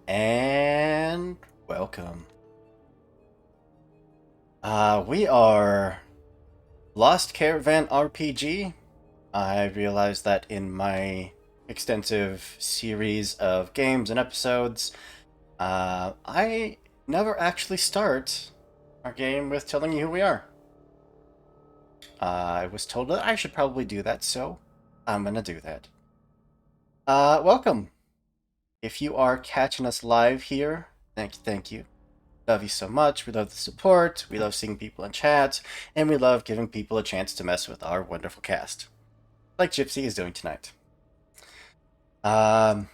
And welcome. We are Lost Caravan RPG. I realized that in my extensive series of games and episodes, I never actually start our game with telling you who we are. I was told that I should probably do that, so I'm gonna do that. Welcome. If you are catching us live here, thank you. Love you so much. We love the support. We love seeing people in chat, and we love giving people a chance to mess with our wonderful cast, like Gypsy is doing tonight. Um,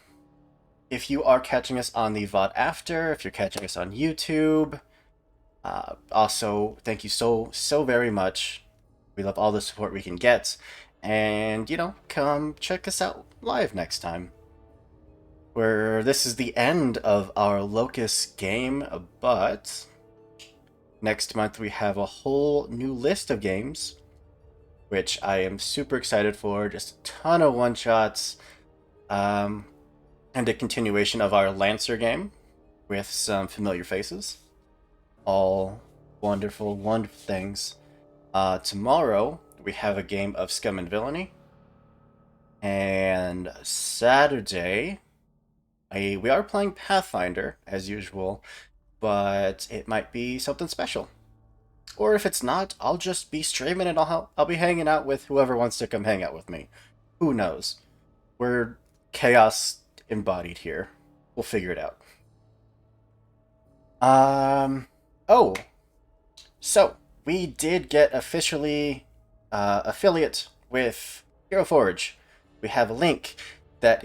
if you are catching us on the VOD after, if you're catching us on YouTube, also thank you so very much. We love all the support we can get, and come check us out live next time. Where this is the end of our Locus game, but next month we have a whole new list of games, which I am super excited for. Just a ton of one-shots, and a continuation of our Lancer game with some familiar faces. All wonderful, wonderful things. Tomorrow we have a game of Scum and Villainy, and Saturday we are playing Pathfinder as usual, but it might be something special. Or if it's not, I'll just be streaming and I'll be hanging out with whoever wants to come hang out with me. Who knows? We're chaos embodied here. We'll figure it out. Oh, so we did get officially affiliate with Hero Forge. We have a link that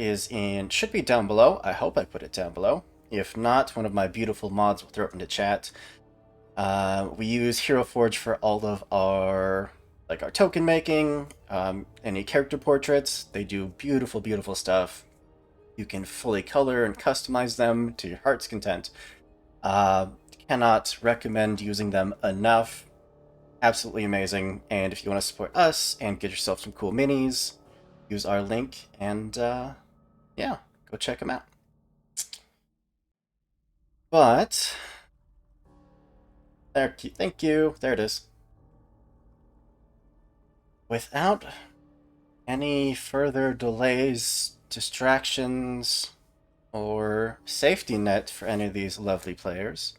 should be down below. I hope I put it down below. If not, one of my beautiful mods will throw it into chat. We use Hero Forge for all of our token making, any character portraits. They do beautiful, beautiful stuff. You can fully color and customize them to your heart's content. Cannot recommend using them enough. Absolutely amazing. And if you want to support us and get yourself some cool minis, use our link and yeah, go check them out. But there, thank you. There it is. Without any further delays, distractions, or safety net for any of these lovely players,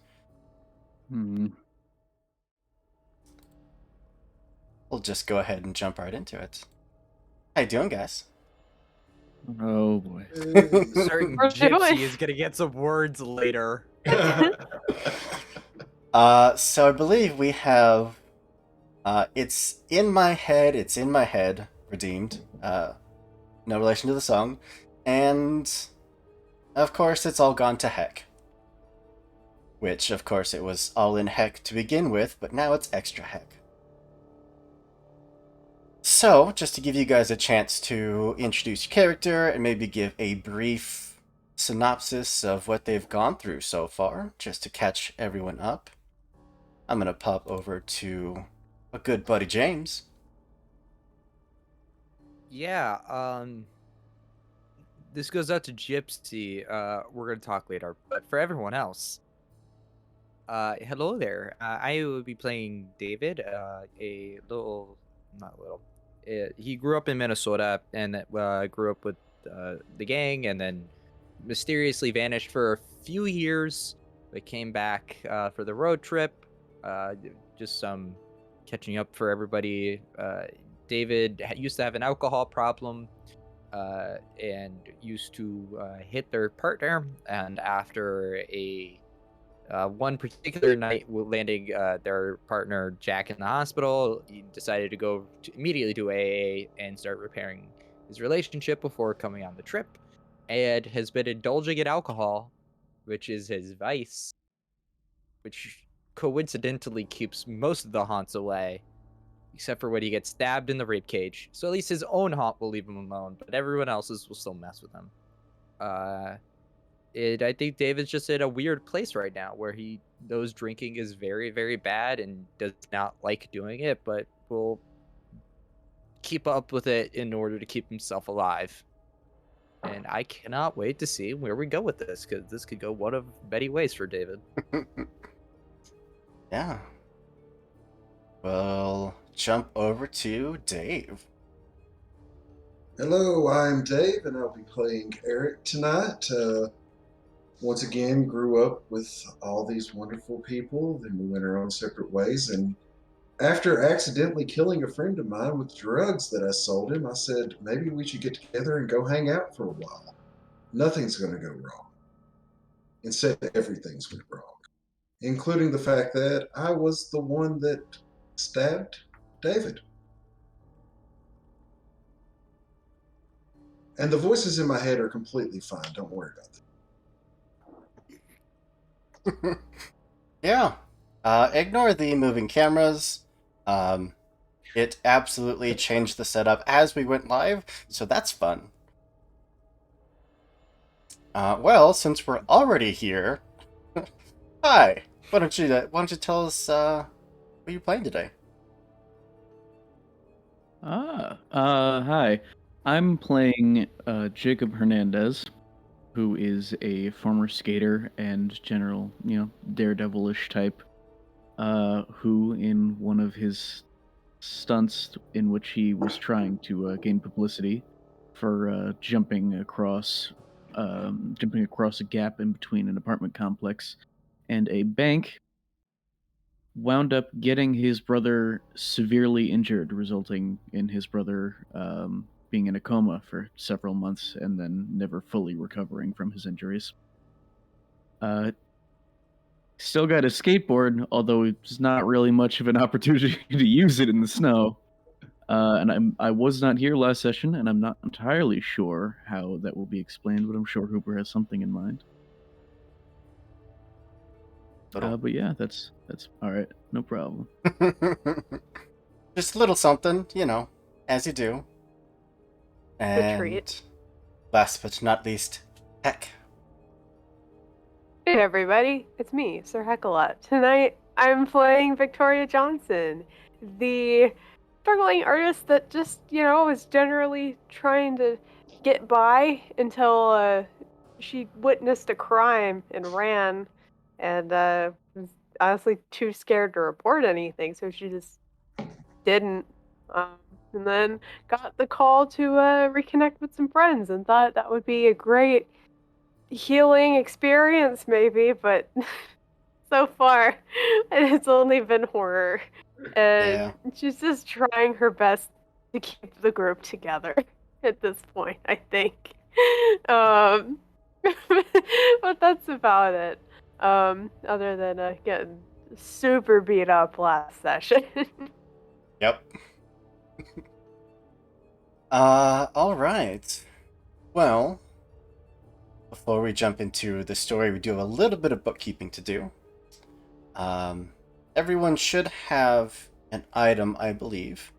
we'll just go ahead and jump right into it. How you doing, guys? Oh boy. Certain Where's it going? Gypsy is gonna get some words later. So I believe we have It's in My Head, It's in My Head, redeemed. No relation to the song. And of course it's all gone to heck. Which, of course, it was all in heck to begin with, but now it's extra heck. So, just to give you guys a chance to introduce your character and maybe give a brief synopsis of what they've gone through so far, just to catch everyone up, I'm gonna pop over to a good buddy James. Yeah, this goes out to Gypsy. We're gonna talk later, but for everyone else, hello there. I will be playing David, not little. He grew up in Minnesota and grew up with the gang, and then mysteriously vanished for a few years, but came back for the road trip. Just some catching up for everybody. David used to have an alcohol problem and used to hit their partner. And after a one particular night landing their partner Jack in the hospital, he decided to go immediately to AA and start repairing his relationship before coming on the trip, and has been indulging in alcohol, which is his vice, which coincidentally keeps most of the haunts away, except for when he gets stabbed in the rib cage. So at least his own haunt will leave him alone, but everyone else's will still mess with him. I think David's just in a weird place right now where he knows drinking is very, very bad and does not like doing it, but will keep up with it in order to keep himself alive. And I cannot wait to see where we go with this, because this could go one of many ways for David. Yeah. We'll jump over to Dave. Hello, I'm Dave, and I'll be playing Eric tonight. Once again, grew up with all these wonderful people, then we went our own separate ways, and after accidentally killing a friend of mine with drugs that I sold him, I said maybe we should get together and go hang out for a while. Nothing's going to go wrong. Instead, everything's went wrong, including the fact that I was the one that stabbed David. And the voices in my head are completely fine. Don't worry about that. Yeah. Ignore the moving cameras. It absolutely changed the setup as we went live, so that's fun. Well, since we're already here, hi. Why don't you tell us what you're playing today? Hi. I'm playing Jacob Hernandez, who is a former skater and general, daredevilish type, who in one of his stunts in which he was trying to gain publicity for jumping across a gap in between an apartment complex and a bank, wound up getting his brother severely injured, resulting in his brother being in a coma for several months and then never fully recovering from his injuries. Still got a skateboard, although it's not really much of an opportunity to use it in the snow. And I was not here last session, and I'm not entirely sure how that will be explained, but I'm sure Hooper has something in mind. But yeah, that's all right. No problem. Just a little something, as you do. And treat. last but not least, Heck. Hey everybody, it's me, Sir Heckalot. Tonight I'm playing Victoria Johnson, the struggling artist that just, was generally trying to get by until she witnessed a crime and ran, and was honestly too scared to report anything, so she just didn't. And then got the call to reconnect with some friends and thought that would be a great healing experience maybe, but so far it's only been horror, and she's just trying her best to keep the group together at this point, I think. But that's about it, other than getting super beat up last session. Yep. All right. Well, before we jump into the story, we do have a little bit of bookkeeping to do. Everyone should have an item, I believe.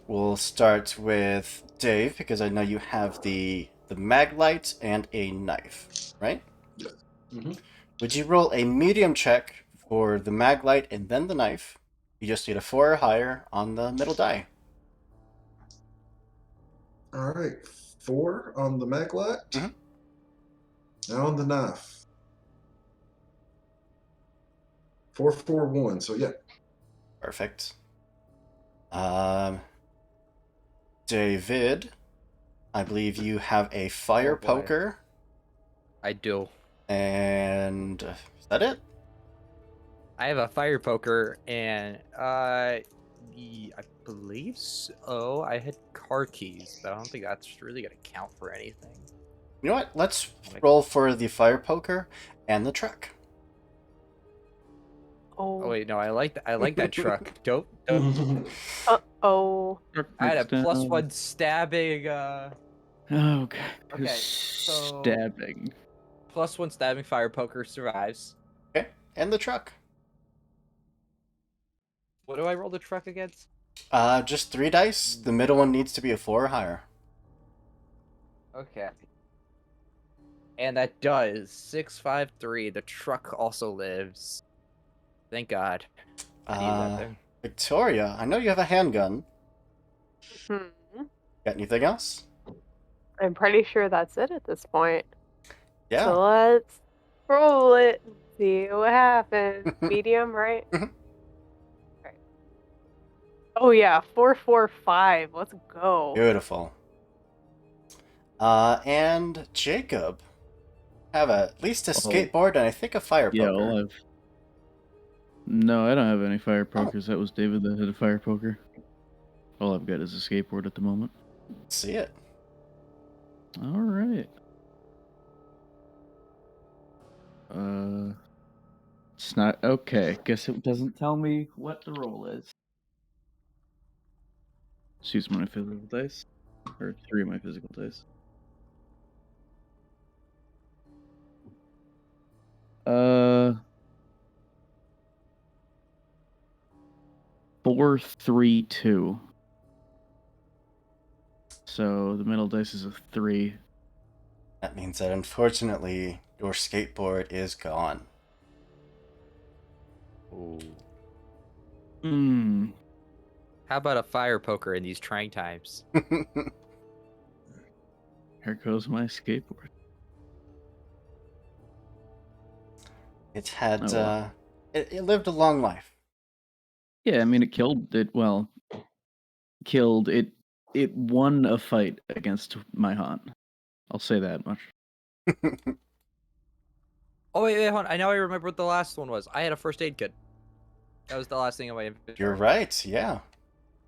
We'll start with Dave, because I know you have the maglite and a knife, right? Yes. Mm-hmm. Would you roll a medium check for the maglite and then the knife? You just need a 4 or higher on the middle die. All right, 4 on the maglite. Mhm. Now on the knife. 4, 4, 1. So yeah. Perfect. David, I believe you have a fire boy. poker. I do. And is that it? I have a fire poker, and I believe so. I had car keys, but I don't think that's really gonna count for anything. You know what? Let's roll for the fire poker and the truck. Oh wait, no, I like that truck. Dope. Uh-oh. I had a +1 stabbing. Okay. So Stabbing. +1 stabbing fire poker survives. Okay, and the truck. What do I roll the truck against? Just 3 dice. The middle one needs to be a 4 or higher. Okay. And that does 653. The truck also lives. Thank God. I need that thing. Victoria, I know you have a handgun. Hmm. Got anything else? I'm pretty sure that's it at this point. Yeah. So let's roll it and see what happens. Medium, right? Mhm. Right. Oh yeah, 445. Let's go. Beautiful. And Jacob have at least a Oh. skateboard and I think a fire Yeah, poker. I'll have. No, I don't have any fire pokers. That was David that had a fire poker. All I've got is a skateboard at the moment. See it. All right. It's not okay. Guess it doesn't tell me what the roll is. Let's use my physical dice, or 3 of my physical dice. 4, 3, 2. So the middle dice is a 3. That means that unfortunately your skateboard is gone. Ooh. Hmm. How about a fire poker in these trying times? Here goes my skateboard. It had Oh, well. it lived a long life. Yeah, I mean it killed it. Well, killed it. It won a fight against my haunt. I'll say that much. Oh wait, hold on. I remember what the last one was. I had a first aid kit. That was the last thing in my inventory. You're right. Yeah.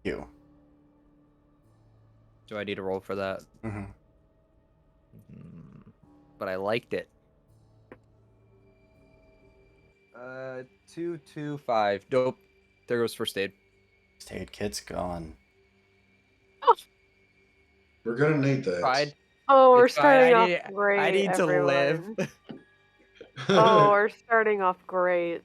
You. Do I need to roll for that? Mm-hmm. But I liked it. 2, 2, 5. Dope. There goes first aid. First aid kit's gone. We're gonna need that. Tried. Oh, we're It's fine. starting off great. I need to live. Everyone. Oh, we're starting off great.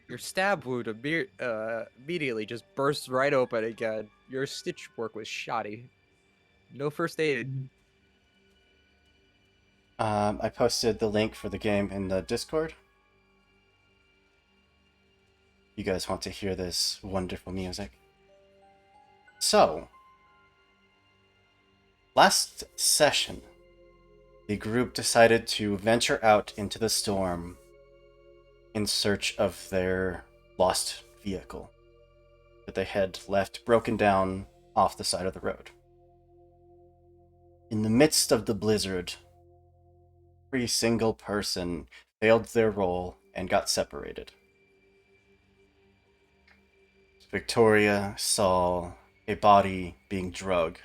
Your stab wound immediately just bursts right open again. Your stitch work was shoddy. No first aid. I posted the link for the game in the Discord. You guys want to hear this wonderful music? So, last session, the group decided to venture out into the storm in search of their lost vehicle that they had left broken down off the side of the road. In the midst of the blizzard, every single person failed their role and got separated. Victoria saw a body being drugged,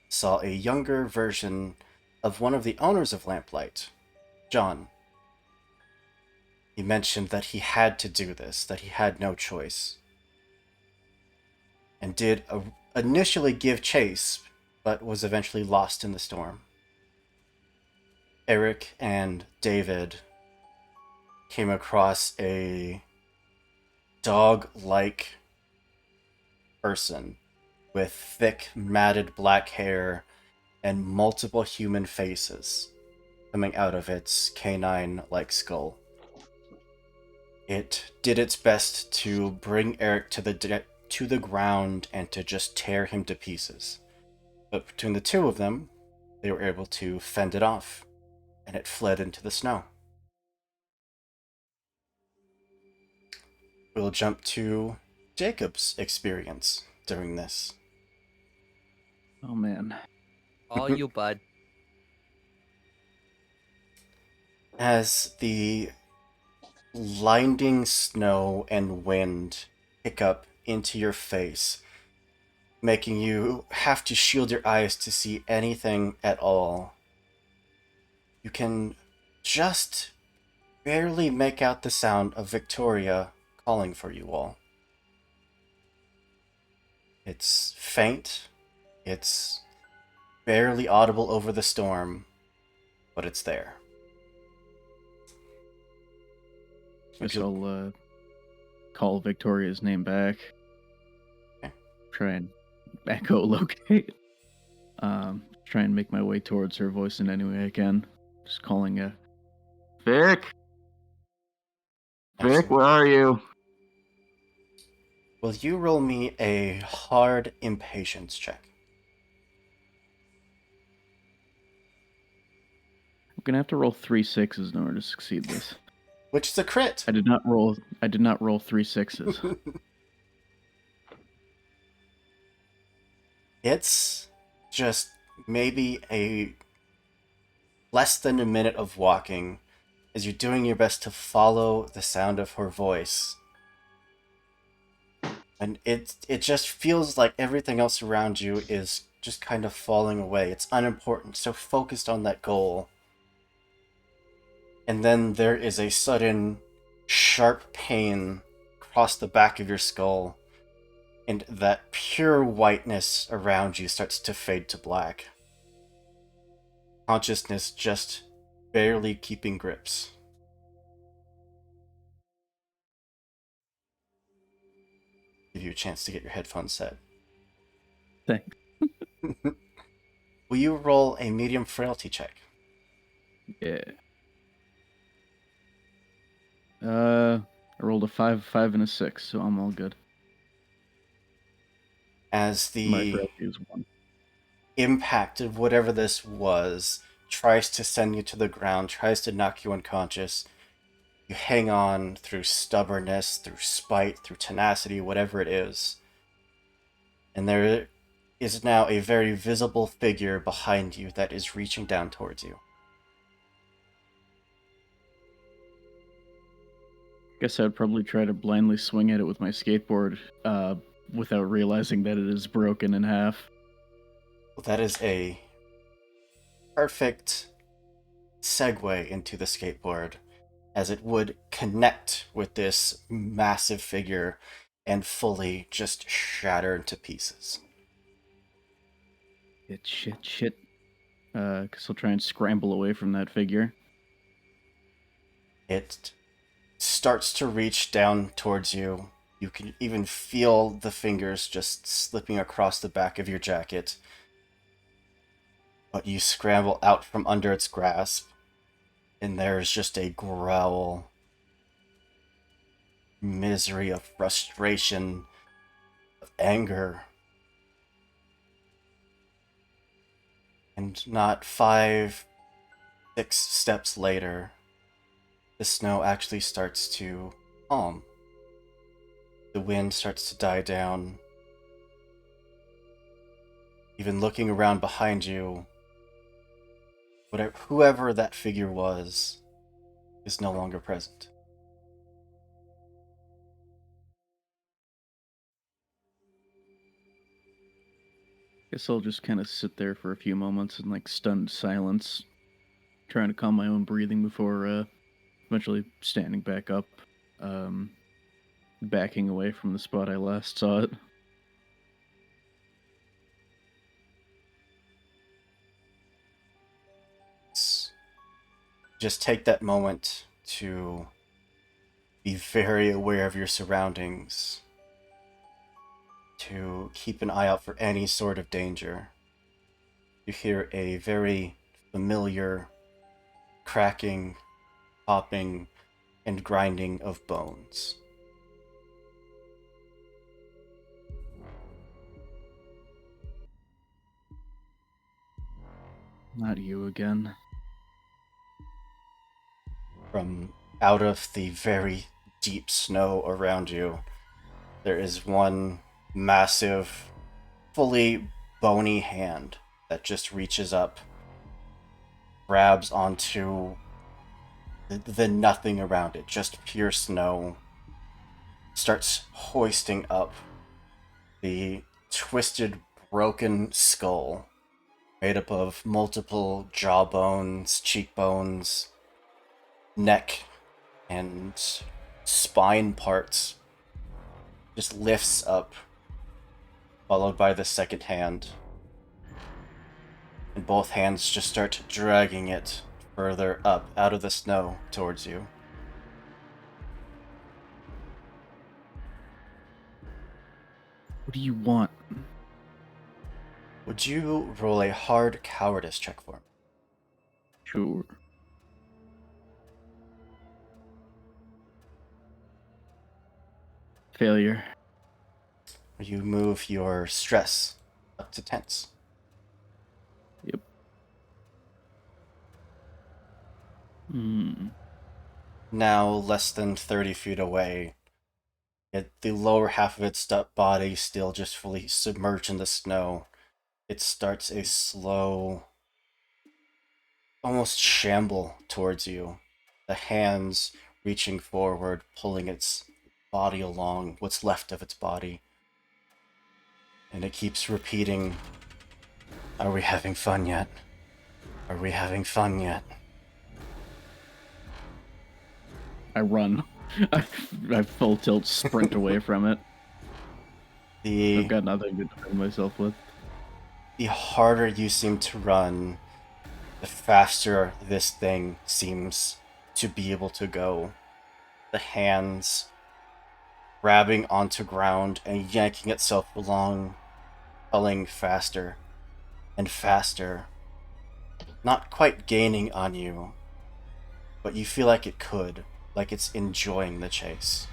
saw a younger version of one of the owners of Lamplight, John. He mentioned that he had to do this, that he had no choice, and did initially give chase, but was eventually lost in the storm. Eric and David came across a dog-like person with thick, matted black hair and multiple human faces coming out of its canine-like skull. It did its best to bring Eric to the ground and to just tear him to pieces. But between the two of them, they were able to fend it off, and it fled into the snow. We'll jump to Jacob's experience during this. Oh man. All you, bud. As the blinding snow and wind pick up into your face, making you have to shield your eyes to see anything at all, you can just barely make out the sound of Victoria calling for you all. It's faint, it's barely audible over the storm, but it's there. Guess I'll call Victoria's name back. Okay. Try and echolocate. Try and make my way towards her voice in any way I can. Just calling Vic! Vic, where are you? Will you roll me a hard impatience check? gonna have to roll 3 6s in order to succeed this. Which is a crit. I did not roll 3 6s. It's just maybe a less than a minute of walking as you're doing your best to follow the sound of her voice. And it just feels like everything else around you is just kind of falling away. It's unimportant, so focused on that goal. And then there is a sudden sharp pain across the back of your skull, and that pure whiteness around you starts to fade to black. Consciousness just barely keeping grips. Give you a chance to get your headphones set. Thanks. Will you roll a medium frailty check? Yeah. I rolled a 5, 5, and a 6, so I'm all good. As My the frailty is 1. impact of whatever this was tries to send you to the ground, tries to knock you unconscious, you hang on through stubbornness, through spite, through tenacity, whatever it is. And there is now a very visible figure behind you that is reaching down towards you. Guess I'd probably try to blindly swing at it with my skateboard, without realizing that it is broken in half. Well, that is a perfect segue into the skateboard, as it would connect with this massive figure and fully just shatter into pieces. Shit. Guess I'll try and scramble away from that figure. It starts to reach down towards you. You can even feel the fingers just slipping across the back of your jacket. But you scramble out from under its grasp, and there's just a growl. Misery, of frustration, of anger. And not 5, 6 steps later, the snow actually starts to calm. The wind starts to die down. Even looking around behind you, whoever that figure was is no longer present. Guess I'll just kind of sit there for a few moments in like stunned silence, trying to calm my own breathing before eventually standing back up, backing away from the spot I last saw it. Just take that moment to be very aware of your surroundings, to keep an eye out for any sort of danger. You hear a very familiar cracking, popping, and grinding of bones. Not you again. From out of the very deep snow around you, there is one massive, fully bony hand that just reaches up, grabs onto the nothing around it, just pure snow, starts hoisting up the twisted, broken skull made up of multiple jawbones, cheekbones, neck, and spine parts. Just lifts up, followed by the second hand. And both hands just start dragging it further up out of the snow towards you. What do you want? Would you roll a hard cowardice check for me? Sure. Failure. You move your stress up to tense. Yep. now less than 30 feet away. The lower half of its body still just fully submerged in the snow. It starts a slow, almost shamble towards you. The hands reaching forward, pulling its body along, what's left of its body. And it keeps repeating, "Are we having fun yet? Are we having fun yet?" I run. I full tilt sprint away from it. I've got nothing to defend myself with. The harder you seem to run, the faster this thing seems to be able to go. The hands grabbing onto ground and yanking itself along, pulling faster and faster. Not quite gaining on you, but you feel like it could, like it's enjoying the chase.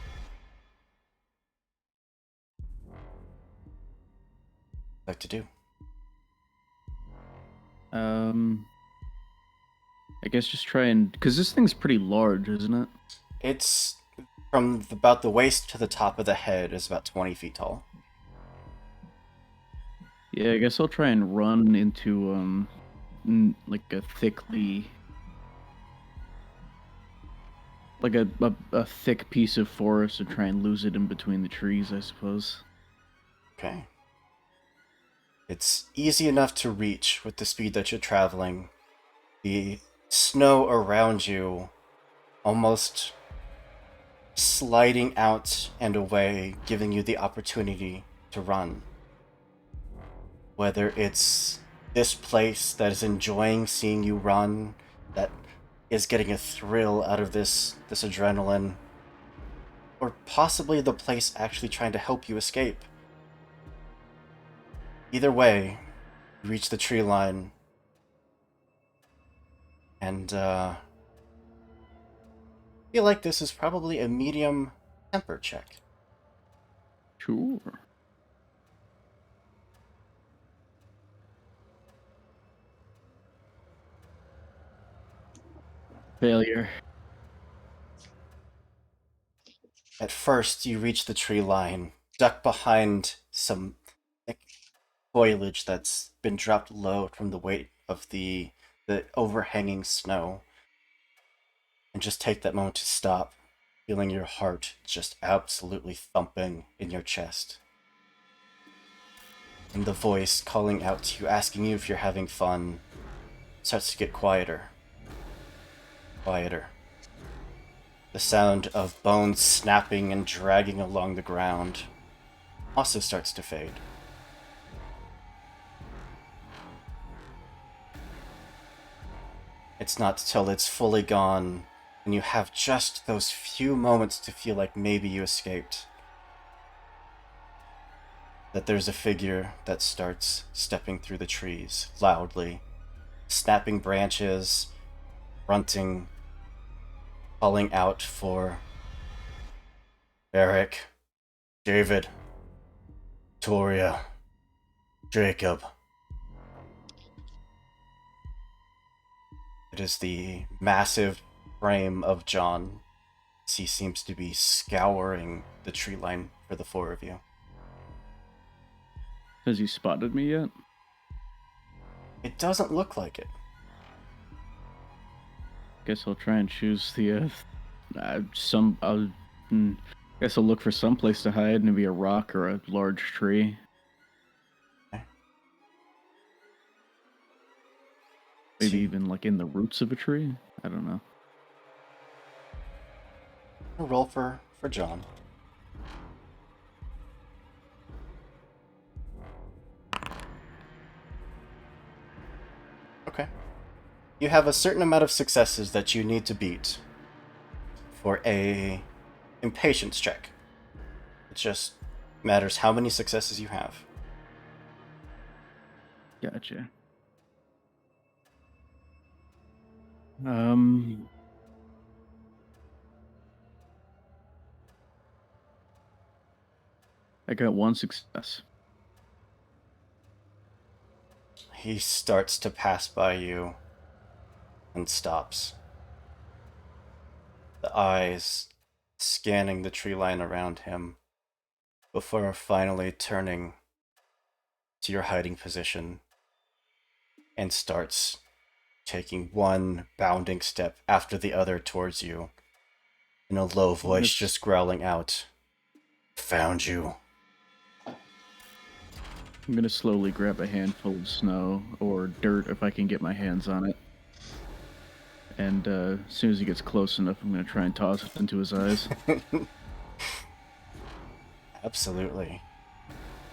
What to do? I guess just try and, because this thing's pretty large, isn't it? It's from about the waist to the top of the head is about 20 feet tall. Yeah, I guess I'll try and run into like a thickly, like a thick piece of forest and try and lose it in between the trees, I suppose. Okay. It's easy enough to reach with the speed that you're traveling. The snow around you almost sliding out and away, giving you the opportunity to run. Whether it's this place that is enjoying seeing you run, that is getting a thrill out of this adrenaline, or possibly the place actually trying to help you escape. Either way, you reach the tree line, and feel like this is probably a medium temper check. Sure. Failure. At first, you reach the tree line, duck behind some thick foliage that's been dropped low from the weight of the overhanging snow, and just take that moment to stop, feeling your heart just absolutely thumping in your chest. And the voice calling out to you, asking you if you're having fun, starts to get quieter. Quieter. The sound of bones snapping and dragging along the ground also starts to fade. It's not till it's fully gone and you have just those few moments to feel like maybe you escaped that there's a figure that starts stepping through the trees loudly, snapping branches, grunting, calling out for Eric, David, Toria, Jacob. It is the massive frame of John, as he seems to be scouring the tree line for the four of you. Has he spotted me yet? It doesn't look like it. Guess I'll try and choose the guess I'll look for some place to hide, maybe a rock or a large tree. Okay. Maybe even like in the roots of a tree. I don't know. Roll for John. Okay. You have a certain amount of successes that you need to beat for a impatience check. It just matters how many successes you have. Gotcha. I got one success. He starts to pass by you and stops. the eyes scanning the tree line around him before finally turning to your hiding position and starts taking one bounding step after the other towards you, in a low voice just growling out, "Found you." I'm gonna slowly grab a handful of snow or dirt if I can get my hands on it. And as soon as he gets close enough, I'm gonna try and toss it into his eyes. Absolutely.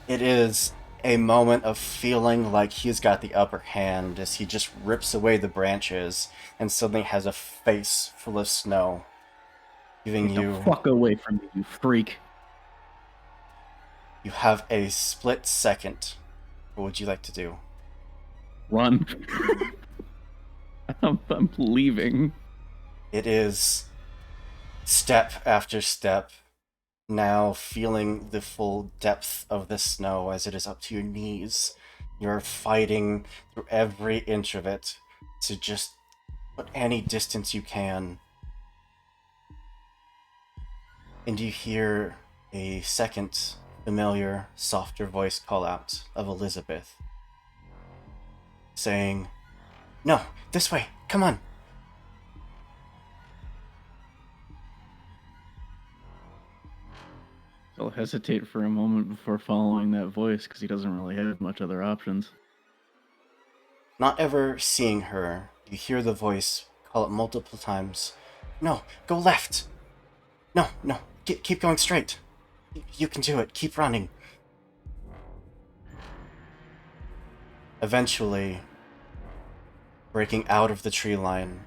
It is a moment of feeling like he's got the upper hand as he just rips away the branches and suddenly has a face full of snow, giving Get the you... fuck away from me, you freak! You have a split second. What would you like to do? Run! I'm leaving. It is step after step, now feeling the full depth of the snow as it is up to your knees. You're fighting through every inch of it to just put any distance you can. And you hear a second familiar, softer voice call out of Elizabeth, saying, "No, this way, come on." He'll hesitate for a moment before following that voice because he doesn't really have much other options. Not ever seeing her, you hear the voice call it multiple times. "No, go left. No, no, keep going straight. You can do it. Keep running." Eventually, breaking out of the tree line,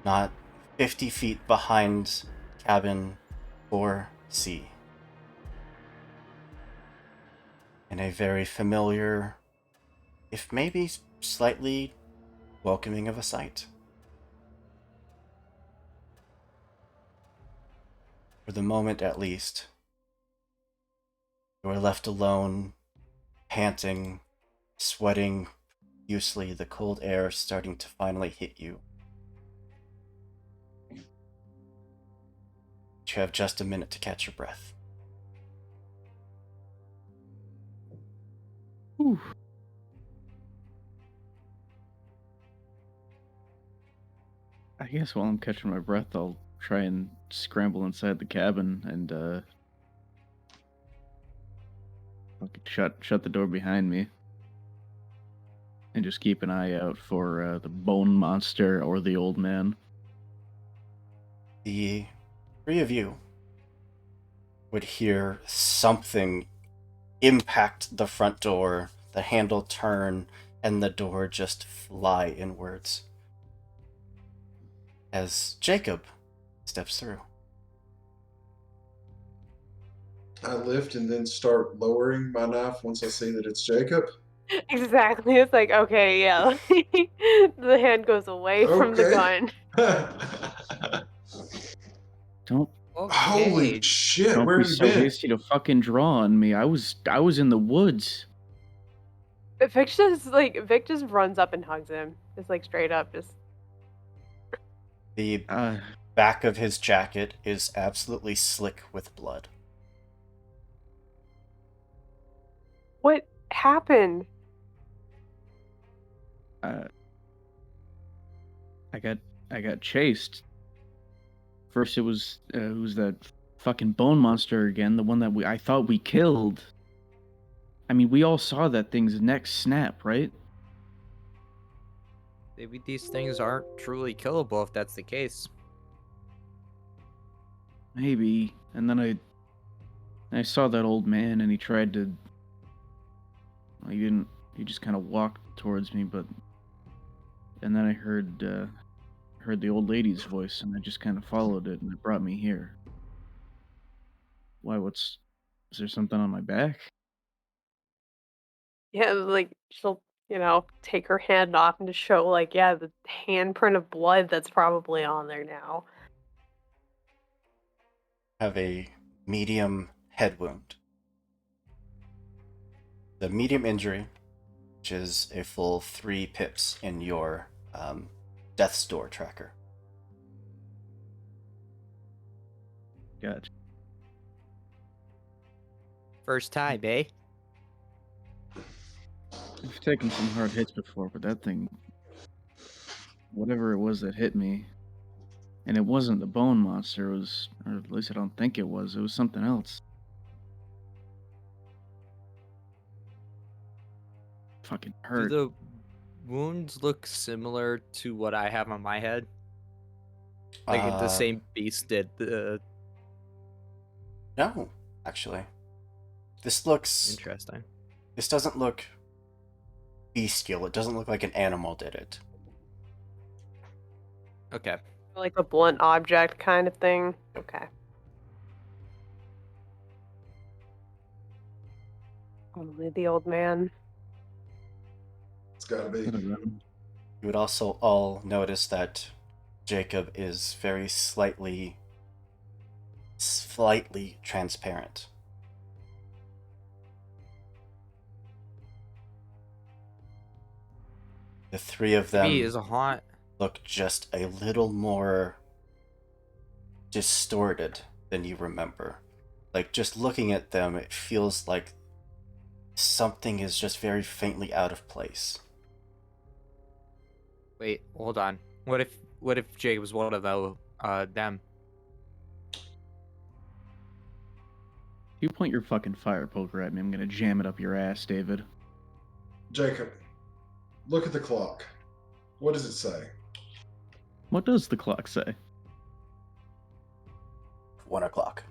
not 50 feet behind cabin 4C, in a very familiar, if maybe slightly welcoming of a sight. For the moment at least, you are left alone, panting, sweating profusely, the cold air starting to finally hit you. You have just a minute to catch your breath. Whew. I guess while I'm catching my breath, I'll try and scramble inside the cabin and shut the door behind me, and just keep an eye out for the bone monster or the old man. The three of you would hear something impact the front door, the handle turn, and the door just fly inwards as Jacob steps through. I lift and then start lowering my knife once I see that it's Jacob. Exactly. It's like, okay, yeah. The hand goes away from the Okay. gun. Don't Holy Okay. shit, don't where be have you so been? hasty to fucking draw on me. I was in the woods. Vic just runs up and hugs him. Just like straight up, just The Uh, back of his jacket is absolutely slick with blood. what happened? uh, I got chased. First, it was who's that fucking bone monster again? The one that I thought we killed. I mean, we all saw that thing's neck snap, right? Maybe these things aren't truly killable if that's the case. Maybe. And then I saw that old man, and he tried to. Well, he didn't. He just kind of walked towards me, but. And then I heard the old lady's voice, and I just kind of followed it, and it brought me here. Why? Is there something on my back? Yeah, like she'll, take her hand off and just show like, yeah, the handprint of blood that's probably on there now. Have a medium head wound. The medium injury, which is a full 3 pips in your death's door tracker. Gotcha. First time, eh? I've taken some hard hits before, but that thing, whatever it was that hit me, and it wasn't the bone monster, it was, or at least I don't think it was something else. Fucking Do hurt. the wounds look similar to what I have on my head? Like the same beast did. No, actually. This looks... Interesting. This doesn't look bestial. It doesn't look like an animal did it. Okay. Like a blunt object kind of thing. Okay. Probably the old man. It's got to be. Could have been. You would also all notice that Jacob is very slightly transparent. The three of them Maybe is a haunt. look just a little more distorted than you remember. Like, just looking at them, it feels like something is just very faintly out of place. Wait, hold on. What if Jake was one of them? If you point your fucking fire poker at me, I'm gonna jam it up your ass, David. Jacob, look at the clock. What does it say? What does the clock say? 1 o'clock.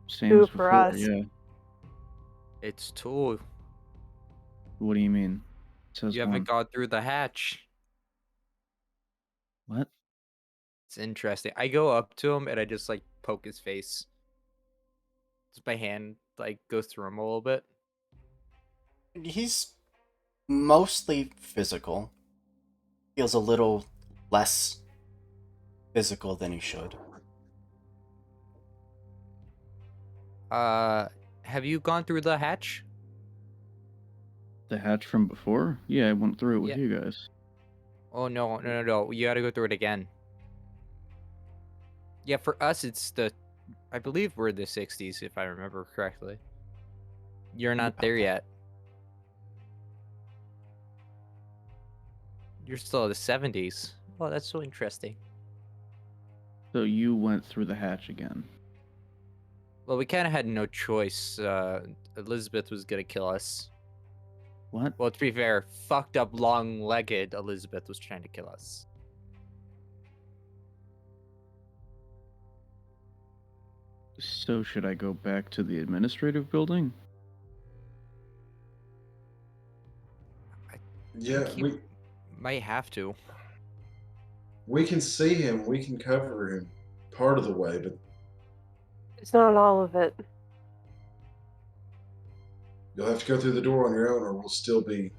Same Two as for before, us. yeah. It's 2. What do you mean? It says You haven't 1. gone through the hatch. What? It's interesting. I go up to him and I just like poke his face. Just my hand like goes through him a little bit. He's mostly physical. Feels a little less physical than he should. Have you gone through the hatch? The hatch from before? Yeah, I went through it with Yeah. you guys. Oh no. You gotta go through it again. Yeah, for us it's I believe we're the 60s if I remember correctly. You're not there Okay. yet. You're still in the 70s. Oh, that's so interesting. So you went through the hatch again. Well, we kind of had no choice. Elizabeth was gonna kill us. What? Well, to be fair, fucked up, long-legged Elizabeth was trying to kill us. So should I go back to the administrative building? Yeah, He might have to. we can see him. We can cover him part of the way, but It's not all of it. you'll have to go through the door on your own, or we'll still be.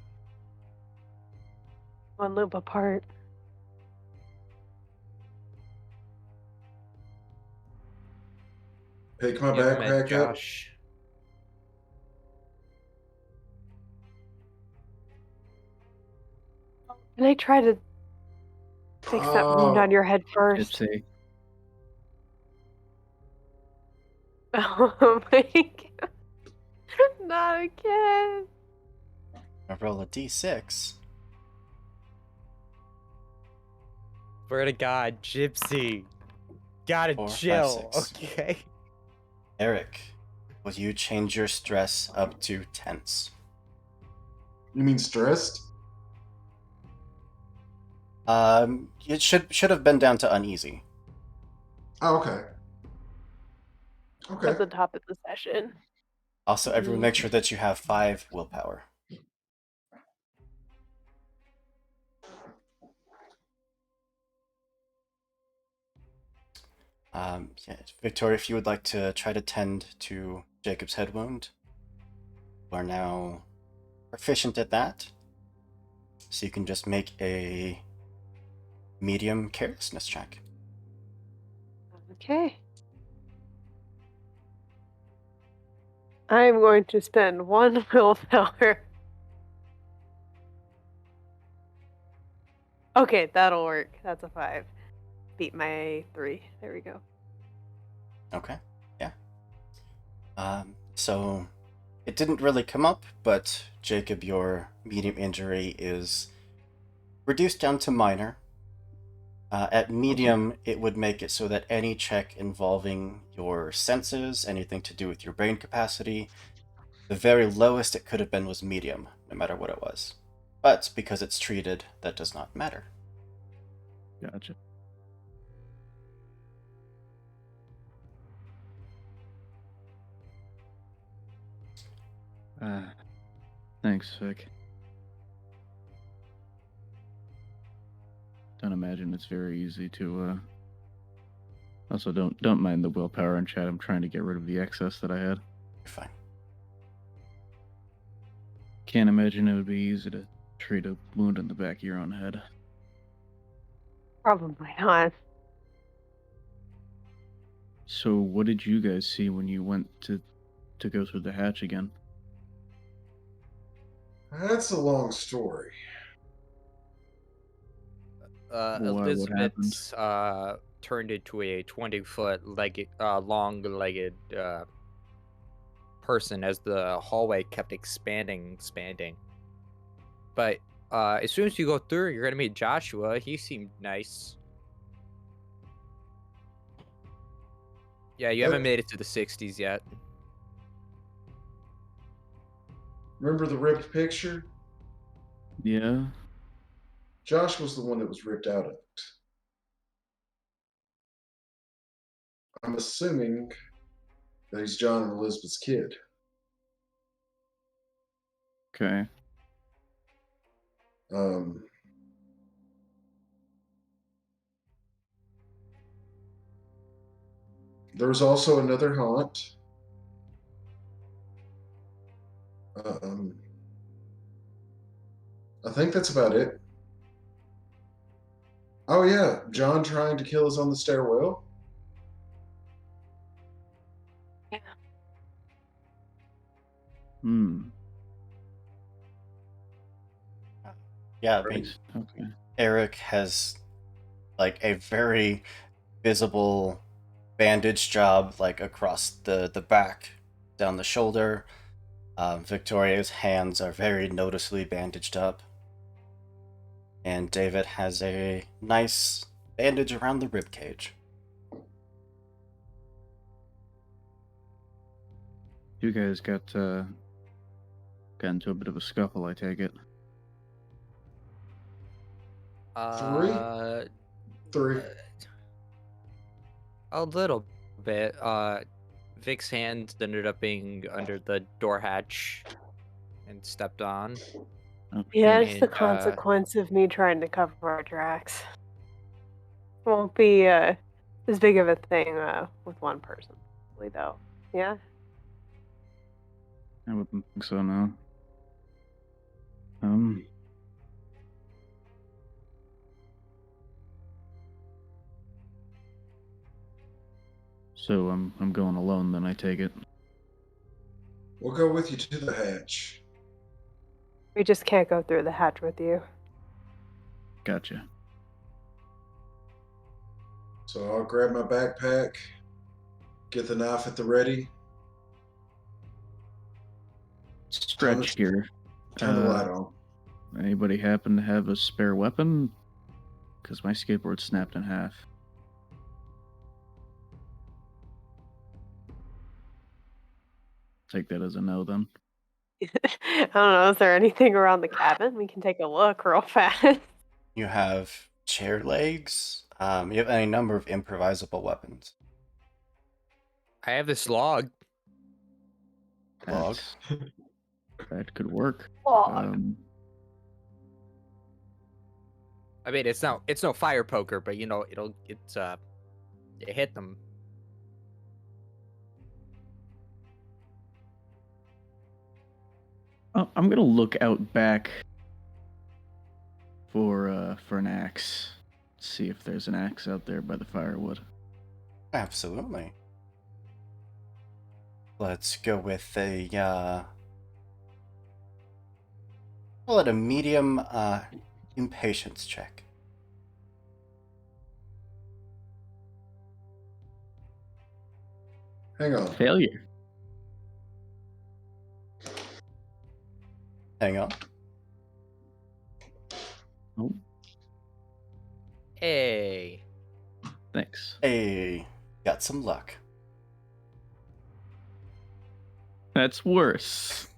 One loop apart. Pick my You haven't met backpack up. Josh. Can I try to fix that wound on your head first? Gypsy. Oh my god. Not again. I roll a d6. Swear to God, Gypsy. Gotta 4, 5, chill, 6. okay? Eric, will you change your stress up to tense? You mean stressed? It should have been down to uneasy. Oh, okay. At the Okay. top of the session. Also, everyone make sure that you have 5 willpower. Yeah, Victoria, if you would like to try to tend to Jacob's head wound, you are now proficient at that. So you can just make a medium carelessness check. Okay. I'm going to spend 1 willpower. Okay, that'll work. That's a 5. beat my 3. There we go. Okay, yeah. So it didn't really come up, but Jacob, your medium injury is reduced down to minor. At medium, it would make it so that any check involving your senses, anything to do with your brain capacity, the very lowest it could have been was medium, no matter what it was. But because it's treated, that does not matter. Gotcha. Thanks, Vic. Don't imagine it's very easy to. Also, don't mind the willpower in chat. I'm trying to get rid of the excess that I had. You're fine. Can't imagine it would be easy to treat a wound in the back of your own head. Probably not. So, what did you guys see when you went to go through the hatch again? That's a long story. What Elizabeth turned into a 20-foot long-legged person as the hallway kept expanding. But as soon as you go through, you're gonna meet Joshua. He seemed nice. Yeah, you haven't made it to the 60s yet. Remember the ripped picture? Yeah. Josh was the one that was ripped out of it. I'm assuming that he's John and Elizabeth's kid. Okay. There was also another haunt. I think that's about it. Oh yeah, John trying to kill us on the stairwell. Yeah, I mean, Nice. Okay. Eric has like a very visible bandage job like across the back, down the shoulder. Victoria's hands are very noticeably bandaged up. And David has a nice bandage around the rib cage. You guys got into a bit of a scuffle, I take it. Three. A little bit. Vic's hand ended up being under the door hatch and stepped on. Okay. Yeah, it's the And, consequence of me trying to cover our tracks. Won't be as big of a thing with one person, though. Yeah. I wouldn't think so, no. So I'm going alone then, I take it. We'll go with you to the hatch. We just can't go through the hatch with you. Gotcha. So I'll grab my backpack, get the knife at the ready. Stretch here. Turn the light on. Anybody happen to have a spare weapon? Because my skateboard snapped in half. Take that as a no then. I don't know. Is there anything around the cabin? We can take a look real fast. You have chair legs. You have any number of improvisable weapons. I have this log. Log. That could work. Log. I mean, it's no fire poker, but it hit them. Oh, I'm gonna look out back for an axe. See if there's an axe out there by the firewood. Absolutely. Let's go with a call it a medium impatience check. Hang on. Failure. Hang on. Oh, Hey. thanks. Hey, got some luck. That's worse.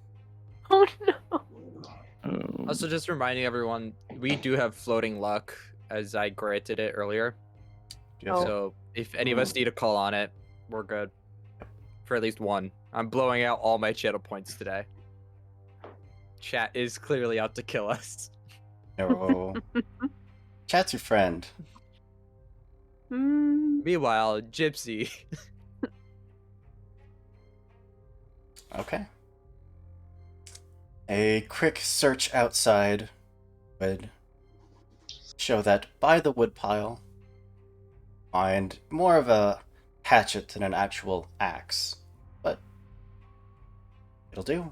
Oh no. Oh, Also, just reminding everyone, we do have floating luck, as I granted it earlier. Do you have Oh. So if any of us need a call on it, we're good. For at least one. I'm blowing out all my channel points today. Chat is clearly out to kill us. No. Chat's your friend. Meanwhile, Gypsy. Okay. A quick search outside would show that by the woodpile, find more of a hatchet than an actual axe, but it'll do.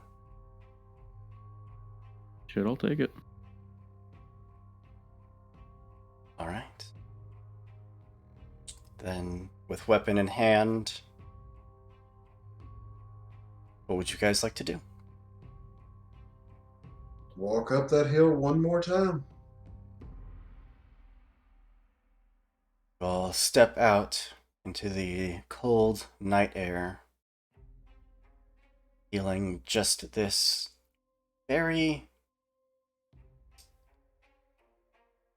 shit, I'll take it. All right. Then, with weapon in hand, what would you guys like to do? Walk up that hill one more time. We'll step out into the cold night air, feeling just this very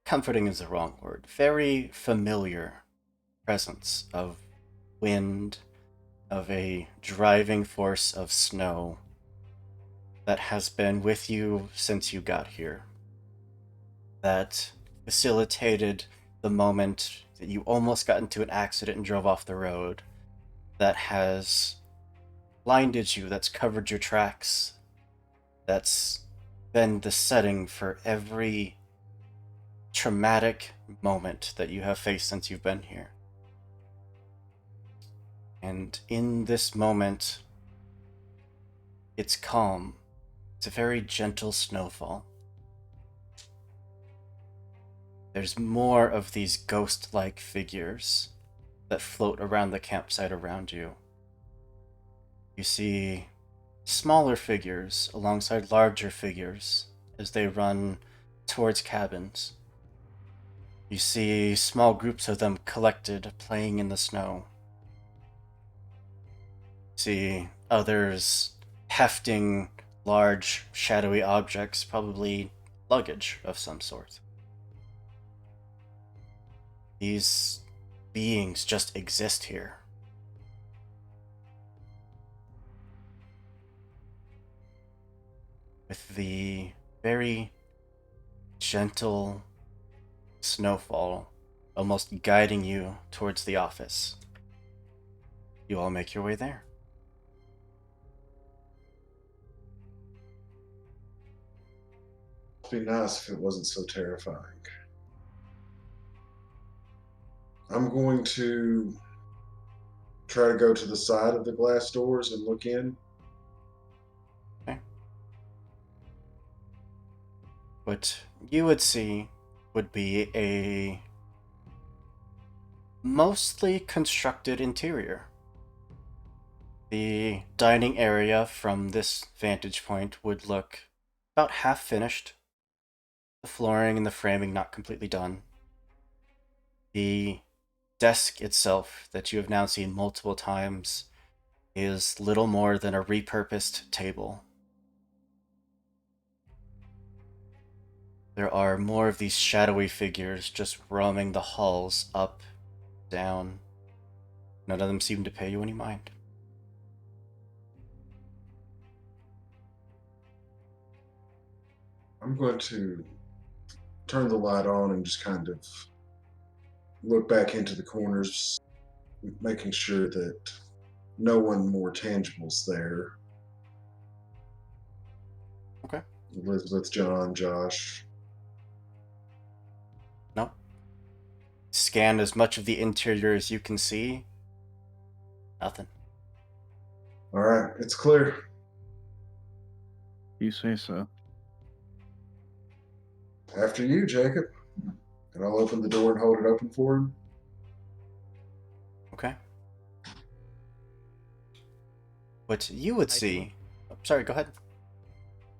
comforting is the wrong word, very familiar presence of wind, of a driving force of snow that has been with you since you got here. That facilitated the moment that you almost got into an accident and drove off the road. That has blinded you, that's covered your tracks, that's been the setting for every traumatic moment that you have faced since you've been here. And in this moment, it's calm. It's a very gentle snowfall. There's more of these ghost-like figures that float around the campsite around you. You see smaller figures alongside larger figures as they run towards cabins. You see small groups of them collected, playing in the snow. See others hefting large, shadowy objects, probably luggage of some sort. These beings just exist here. With the very gentle snowfall almost guiding you towards the office, you all make your way there. It'd be nice if it wasn't so terrifying. I'm going to try to go to the side of the glass doors and look in. Okay. What you would see would be a mostly constructed interior. The dining area from this vantage point would look about half finished. The flooring and the framing not completely done. The desk itself, that you have now seen multiple times, is little more than a repurposed table. There are more of these shadowy figures just roaming the halls, up, down. None of them seem to pay you any mind. I'm going to turn the light on and just kind of look back into the corners, making sure that no one more tangible's there. Okay. Elizabeth, John, Josh. No. Scan as much of the interior as you can see. Nothing. All right, it's clear. You say so. After you, Jacob. And I'll open the door and hold it open for him. Okay. What you would I see... Oh, sorry, go ahead.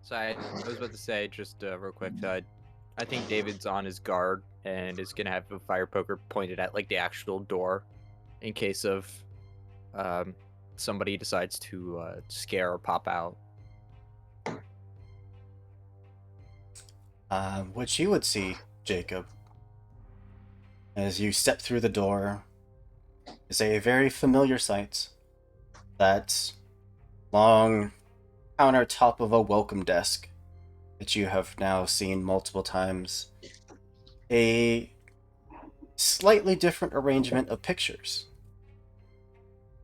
So I was about to say, just real quick, I think David's on his guard and is gonna have a fire poker pointed at like the actual door, in case of um, somebody decides to scare or pop out. What you would see, Jacob, as you step through the door, is a very familiar sight. That long countertop of a welcome desk that you have now seen multiple times. A slightly different arrangement of pictures.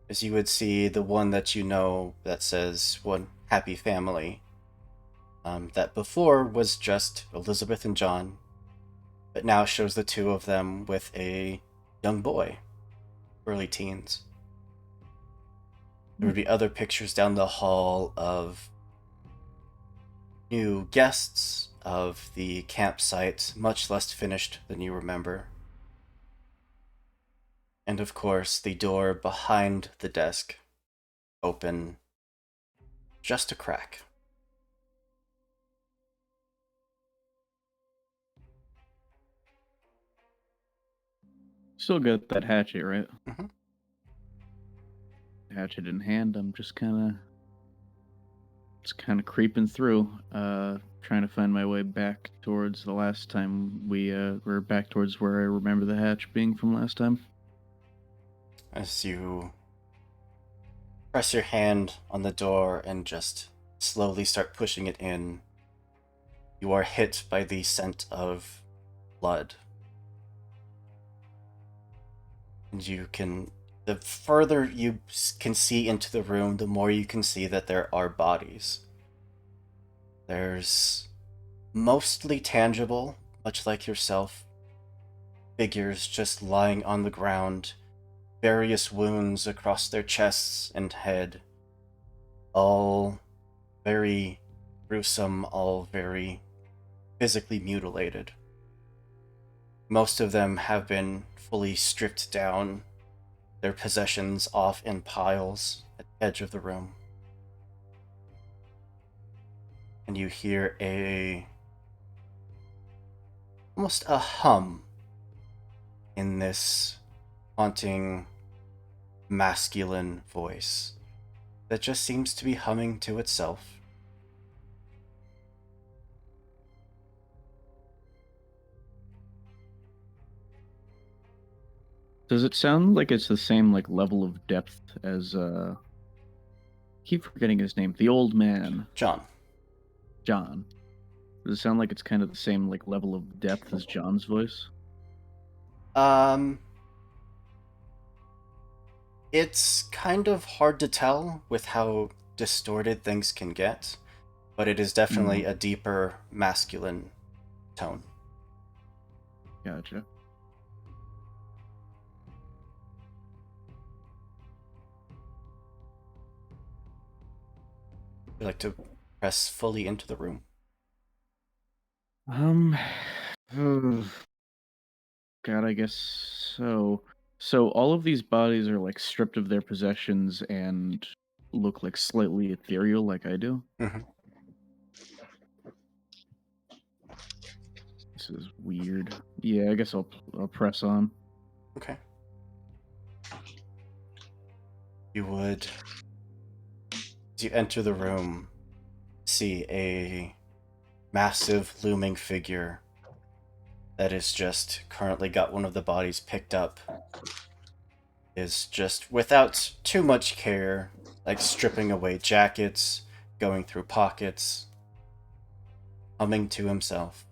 As you would see the one that you know that says One Happy Family. That before was just Elizabeth and John, but now shows the two of them with a young boy, early teens. There would be other pictures down the hall of new guests, of the campsite, much less finished than you remember. And of course, the door behind the desk, open just a crack. Still got that hatchet, right? Mhm. Hatchet in hand. I'm just kind of creeping through, trying to find my way back towards the last time we were back towards where I remember the hatch being from last time. As you press your hand on the door and just slowly start pushing it in, you are hit by the scent of blood. And the further you can see into the room, the more you can see that there are bodies. There's mostly tangible, much like yourself, figures just lying on the ground, various wounds across their chests and head, all very gruesome, all very physically mutilated. Most of them have been fully stripped down, their possessions off in piles at the edge of the room. And you hear almost a hum in this haunting, masculine voice that just seems to be humming to itself. Does it sound like it's the same like level of depth as keep forgetting his name, the old man, John. John? Does it sound like it's kind of the same like level of depth as John's voice? It's kind of hard to tell with how distorted things can get, but it is definitely a deeper masculine tone. Gotcha. Would you like to press fully into the room? God, I guess so. So all of these bodies are like stripped of their possessions and look like slightly ethereal, like I do. Mm-hmm. This is weird. Yeah, I guess I'll press on. Okay. You would, as you enter the room, see a massive looming figure that is just currently got one of the bodies picked up, is just without too much care, like stripping away jackets, going through pockets, humming to himself.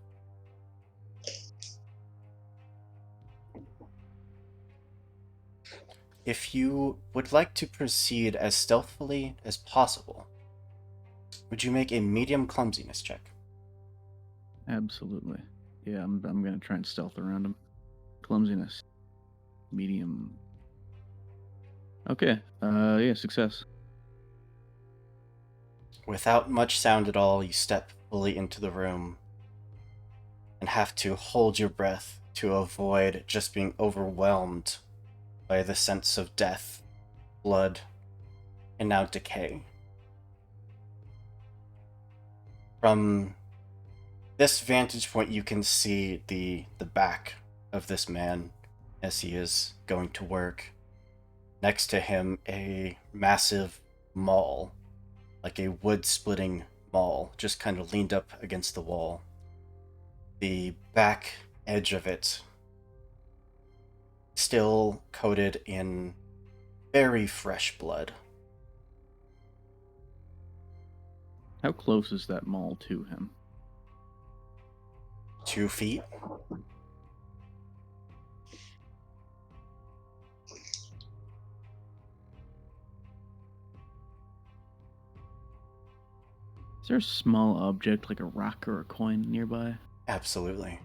If you would like to proceed as stealthily as possible, would you make a medium clumsiness check? Absolutely. Yeah, I'm gonna try and stealth around him. Clumsiness. Medium. Okay. Yeah, success. Without much sound at all, you step fully into the room and have to hold your breath to avoid just being overwhelmed by the sense of death, blood, and now decay. From this vantage point, you can see the back of this man as he is going to work. Next to him, a massive maul, like a wood-splitting maul, just kind of leaned up against the wall. The back edge of it still coated in very fresh blood. How close is that maul to him? 2 feet. Is there a small object like a rock or a coin nearby? Absolutely.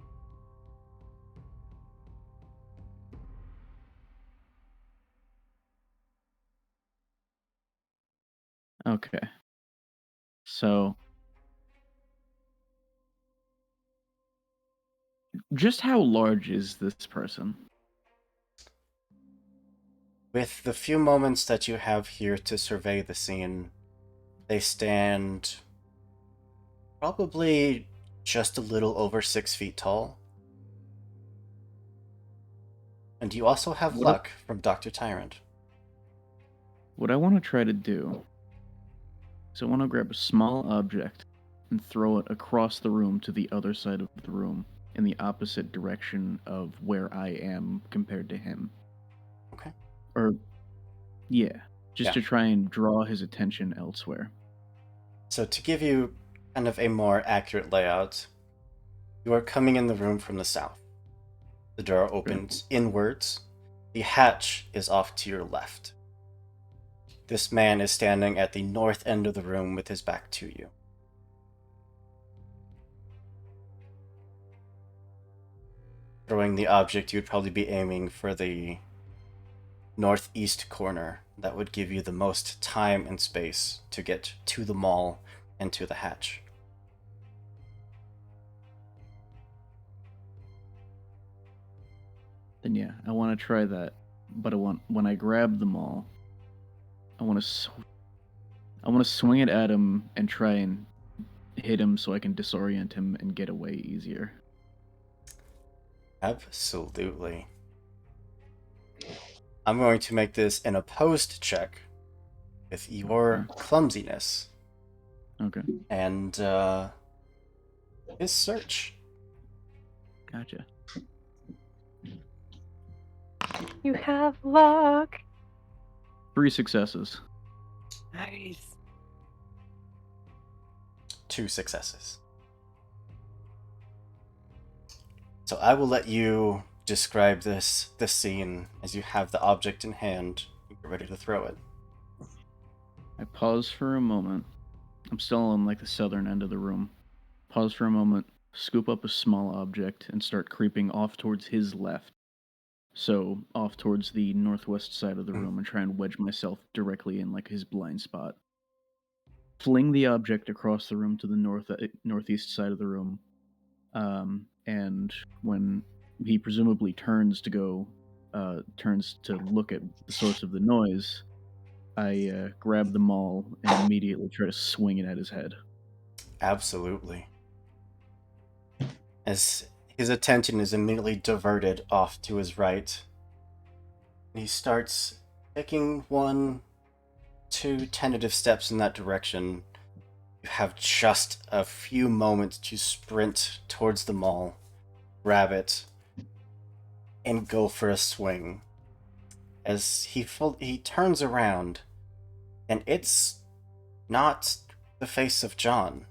Okay. So, just how large is this person? With the few moments that you have here to survey the scene, they stand probably just a little over 6 feet tall. And you also have What luck from Dr. Tyrant. What I want to try to do is I want to grab a small object and throw it across the room to the other side of the room in the opposite direction of where I am compared to him. Okay. Or, yeah, just Yeah. to try and draw his attention elsewhere. So to give you kind of a more accurate layout, you are coming in the room from the south. The door opens inwards. The hatch is off to your left. This man is standing at the north end of the room with his back to you. Throwing the object, you'd probably be aiming for the northeast corner. That would give you the most time and space to get to the mall and to the hatch. Then yeah, I want to try that. But when I grab the maul, I want to swing it at him and try and hit him so I can disorient him and get away easier. Absolutely. I'm going to make this an opposed check with your clumsiness. Okay. And his search. Gotcha. You have luck. 3 successes. Nice. 2 successes. So I will let you describe this scene as you have the object in hand and you're ready to throw it. I pause for a moment. I'm still on like the southern end of the room. Pause for a moment, scoop up a small object, and start creeping off towards his left. So off towards the northwest side of the room and try and wedge myself directly in like his blind spot. Fling the object across the room to the northeast side of the room. And when he presumably turns to look at the source of the noise, I grab the maul and immediately try to swing it at his head. Absolutely. As his attention is immediately diverted off to his right, he starts taking 1, 2 tentative steps in that direction. You have just a few moments to sprint towards the mall, grab it, and go for a swing. As he turns around, and it's not the face of John.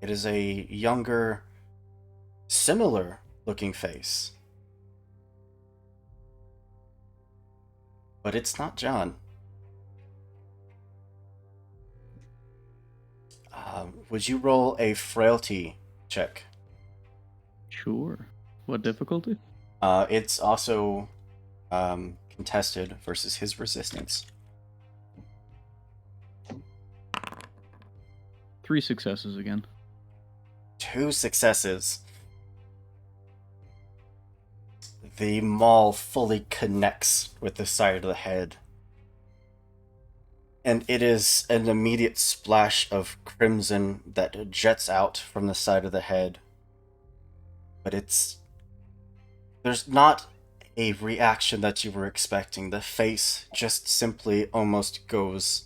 It is a younger, similar looking face. But it's not John. Would you roll a frailty check? Sure. What difficulty? It's also contested versus his resistance. 3 successes again. 2 successes. The maul fully connects with the side of the head. and it is an immediate splash of crimson that jets out from the side of the head. But there's not a reaction that you were expecting. The face just simply almost goes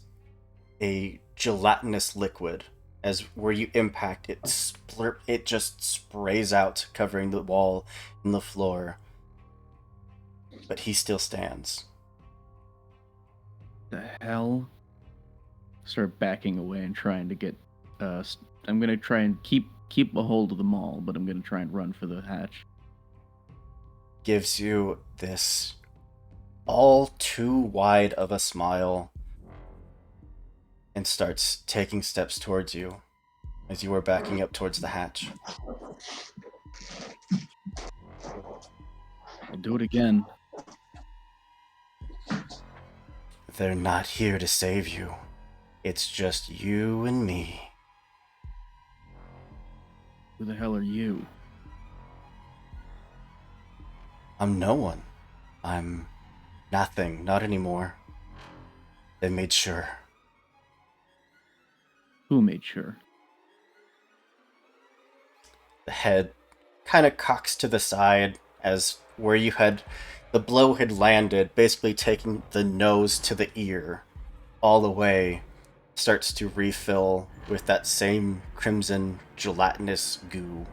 a gelatinous liquid, as where you impact it just sprays out, covering the wall and the floor. But he still stands. The hell? Start backing away and trying to get. I'm gonna try and keep a hold of the mall, but I'm gonna try and run for the hatch. Gives you this all too wide of a smile and starts taking steps towards you as you are backing up towards the hatch. I'll do it again. They're not here to save you. It's just you and me. Who the hell are you? I'm no one. I'm nothing. Not anymore. They made sure. Who made sure? The head kind of cocks to the side as where the blow had landed, basically taking the nose to the ear all the way, starts to refill with that same crimson gelatinous goo.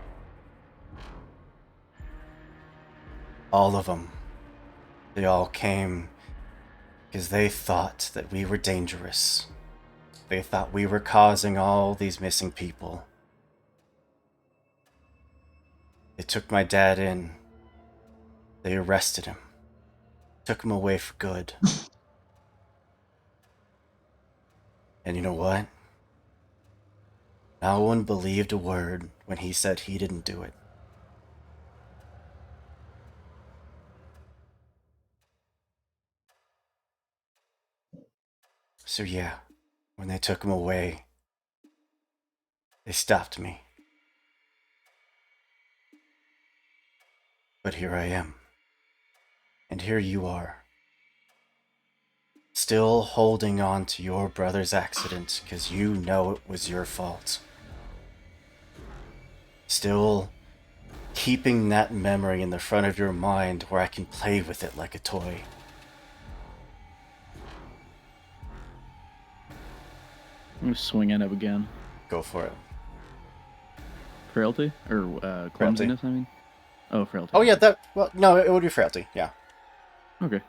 All of them. They all came because they thought that we were dangerous. They thought we were causing all these missing people. They took my dad in. They arrested him. Took him away for good. And you know what? No one believed a word when he said he didn't do it. So yeah, when they took him away, they stopped me. But here I am. And here you are. Still holding on to your brother's accident because you know it was your fault. Still keeping that memory in the front of your mind where I can play with it like a toy. I'm gonna swing at him again. Go for it. Frailty? Or clumsiness, I mean? Oh, frailty. Oh yeah, no, it would be frailty, yeah. Okay.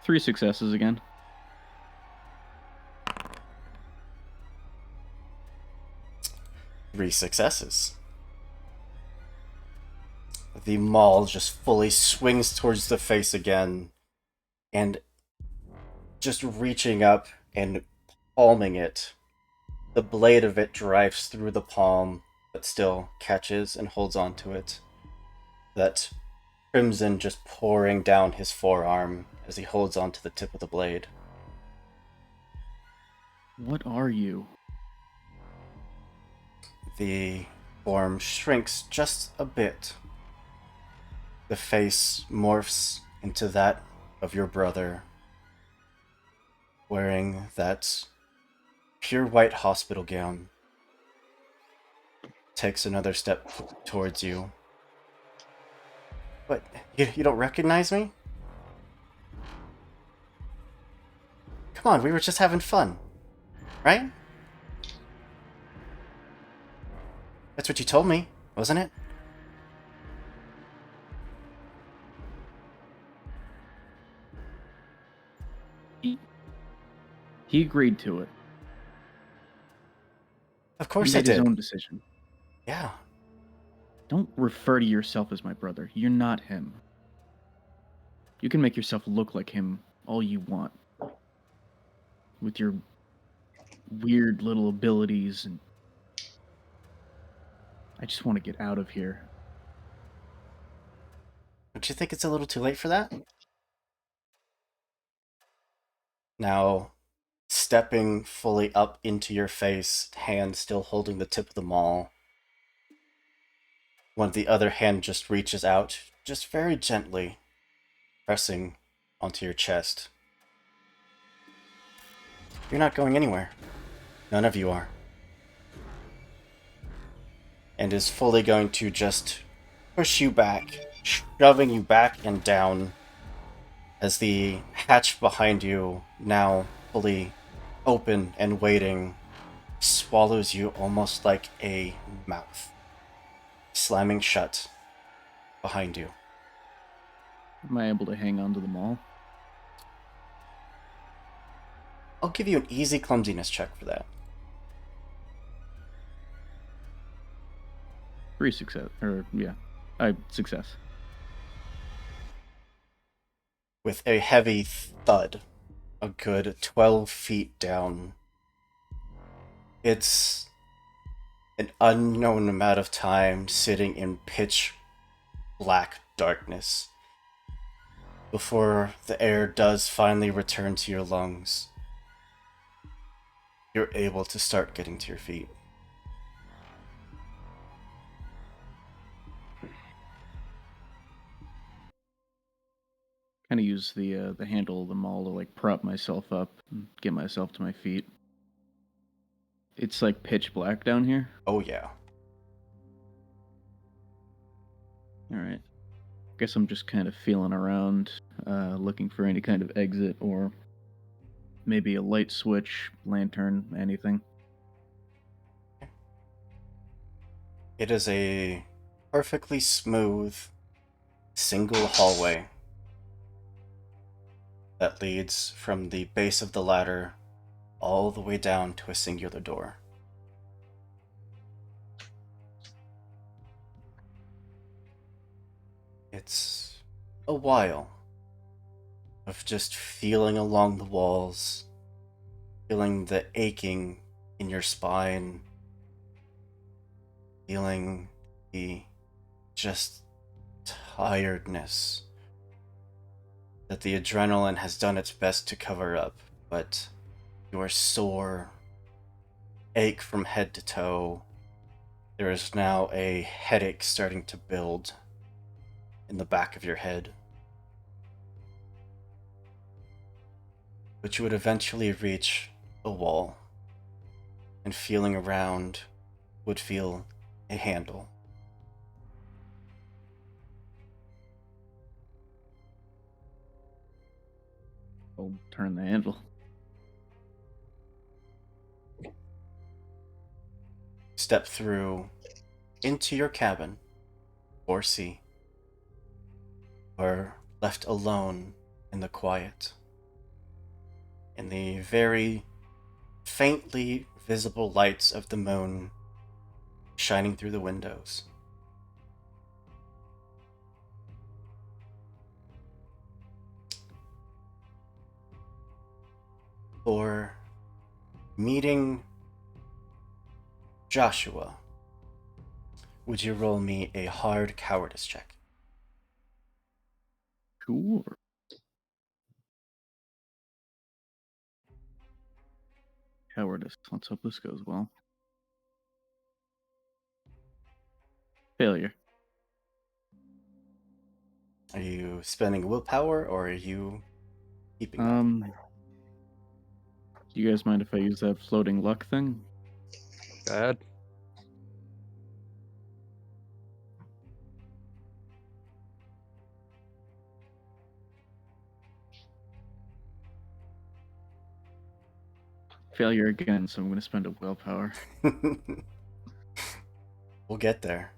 3 successes again. Three successes. The maul just fully swings towards the face again, and just reaching up and palming it. The blade of it drives through the palm, but still catches and holds on to it. That crimson just pouring down his forearm as he holds on to the tip of the blade. What are you? The form shrinks just a bit. The face morphs into that of your brother, wearing that pure white hospital gown. Takes another step towards you. What? You don't recognize me? Come on, we were just having fun, right? That's what you told me, wasn't it? He agreed to it. Of course He I made his did. own decision. Yeah. Don't refer to yourself as my brother. You're not him. You can make yourself look like him all you want. With your weird little abilities, and I just want to get out of here. Don't you think it's a little too late for that? Now, stepping fully up into your face, hand still holding the tip of the maul. One of the other hand just reaches out, just very gently, pressing onto your chest. You're not going anywhere. None of you are. And is fully going to just push you back, shoving you back and down as the hatch behind you, now fully open and waiting, swallows you almost like a mouth, slamming shut behind you. Am I able to hang on to the mall? I'll give you an easy clumsiness check for that. 3 success. Success. With a heavy thud, a good 12 feet down, it's an unknown amount of time sitting in pitch black darkness before the air does finally return to your lungs. You're able to start getting to your feet. Kind of use the handle of the mall to like prop myself up and get myself to my feet. It's like pitch black down here. Oh yeah. All right. Guess I'm just kind of feeling around, looking for any kind of exit or maybe a light switch, lantern, anything. It is a perfectly smooth single hallway that leads from the base of the ladder all the way down to a singular door. It's a while of just feeling along the walls, feeling the aching in your spine, feeling the just tiredness that the adrenaline has done its best to cover up, but you are sore, ache from head to toe. There is now a headache starting to build in the back of your head. But you would eventually reach a wall, and feeling around would feel a handle. I'll turn the handle. Step through into your cabin, or sea, or left alone in the quiet, in the very faintly visible lights of the moon shining through the windows. For meeting Joshua, would you roll me a hard cowardice check? Sure. Cowardice. Let's hope this goes well. Failure. Are you spending willpower, or are you keeping that? Do you guys mind if I use that floating luck thing? Go ahead. Failure again, so I'm going to spend a willpower. We'll get there.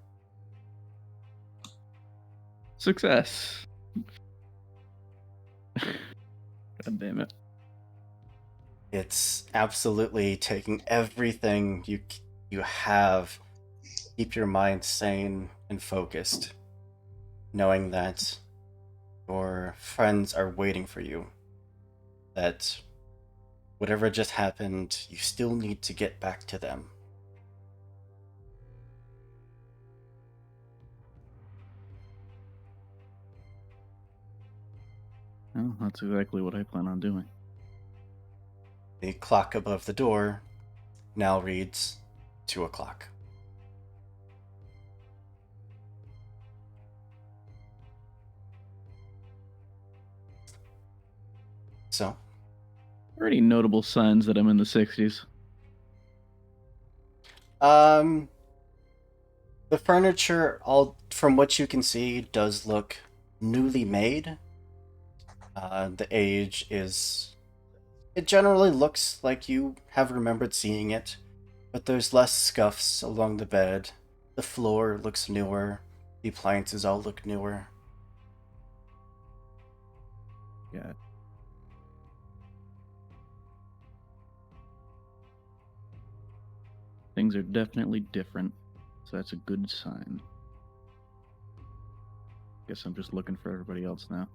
Success. God damn it. It's absolutely taking everything you have, keep your mind sane and focused, knowing that your friends are waiting for you, that whatever just happened, you still need to get back to them. Well, that's exactly what I plan on doing. The clock above the door now reads 2 o'clock. So, Pretty notable signs that I'm in the 60s. The furniture, all from what you can see, does look newly made. The age is... It generally looks like you have remembered seeing it, but there's less scuffs along the bed. The floor looks newer. The appliances all look newer. Yeah. Things are definitely different, so that's a good sign. Guess I'm just looking for everybody else now.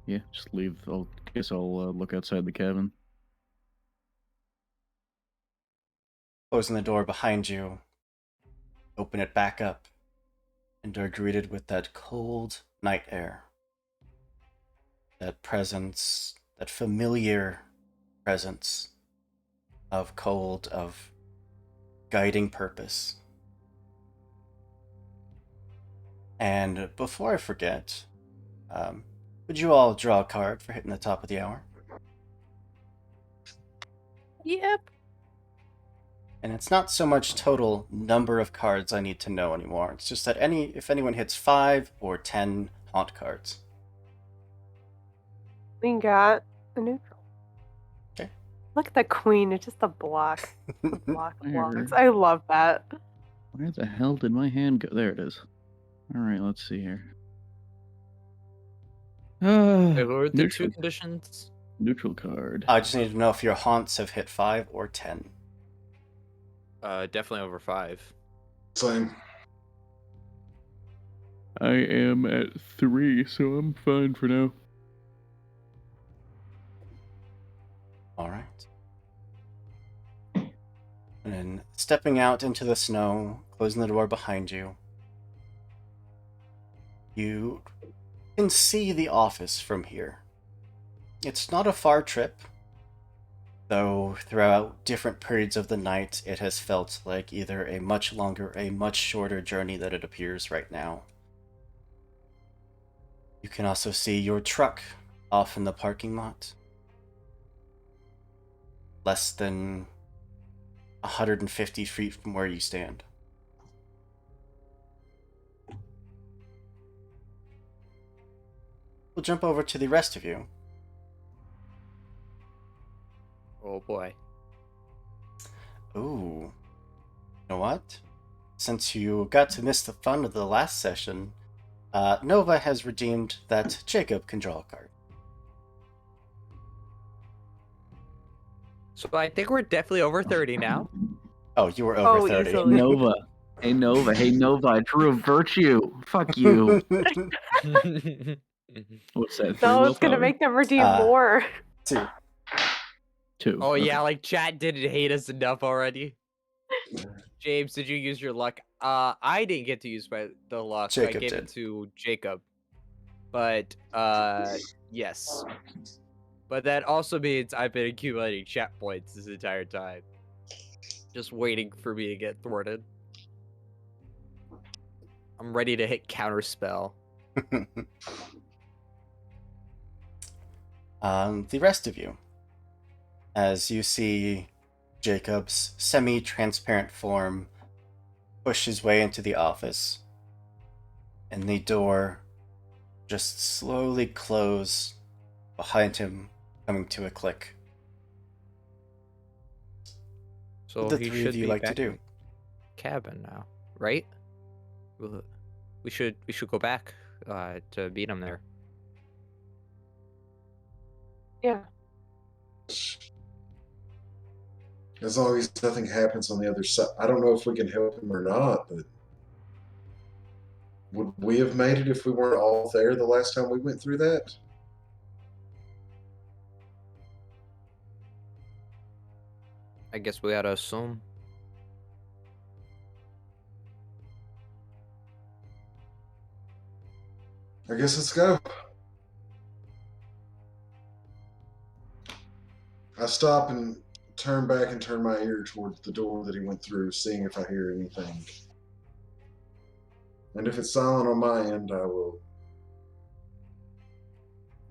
Yeah, just leave. Guess I'll look outside the cabin. Closing the door behind you, open it back up, and are greeted with that cold night air. That presence, that familiar presence of cold, of guiding purpose. And before I forget, would you all draw a card for hitting the top of the hour? Yep. And it's not so much total number of cards I need to know anymore. It's just that if anyone hits 5 or 10 haunt cards. We got a neutral. Okay. Look at the queen. It's just a block. A block of Where? blocks. I love that. Where the hell did my hand go? There it is. All right, let's see here. Wait, who are the Neutral. two conditions? Neutral card. I just need to know if your haunts have hit 5 or 10. Definitely over 5. Same. I am at 3, so I'm fine for now. Alright. And then stepping out into the snow, closing the door behind you, you can see the office from here. It's not a far trip, though throughout different periods of the night it has felt like either a much longer, a much shorter journey than it appears right now. You can also see your truck off in the parking lot. Less than 150 feet from where you stand. We'll jump over to the rest of you. Oh boy. Ooh. You know what? Since you got to miss the fun of the last session, Nova has redeemed that Jacob can draw a card. So I think we're definitely over 30 now. Oh, you were over 30. Easily. Nova. Hey, Nova. Hey, Nova. I drew a virtue. Fuck you. What's that? 3 No, it's gonna willpower? make them redeem Uh, more. 2. 2. Oh Okay. yeah, like chat didn't hate us enough already. James, did you use your luck? I didn't get to use the luck. I Jacob gave did. it to Jacob. But yes. But that also means I've been accumulating chat points this entire time. Just waiting for me to get thwarted. I'm ready to hit counterspell. The rest of you, as you see Jacob's semi-transparent form push his way into the office, and the door just slowly close behind him, coming to a click. So What do the he three should of you be like to back do? in the cabin now, right? We should go back to beat him there. Yeah. As long as nothing happens on the other side. I don't know if we can help him or not, but would we have made it if we weren't all there the last time we went through that? I guess we gotta assume. I guess let's go. I stop and turn back and turn my ear towards the door that he went through, seeing if I hear anything. And if it's silent on my end, I will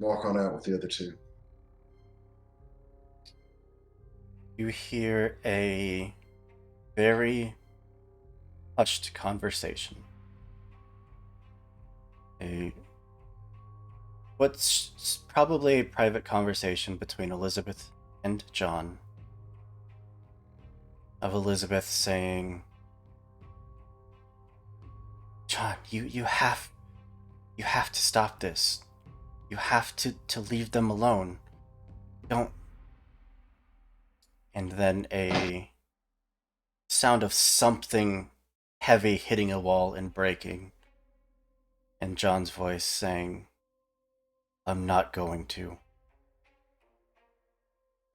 walk on out with the other two. You hear a very hushed conversation. What's probably a private conversation between Elizabeth and John. Of Elizabeth saying, John, you have to stop this. You have to leave them alone. Don't. And then a sound of something heavy hitting a wall and breaking. And John's voice saying, I'm not going to.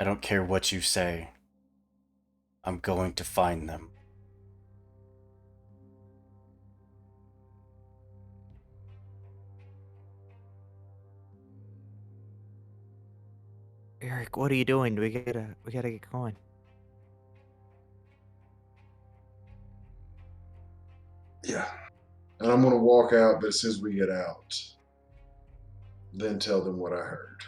I don't care what you say. I'm going to find them. Eric, what are you doing? We gotta get going. Yeah. And I'm going to walk out, but as soon as we get out, then tell them what I heard.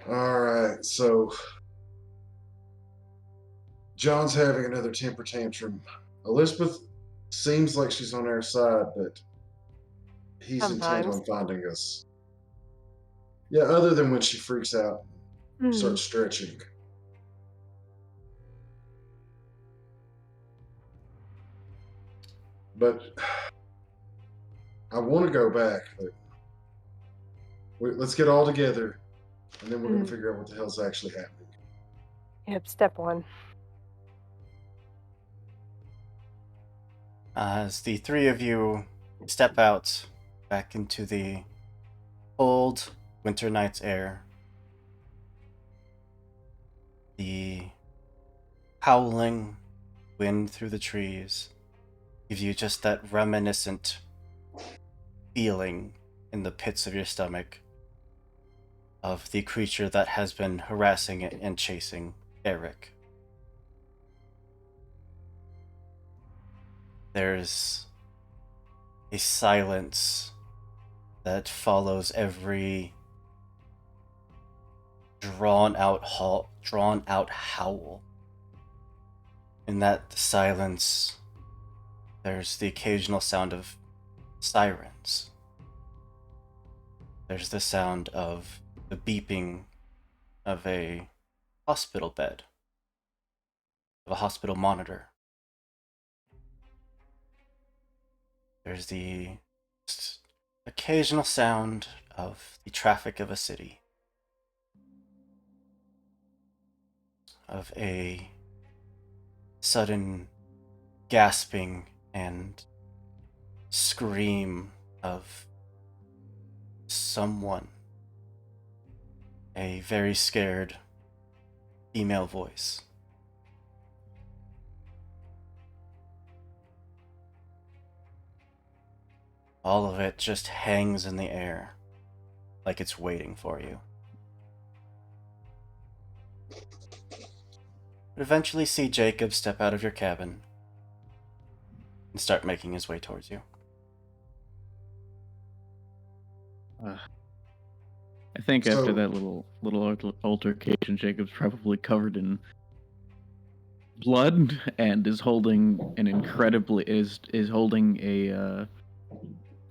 All right, so John's having another temper tantrum. Elizabeth seems like she's on our side, but he's intent Sometimes. on finding us. Yeah, other than when she freaks out and starts stretching. But I want to go back, but let's get all together, and then we're going to figure out what the hell's actually happening. Yep, step one. As the three of you step out back into the cold winter night's air, the howling wind through the trees gives you just that reminiscent feeling in the pits of your stomach of the creature that has been harassing and chasing Eric. There's a silence that follows every drawn out howl. In that silence, there's the occasional sound of sirens. There's the sound of the beeping of a hospital bed, of a hospital monitor. There's the occasional sound of the traffic of a city, of a sudden gasping and scream of someone, a very scared female voice. All of it just hangs in the air, like it's waiting for you. But eventually see Jacob step out of your cabin and start making his way towards you. I think after that little altercation, Jacob's probably covered in blood and is holding an incredibly is holding a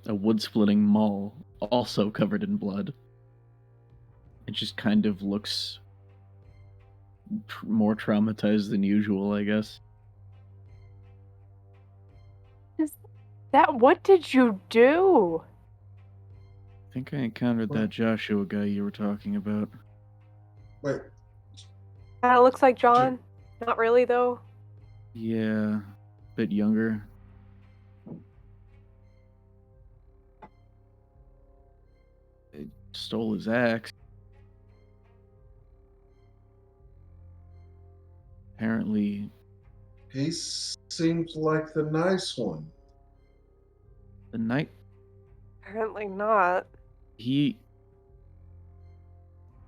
wood splitting maul also covered in blood. It just kind of looks more traumatized than usual, I guess. What did you do? I think I encountered that Joshua guy you were talking about. Wait. Kind of looks like John. Not really, though. Yeah, a bit younger. They stole his axe. Apparently, He seems like the nice one. the night Apparently not.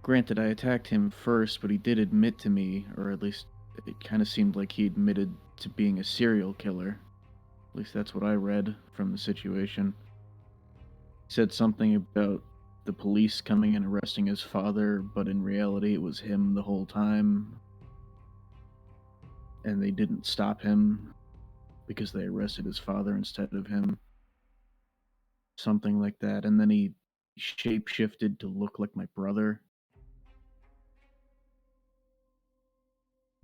Granted, I attacked him first, but he did admit to me, or at least it kind of seemed like he admitted to being a serial killer. At least that's what I read from the situation. He said something about the police coming and arresting his father, but in reality it was him the whole time. And they didn't stop him because they arrested his father instead of him. Something like that. And then he shape-shifted to look like my brother.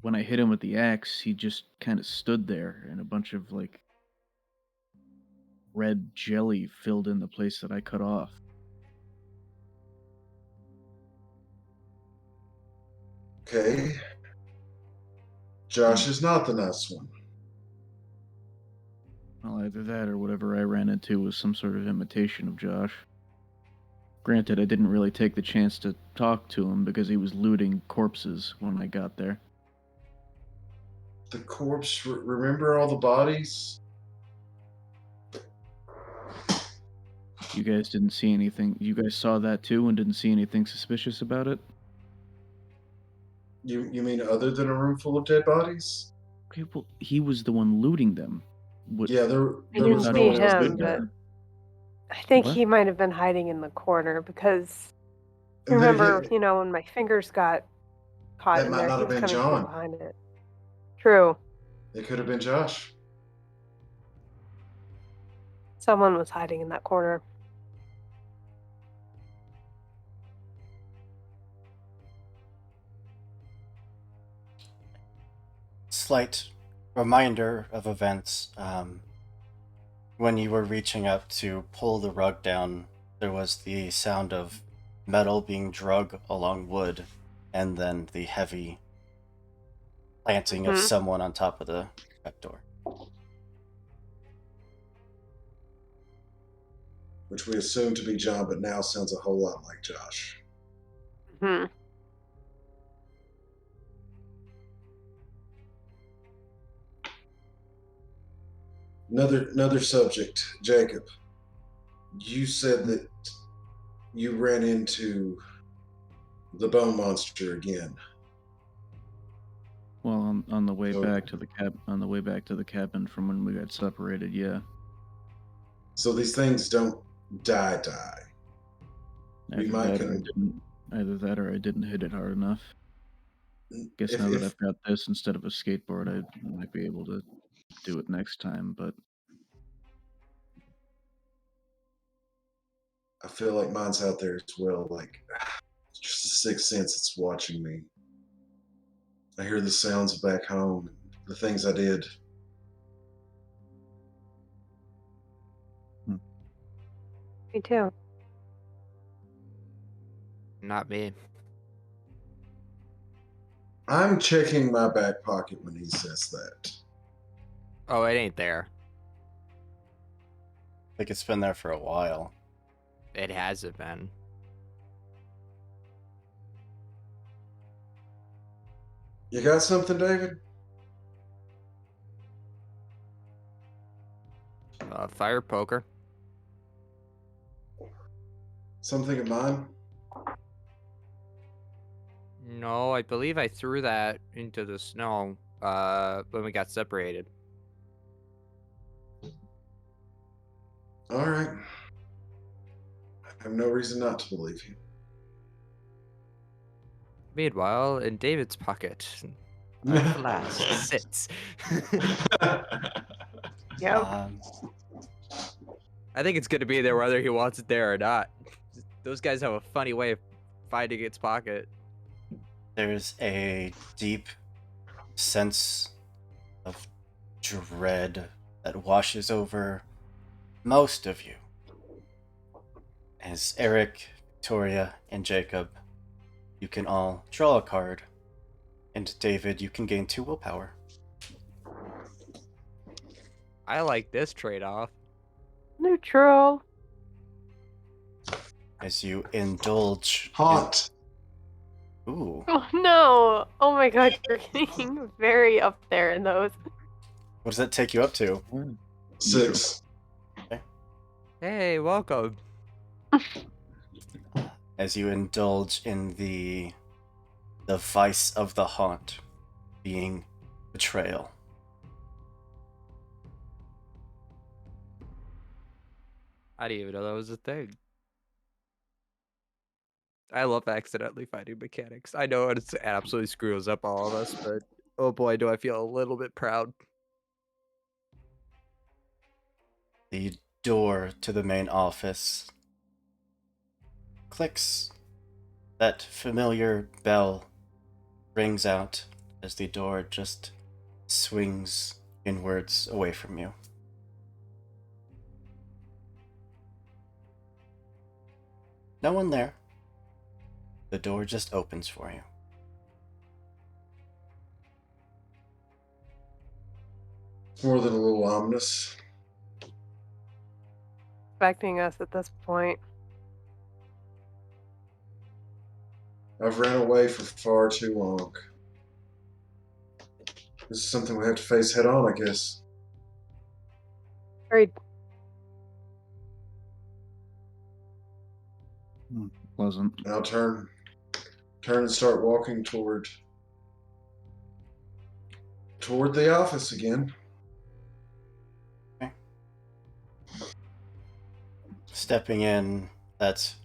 When I hit him with the axe, he just kind of stood there, and a bunch of, like, red jelly filled in the place that I cut off. Okay. Josh is not the nice one. Well, either that or whatever I ran into was some sort of imitation of Josh. Granted, I didn't really take the chance to talk to him because he was looting corpses when I got there. The corpse, remember all the bodies? You guys didn't see anything. You guys saw that too and didn't see anything suspicious about it? You mean other than a room full of dead bodies? Okay, well, he was the one looting them. Yeah, I there didn't was no see one else him, in but there. I think What? he might have been hiding in the corner because And then remember, when my fingers got caught that in might there, not he have was been coming from John. behind it. True. It could have been Josh. Someone was hiding in that corner. Slight reminder of events. When you were reaching up to pull the rug down, there was the sound of metal being drug along wood, and then the heavy planting of Mhm. someone on top of the trapdoor. Which we assumed to be John, but now sounds a whole lot like Josh. Hmm. Another subject, Jacob. You said that you ran into the bone monster again. Well, on the way So- back to the cabin from when we got separated, yeah. So these things don't die. We Either might that, or I can. didn't. Either that, or I didn't hit it hard enough. Guess now that I've got this instead of a skateboard, I might be able to do it next time. But I feel like mine's out there as well. Like it's just a sixth sense. It's watching me. I hear the sounds back home, the things I did. Me too. Not me. I'm checking my back pocket when he says that. Oh, it ain't there. I think it's been there for a while. It hasn't been. You got something, David? Fire poker. Something of mine? No, I believe I threw that into the snow when we got separated. All right. I have no reason not to believe you. Meanwhile, in David's pocket, our flask sits. Yep. I think it's gonna be there whether he wants it there or not. Those guys have a funny way of finding its pocket. There's a deep sense of dread that washes over most of you. As Eric, Victoria, and Jacob, you can all draw a card. And David, you can gain 2 willpower. I like this trade-off. Neutral. As you indulge. Haunt. Ooh. Oh no! Oh my god, you're getting very up there in those. What does that take you up to? 6. Hey, welcome. As you indulge in the vice of the haunt, being betrayal. I didn't even know that was a thing. I love accidentally finding mechanics. I know it absolutely screws up all of us, but oh boy, do I feel a little bit proud. The door to the main office clicks. That familiar bell rings out as the door just swings inwards away from you. No one there. The door just opens for you. It's more than a little ominous. Expecting us at this point. I've ran away for far too long. This is something we have to face head on, I guess. Very Pleasant. And I'll turn and start walking toward the office again. Okay. Stepping in, that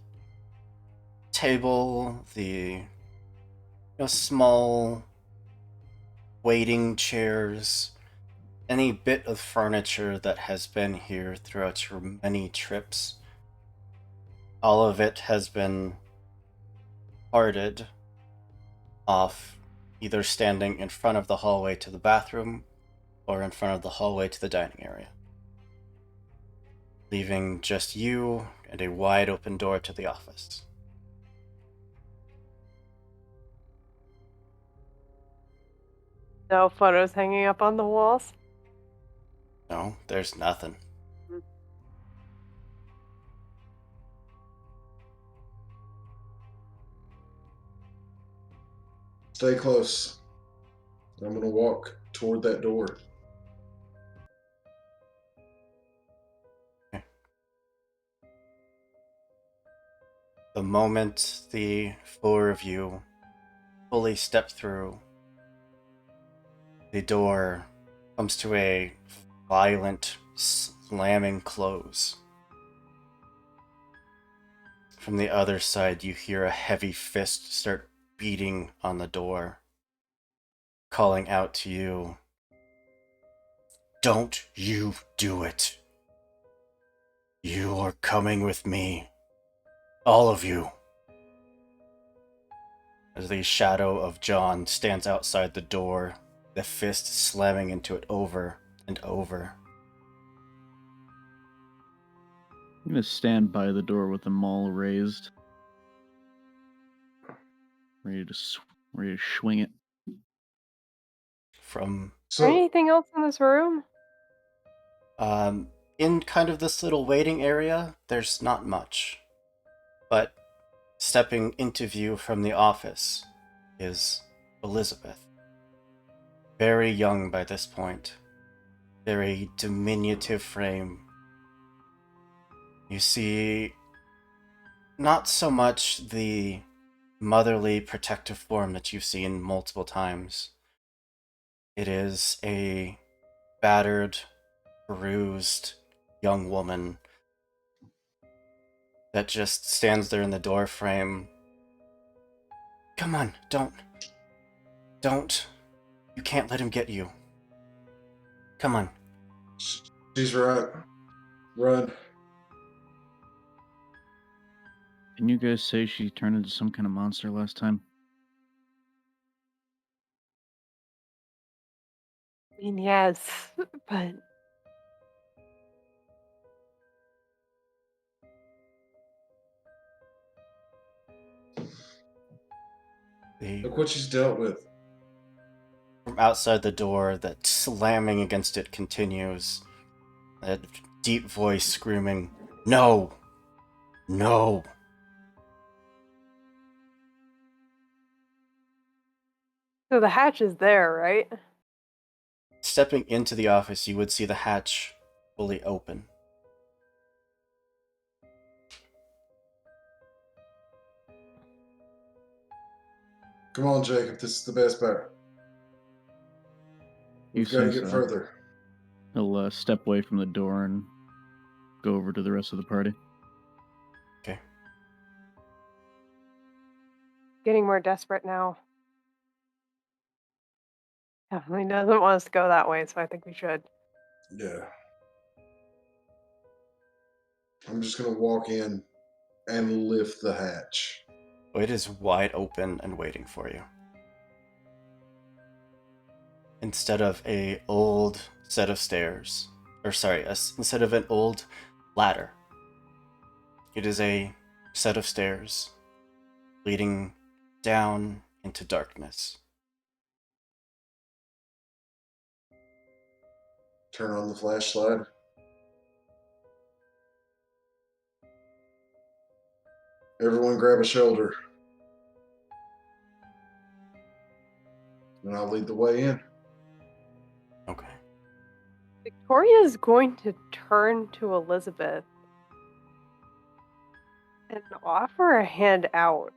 table, the small waiting chairs, any bit of furniture that has been here throughout your many trips, all of it has been parted off, either standing in front of the hallway to the bathroom or in front of the hallway to the dining area, leaving just you and a wide open door to the office. no photos hanging up on the walls. No, there's nothing. Stay close. I'm going to walk toward that door. The moment the four of you fully step through, the door comes to a violent slamming close. From the other side, you hear a heavy fist start beating on the door, calling out to you, "Don't you do it. You are coming with me. All of you." As the shadow of John stands outside the door, the fist slamming into it over and over. I'm gonna stand by the door with the maul raised, ready to swing it. From Is there So, anything else in this room? in kind of this little waiting area, there's not much. But stepping into view from the office is Elizabeth. Very young by this point. Very diminutive frame. You see not so much the motherly protective form that you've seen multiple times. It is a battered, bruised young woman that just stands there in the door frame. "Come on, don't. You can't let him get you. Come on." she's right. Run. Didn't you guys say she turned into some kind of monster last time? I mean, yes, but Look what she's dealt with. From outside the door, that slamming against it continues. That deep voice screaming, "No! No!" so the hatch is there, right? Stepping into the office, you would see the hatch fully open. Come on, Jacob. This is the best part. We've got to says get so. further. He'll step away from the door and go over to the rest of the party. Okay. Getting more desperate now. Definitely doesn't want us to go that way, so I think we should. Yeah. I'm just going to walk in and lift the hatch. It is wide open and waiting for you. Instead of a old set of stairs, instead of an old ladder, it is a set of stairs leading down into darkness. Turn on the flashlight. Everyone grab a shoulder. And I'll lead the way in. Okay. Victoria is going to turn to Elizabeth and offer a hand out.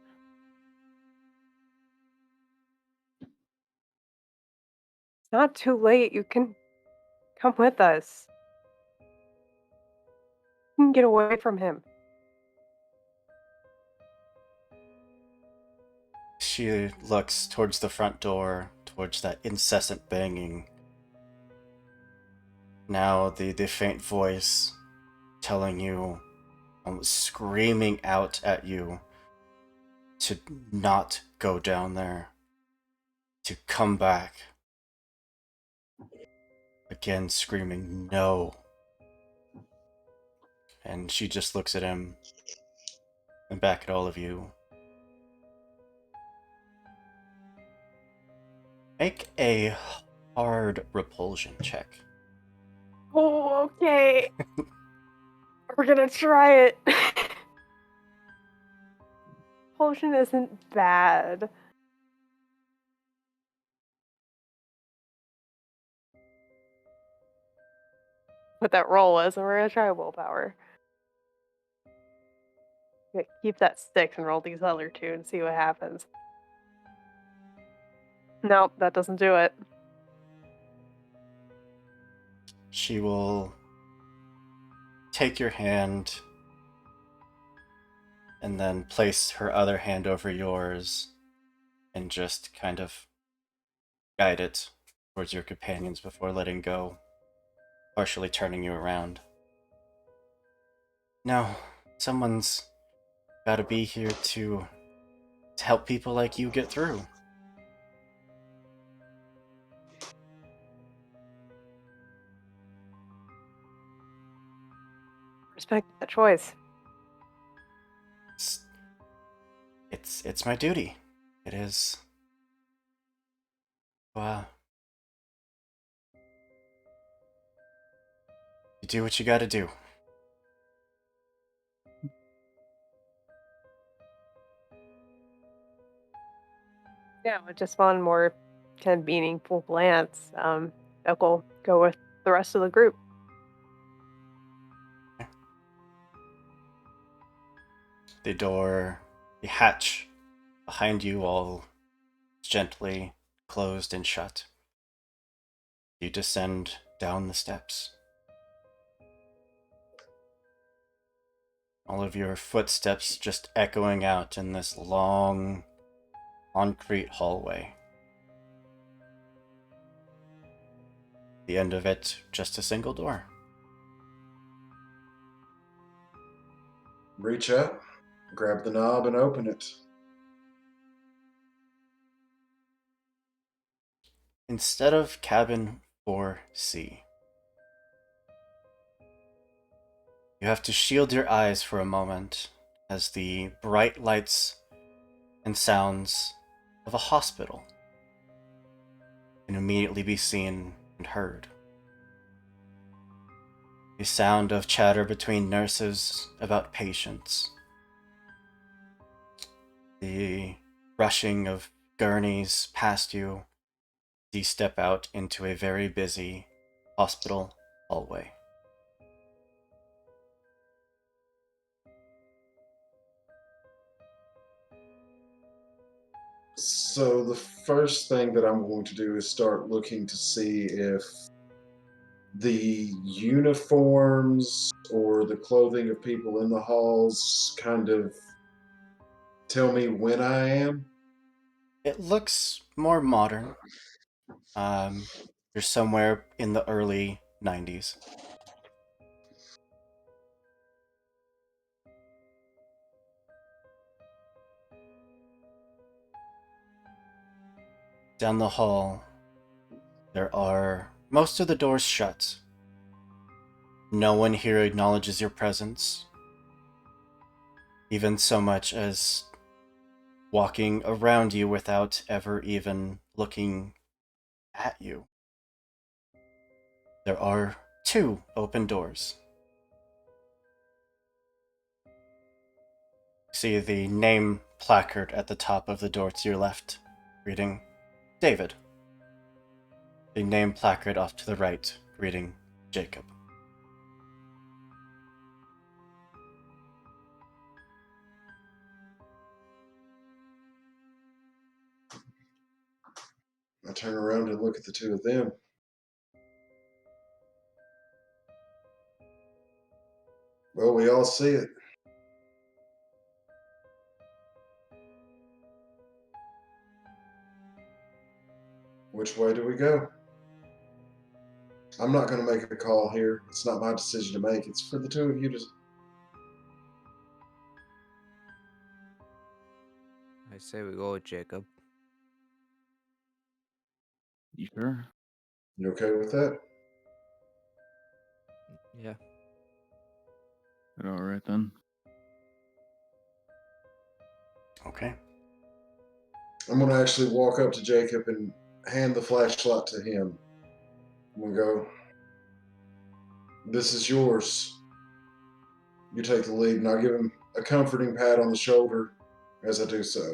It's not too late. You can come with us. You can get away from him. She looks towards the front door, towards that incessant banging. Now the faint voice telling you, almost screaming out at you to not go down there, to come back. Again screaming, no. And she just looks at him and back at all of you. Make a hard repulsion check. Oh, okay. We're gonna try it. Potion isn't bad. What that roll was, and we're gonna try willpower. Okay, keep that 6 and roll these other 2 and see what happens. Nope, that doesn't do it. She will take your hand and then place her other hand over yours and just kind of guide it towards your companions before letting go, partially turning you around. No, someone's gotta be here to help people like you get through. Respect that choice. It's my duty. It is. Wow. You do what you gotta do. Yeah, with just one more kind of meaningful glance, Echo go with the rest of the group. The hatch behind you all gently closed and shut. You descend down the steps. All of your footsteps just echoing out in this long concrete hallway. The end of it, just a single door. Reach out, grab the knob, and open it. Instead of cabin 4C, you have to shield your eyes for a moment as the bright lights and sounds of a hospital can immediately be seen and heard. The sound of chatter between nurses about patients. The rushing of gurneys past you as you step out into a very busy hospital hallway. So the first thing that I'm going to do is start looking to see if the uniforms or the clothing of people in the halls kind of tell me when I am. It looks more modern. You're somewhere in the early 90s. Down the hall, there are most of the doors shut. No one here acknowledges your presence, even so much as walking around you without ever even looking at you. There are 2 open doors. See the name placard at the top of the door to your left, reading David. The name placard off to the right, reading Jacob. I turn around and look at the two of them. Well, we all see it. Which way do we go? I'm not going to make a call here. It's not my decision to make. It's for the two of you to. I say we go with Jacob. You sure? You okay with that? Yeah. All right then. Okay. I'm going to actually walk up to Jacob and hand the flashlight to him. I'm going to go, this is yours. You take the lead, and I'll give him a comforting pat on the shoulder as I do so.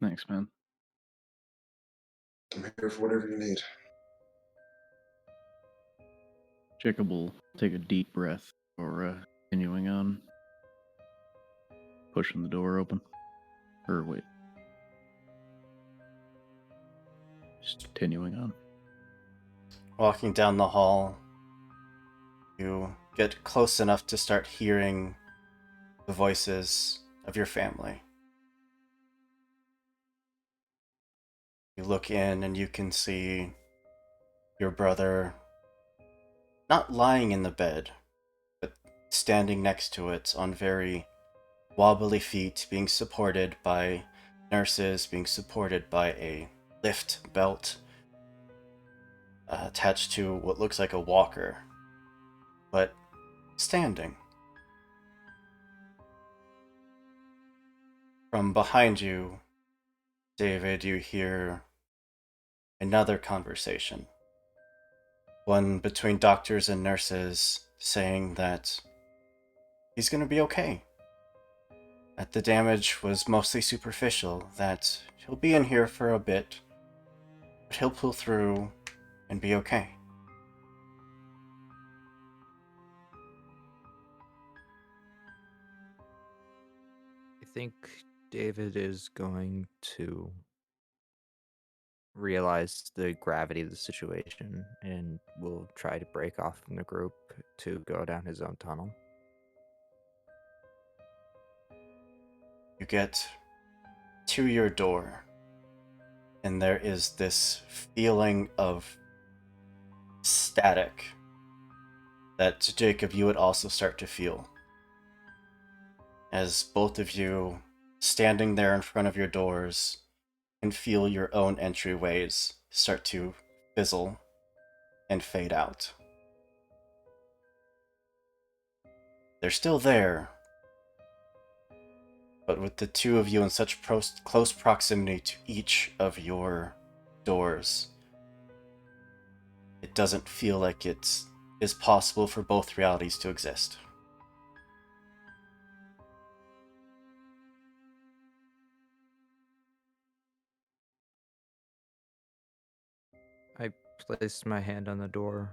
Thanks, man. I'm here for whatever you need. Jacob will take a deep breath before continuing on. Pushing the door open. Or wait. Just continuing on. Walking down the hall, you get close enough to start hearing the voices of your family. You look in and you can see your brother not lying in the bed, but standing next to it on very wobbly feet, being supported by nurses, being supported by a lift belt attached to what looks like a walker, but standing. From behind you, David, you hear another conversation. One between doctors and nurses saying that he's going to be okay. That the damage was mostly superficial, that he'll be in here for a bit, but he'll pull through and be okay. I think David is going to realize the gravity of the situation and will try to break off from the group to go down his own tunnel. You get to your door, and there is this feeling of static that, Jacob, you would also start to feel. As both of you, standing there in front of your doors, can feel your own entryways start to fizzle and fade out. They're still there, but with the two of you in such close proximity to each of your doors, it doesn't feel like it is possible for both realities to exist. I placed my hand on the door,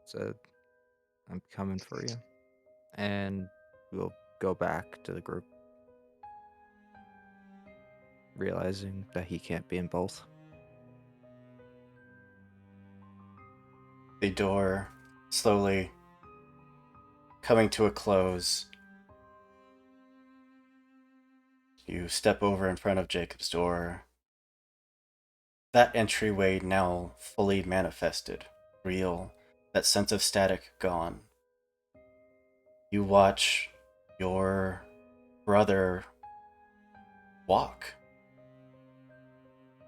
said, I'm coming for you, and we'll go back to the group. realizing that he can't be in both. The door slowly coming to a close. You step over in front of Jacob's door. That entryway now fully manifested, real, that sense of static gone. You watch your brother walk.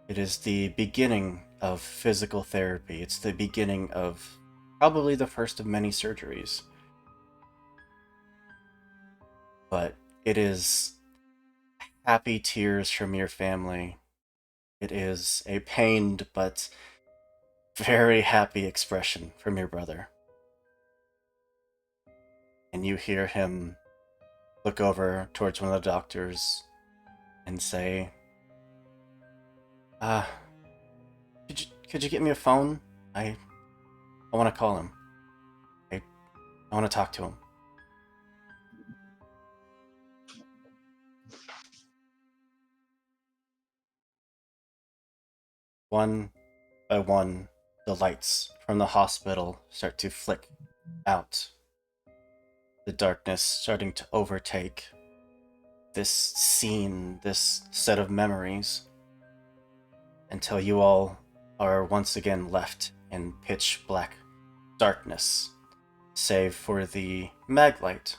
It is the beginning of physical therapy. It's the beginning of probably the first of many surgeries. But it is happy tears from your family. It is a pained but very happy expression from your brother. And you hear him look over towards one of the doctors and say, could you get me a phone? I want to call him. I want to talk to him. One by one, the lights from the hospital start to flick out. The darkness starting to overtake this scene, this set of memories, until you all are once again left in pitch black darkness, save for the mag light.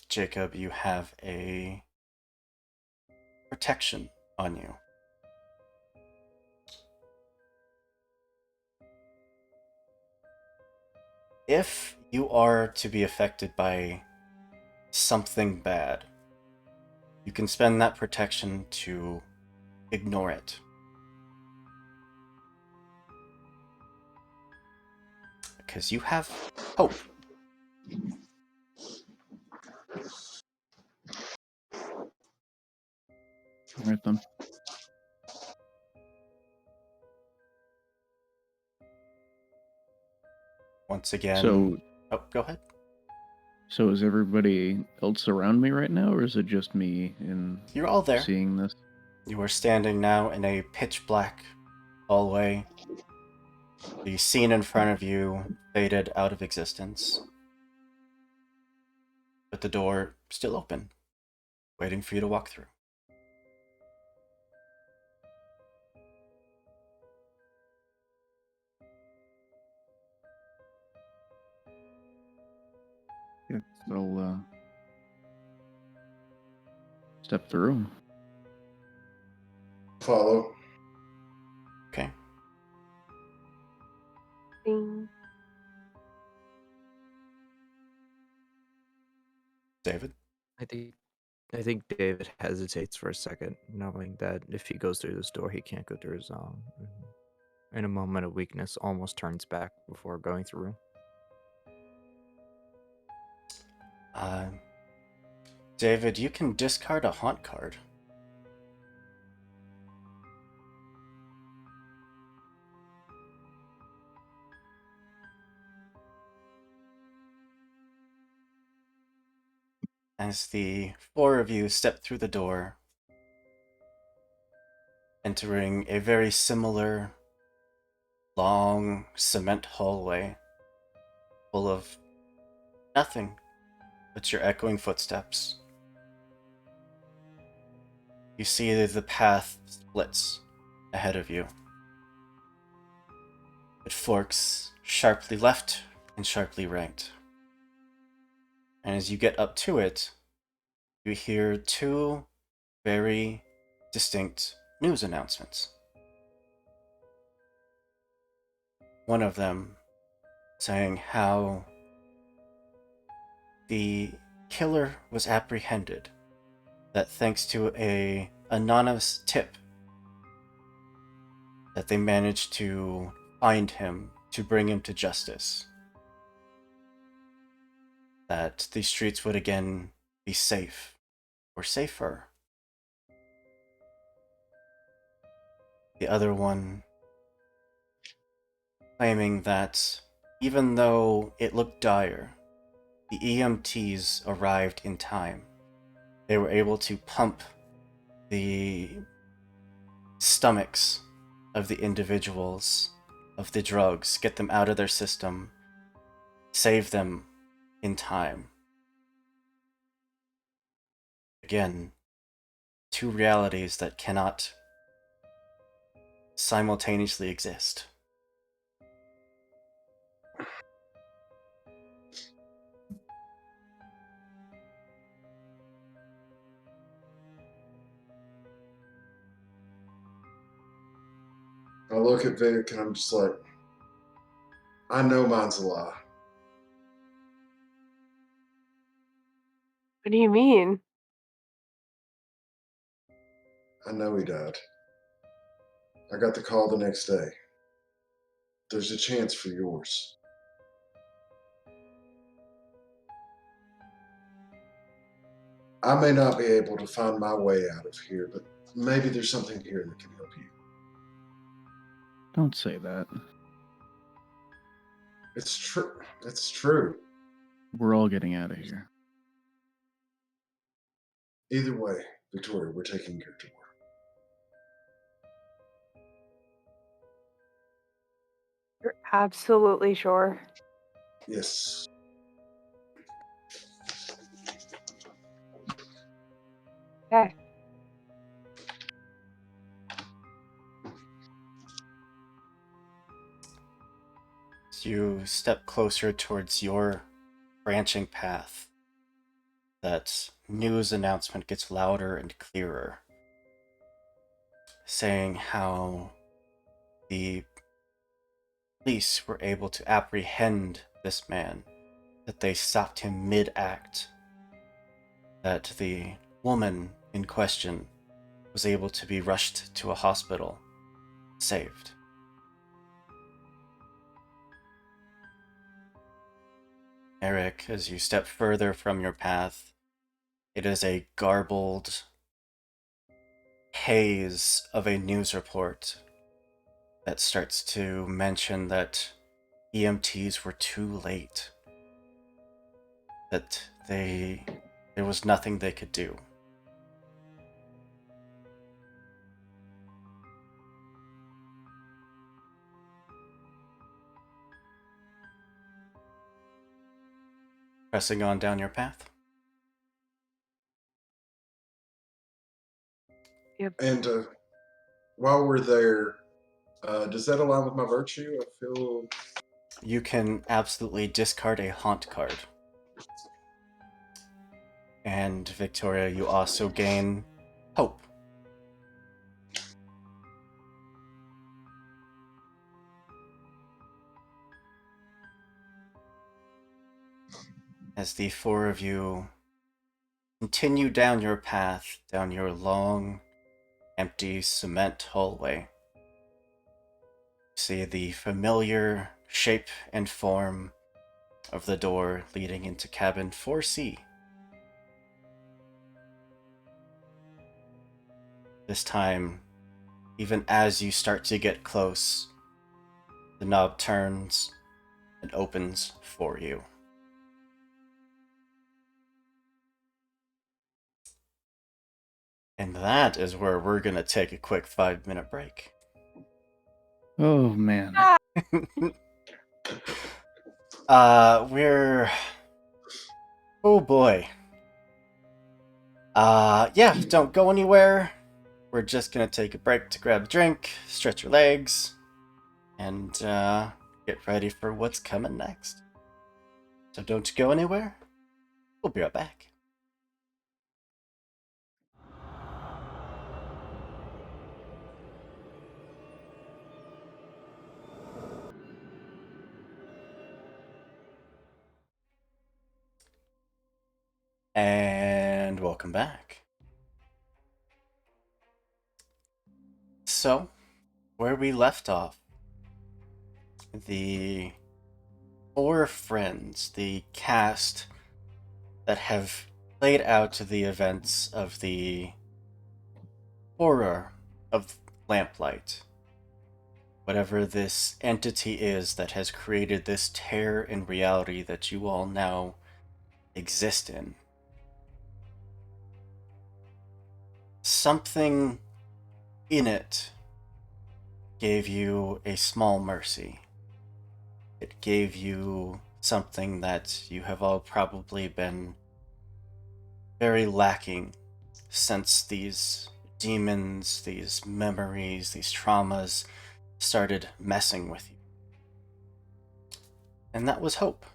Jacob, you have a protection on you. If you are to be affected by something bad, you can spend that protection to ignore it. Because you have hope. All right then. Once again. So, go ahead. So is everybody else around me right now, or is it just me in You're all there. seeing this? You are standing now in a pitch black hallway. The scene in front of you faded out of existence. But the door still open, waiting for you to walk through. Yeah, so I'll step through. Follow. Okay. Ding. David? I think David hesitates for a second, knowing that if he goes through this door, he can't go through his own. In a moment of weakness, almost turns back before going through. David, you can discard a haunt card. As the four of you step through the door, entering a very similar long cement hallway full of nothing but your echoing footsteps. You see that the path splits ahead of you. It forks sharply left and sharply right. And as you get up to it, you hear two very distinct news announcements. One of them saying how the killer was apprehended, that thanks to an anonymous tip that they managed to find him, to bring him to justice, that the streets would again be safe, or safer. The other one claiming that even though it looked dire, the EMTs arrived in time. They were able to pump the stomachs of the individuals of the drugs, get them out of their system, save them in time. Again, two realities that cannot simultaneously exist. I look at Vic and I'm just like, I know mine's a lie. What do you mean? I know he died. I got the call the next day. There's a chance for yours. I may not be able to find my way out of here, but maybe there's something here that can help you. Don't say that. It's true. It's true. We're all getting out of here. Either way, Victoria, we're taking your door. You're absolutely sure. Yes. Okay. As you step closer towards your branching path, that news announcement gets louder and clearer, saying how the police were able to apprehend this man, that they stopped him mid-act, that the woman in question was able to be rushed to a hospital, saved. Eric, as you step further from your path, it is a garbled haze of a news report that starts to mention that EMTs were too late, that there was nothing they could do. Pressing on down your path. And while we're there, does that align with my virtue? I feel. You can absolutely discard a haunt card. And Victoria, you also gain hope. As the four of you continue down your path, down your long, empty cement hallway, see the familiar shape and form of the door leading into cabin 4C. This time, even as you start to get close, the knob turns and opens for you. And that is where we're going to take a quick 5-minute break. Oh, man. We're... Oh boy. Yeah, don't go anywhere. We're just gonna take a break to grab a drink, stretch your legs, and get ready for what's coming next. So don't go anywhere. We'll be right back. And welcome back. So, where we left off, the four friends, the cast that have played out the events of the horror of Lamplight, whatever this entity is that has created this tear in reality that you all now exist in. Something in it gave you a small mercy. It gave you something that you have all probably been very lacking since these demons, these memories, these traumas started messing with you. And that was hope.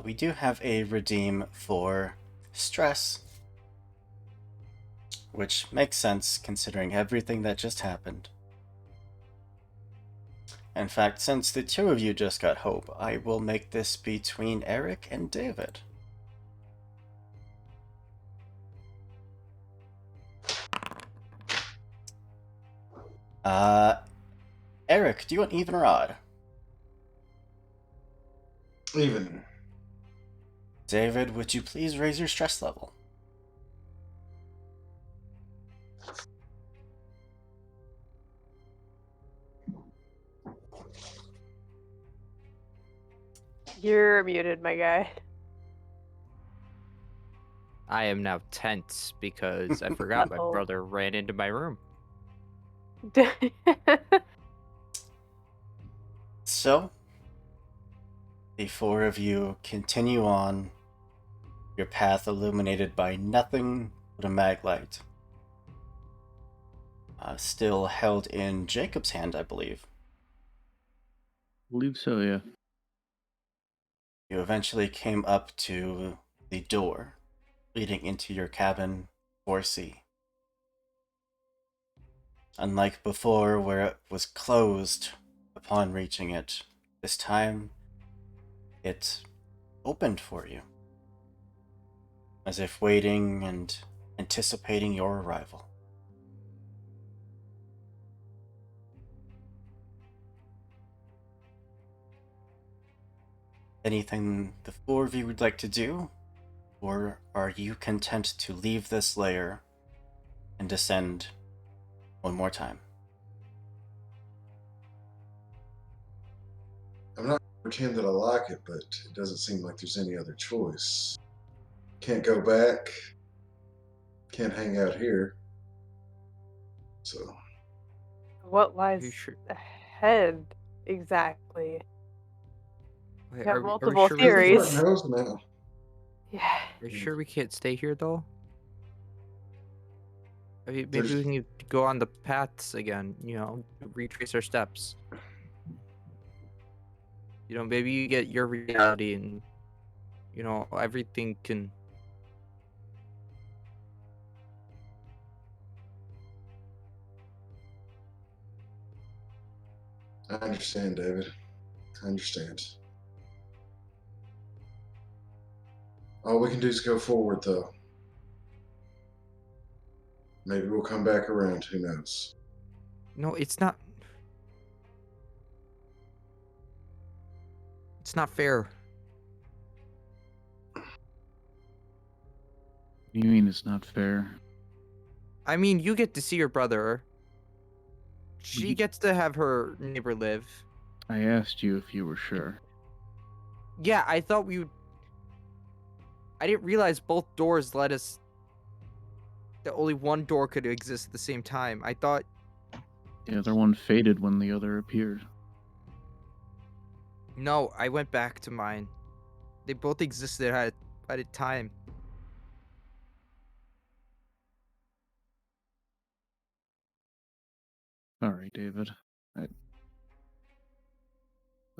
We do have a redeem for stress, which makes sense considering everything that just happened. In fact, since the two of you just got hope, I will make this between Eric and David. Eric, do you want even or odd? Even. David, would you please raise your stress level? You're muted, my guy. I am now tense because I forgot my Uh-oh. brother ran into my room. So, the four of you continue on, your path illuminated by nothing but a mag light. Still held in Jacob's hand, I believe. I believe so, yeah. You eventually came up to the door leading into your cabin 4C. Unlike before, where it was closed upon reaching it, this time it opened for you, as if waiting and anticipating your arrival. Anything the four of you would like to do? Or are you content to leave this layer and descend one more time? I'm not going to pretend that I like it, but it doesn't seem like there's any other choice. Can't go back. Can't hang out here. So, What You lies sure? ahead exactly? Wait, We have are we multiple sure we who the can't? fuck theories. knows now? Yeah. Are you sure we can't stay here though? I mean, maybe There's- we can go on the paths again. Retrace our steps. Maybe you get your reality, and everything can. I understand, David. I understand. All we can do is go forward, though. Maybe we'll come back around. Who knows? No, it's not. It's not fair. What do you mean it's not fair? I mean, you get to see your brother. She you- gets to have her neighbor live. I asked you if you were sure. Yeah, I thought we would. I didn't realize both doors led us. That only one door could exist at the same time. I thought. The other one faded when the other appeared. No, I went back to mine. They both existed at a time. Sorry, David. I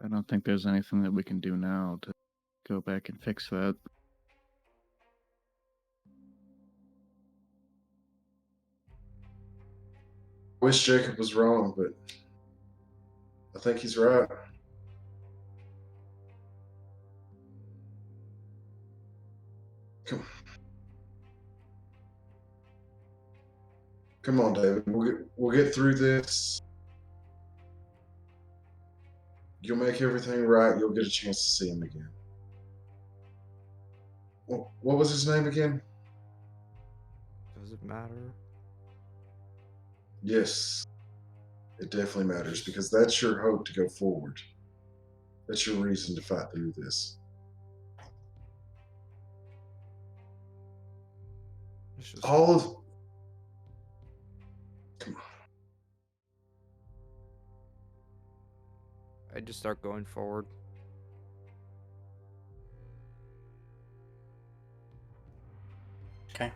don't think there's anything that we can do now to go back and fix that. I wish Jacob was wrong, but I think he's right. Come, come on, David. We'll get through this. You'll make everything right. You'll get a chance to see him again. What was his name again? Does it matter? Yes. It definitely matters because that's your hope to go forward. That's your reason to fight through this. It's just- All of. Come on. I just start going forward. Okay.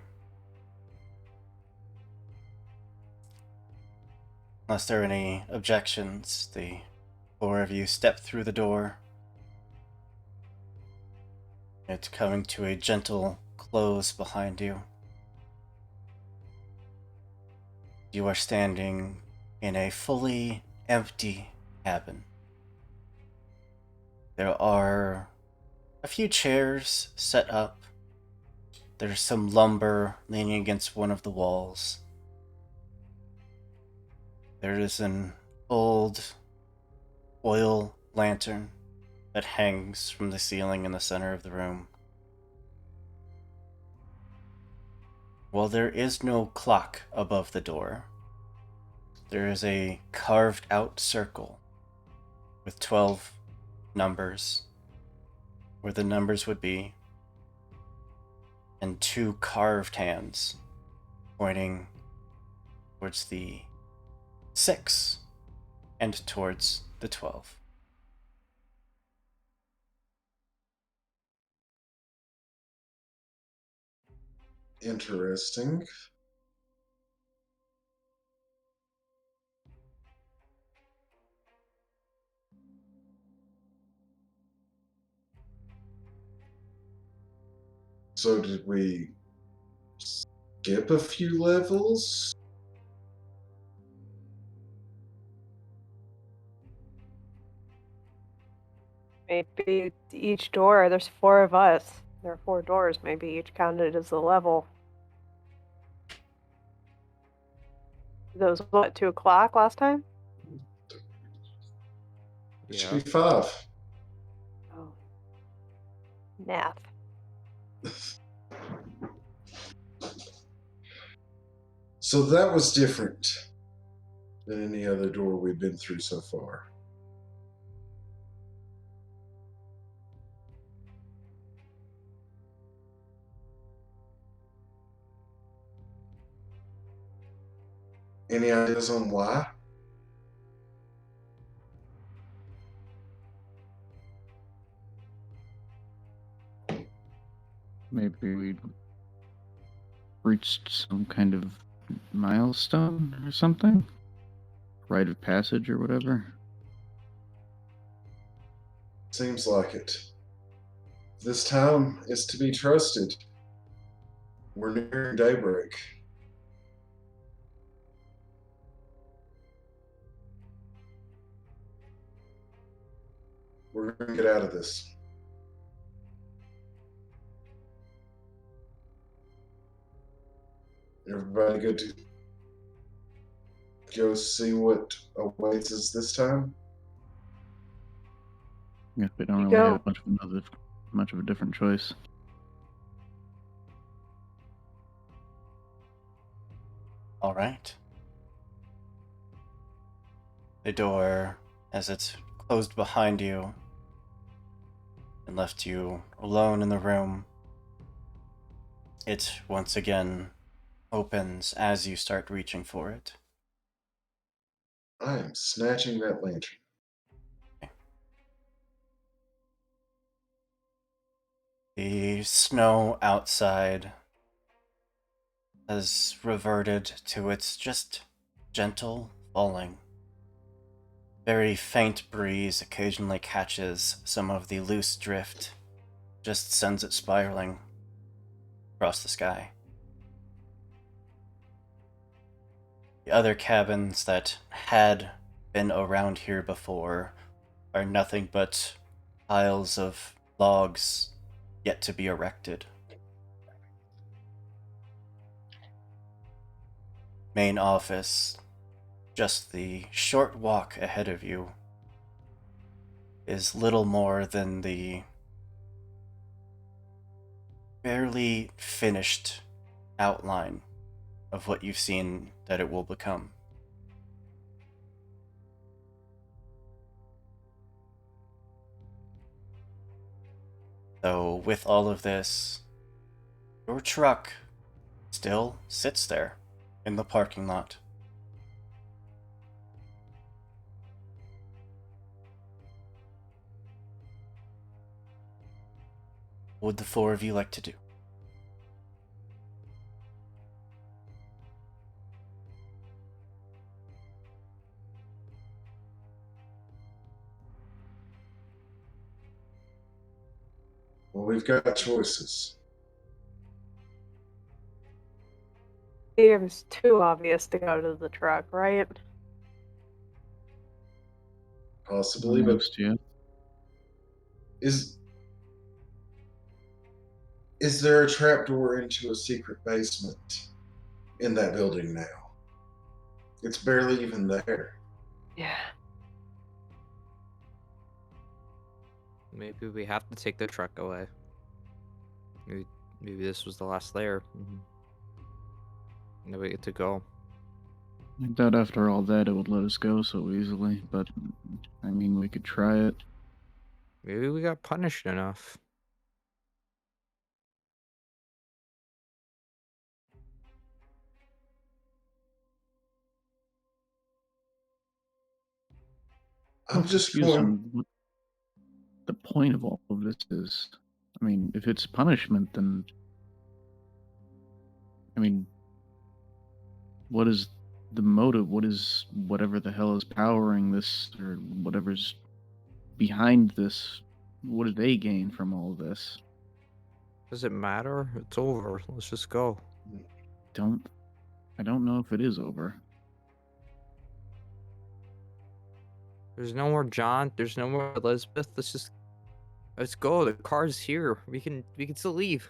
Unless there are any objections, the four of you step through the door. It's coming to a gentle close behind you. You are standing in a fully empty cabin. There are a few chairs set up. There's some lumber leaning against one of the walls. There is an old oil lantern that hangs from the ceiling in the center of the room. While there is no clock above the door, there is a carved out circle with 12 numbers where the numbers would be, and two carved hands pointing towards the 6 and towards the 12. Interesting. So did we skip a few levels? Maybe each door, there's 4 of us. There are 4 doors, maybe each counted as a level. Those, what, 2 o'clock last time? It Yeah. should be 5. Oh. Math. So that was different than any other door we've been through so far. Any ideas on why? Maybe we reached some kind of milestone or something? Rite of passage or whatever? Seems like it. This town is to be trusted. We're nearing daybreak. We're going to get out of this. Everybody good to go see what awaits us this time? If we don't You really go. have much of a different choice. All right. The door, as it's closed behind you and left you alone in the room, it once again opens as you start reaching for it. I am snatching that lantern. The snow outside has reverted to its just gentle falling. Very faint breeze occasionally catches some of the loose drift, just sends it spiraling across the sky. The other cabins that had been around here before are nothing but piles of logs yet to be erected. Main office, just the short walk ahead of you, is little more than the barely finished outline of what you've seen that it will become. Though with all of this, your truck still sits there in the parking lot. What would the four of you like to do? Well, we've got choices. Seems too obvious to go to the truck, right? Possibly, but Almost, yeah. is there a trapdoor into a secret basement in that building now? It's barely even there. Yeah. Maybe we have to take the truck away. Maybe this was the last layer. Now we get to go. I doubt after all that it would let us go so easily, but I mean, we could try it. Maybe we got punished enough. I'm just confused going. on what the point of all of this is. I mean, if it's punishment, then I mean, what is the motive? What is whatever the hell is powering this, or whatever's behind this? What do they gain from all this? Does it matter? It's over. Let's just go. I don't know if it is over. There's no more John. There's no more Elizabeth. Let's go. The car's here. We can still leave.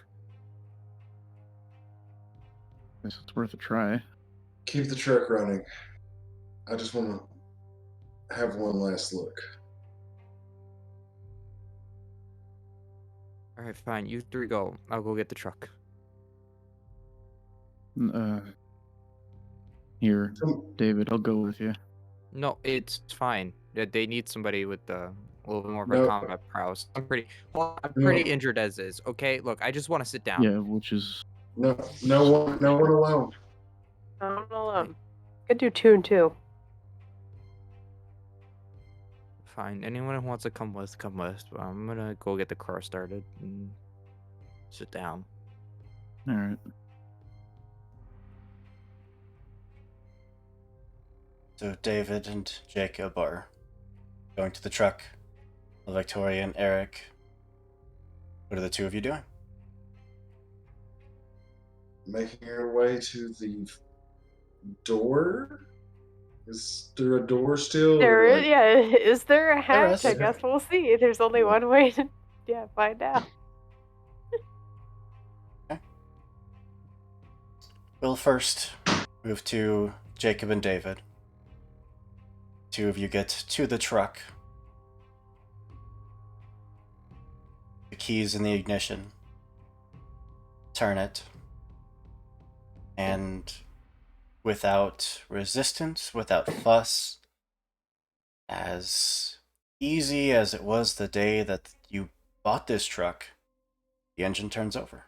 Guess it's worth a try. Keep the truck running. I just want to have one last look. All right, fine. You three go. I'll go get the truck. Here, Come- David, I'll go with you. No, it's fine. They need somebody with a little bit more of a No. combat prowess. I'm pretty No. injured as is. Okay, look, I just want to sit down. Yeah, which is No one alone. I'm alone. Could do 2 and 2. Fine. Anyone who wants to come with, come with. But I'm gonna go get the car started and sit down. all right. So David and Jacob are going to the truck. Victoria and Eric, what are the two of you doing? Making our way to the door. Is there a door still? There or, is, like- yeah. Is there a There hatch? is. I guess we'll see. There's only Yeah. one way to, find out. We'll first move to Jacob and David. Two of you get to the truck. The keys in the ignition. Turn it. And without resistance, without fuss, as easy as it was the day that you bought this truck, the engine turns over.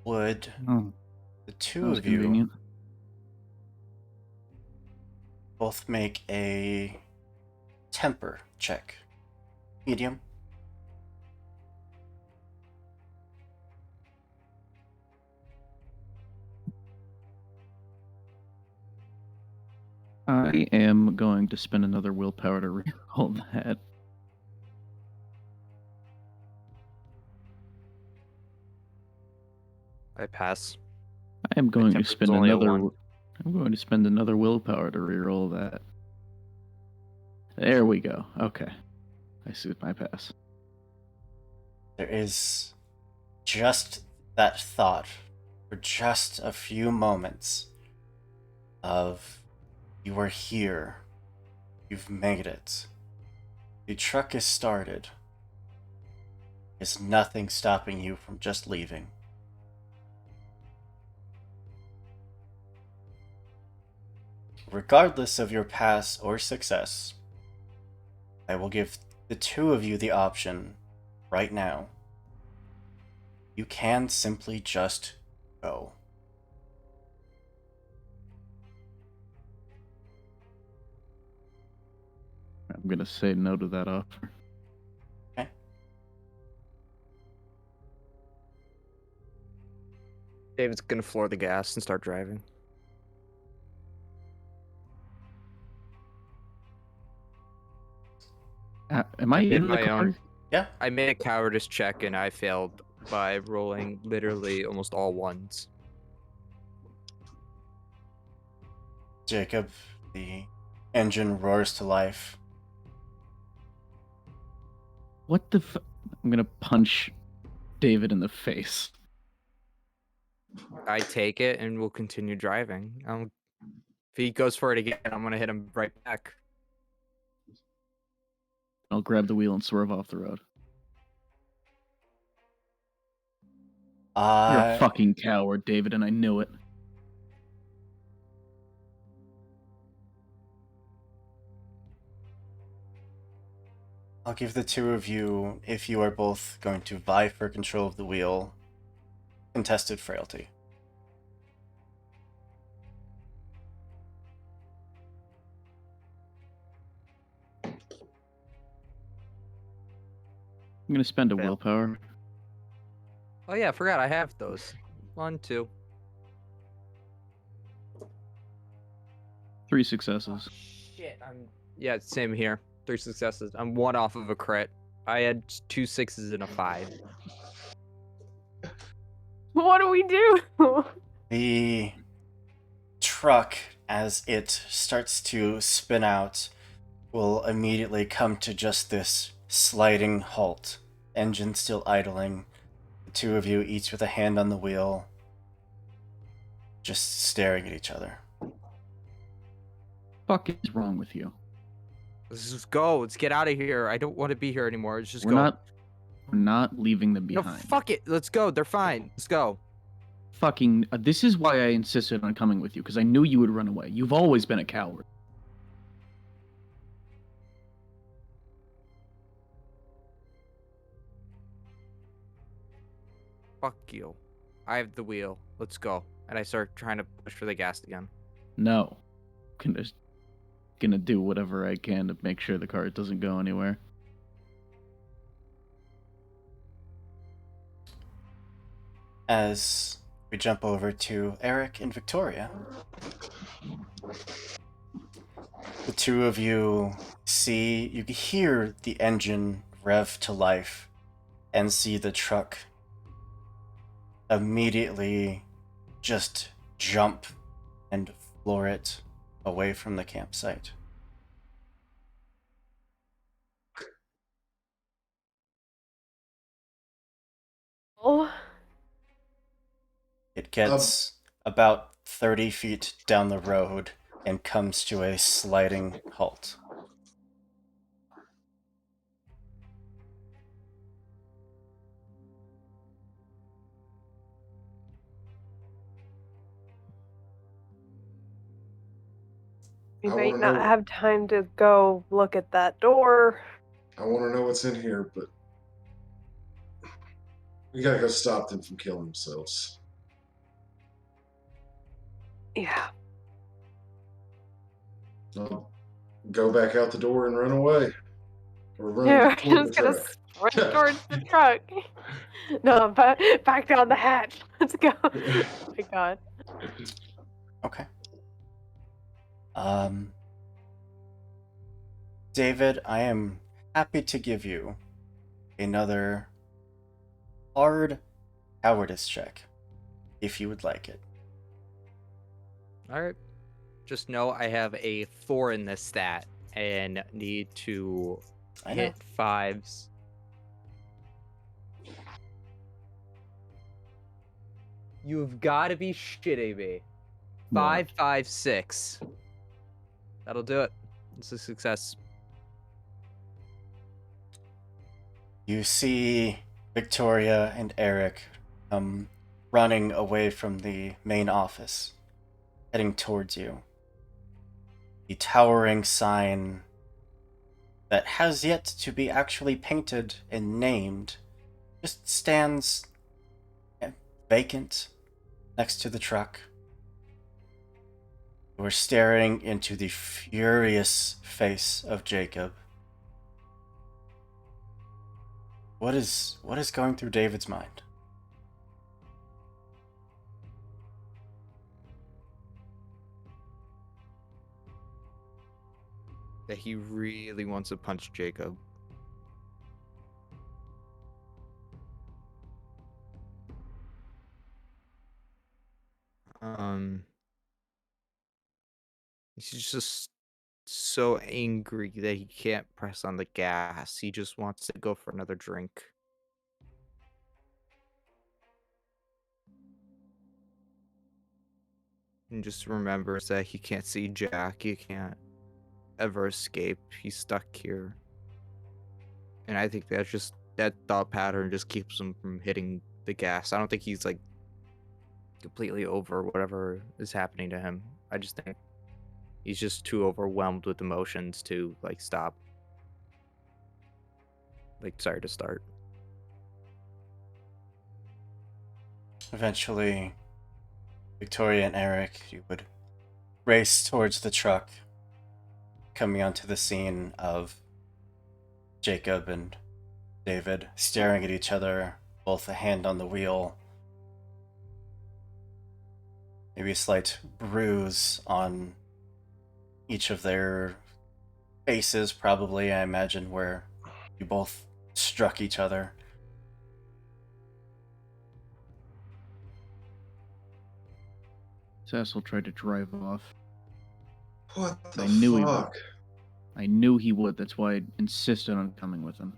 Would Oh, the that two was of you convenient. both make a temper check? Medium. I am going to spend another willpower to reroll that. I pass. I am going to temper's spend only a another. 1. I'm going to spend another willpower to reroll that. There we go. Okay, I see my pass. There is just that thought for just a few moments of you are here, you've made it, the truck is started, there's nothing stopping you from just leaving. regardless of your pass or success, I will give the two of you the option right now. You can simply just go. I'm gonna say no to that offer. Okay. David's gonna floor the gas and start driving. Am I did in the my car? own. Yeah. I made a cowardice check and I failed by rolling literally almost all ones. Jacob, the engine roars to life. What the I'm gonna punch David in the face. I take it and we'll continue driving. If he goes for it again, I'm gonna hit him right back. I'll grab the wheel and swerve off the road. You're a fucking coward, David, and I knew it. I'll give the two of you, if you are both going to vie for control of the wheel, contested frailty. I'm gonna spend a Fail. willpower. Oh yeah, I forgot I have those. 1, 2. 3 successes. Shit, yeah, same here. 3 successes. I'm 1 off of a crit. I had 2 6s and a 5. What do we do? The truck, as it starts to spin out, will immediately come to just this sliding halt. Engine still idling. The two of you, each with a hand on the wheel, just staring at each other. Fuck is wrong with you? Let's just go. Let's get out of here. I don't want to be here anymore. Let's just We're go. not leaving them No, behind. fuck it. Let's go. They're fine. Let's go. Fucking this is why I insisted on coming with you, because I knew you would run away. You've always been a coward. Fuck you. I have the wheel. Let's go. And I start trying to push for the gas again. No. Gonna do whatever I can to make sure the car doesn't go anywhere. As we jump over to Eric and Victoria, the two of you hear the engine rev to life and see the truck immediately just jump and floor it away from the campsite. Oh, It gets about 30 feet down the road and comes to a sliding halt. we I might wanna not know- have time to go look at that door. I want to know what's in here, but we gotta go stop them from killing themselves. Yeah. I'll go back out the door and run away. Or run Yeah, we're toward just the gonna truck. sprint towards the truck. No, back down the hatch. Let's go. Oh my god. Okay. David, I am happy to give you another hard cowardice check, if you would like it. All right. Just know I have a 4 in this stat and need to I know. hit 5s. You've got to be shitting me. 5, 5, 6. That'll do it. It's a success. You see Victoria and Eric running away from the main office, heading towards you. the towering sign that has yet to be actually painted and named just stands vacant next to the truck. We're staring into the furious face of Jacob. What is going through David's mind? That he really wants to punch Jacob. He's just so angry that he can't press on the gas. He just wants to go for another drink. And just remembers that he can't see Jack. He can't ever escape. He's stuck here. And I think that thought pattern just keeps him from hitting the gas. I don't think he's like completely over whatever is happening to him. I just think he's just too overwhelmed with emotions to like stop. Like, sorry to start. Eventually, Victoria and Eric, you would race towards the truck, coming onto the scene of Jacob and David staring at each other, both a hand on the wheel. Maybe a slight bruise on each of their faces, probably, I imagine, where you both struck each other. Cecil tried to drive off. What the I knew he would. fuck? I knew he would. That's why I insisted on coming with him.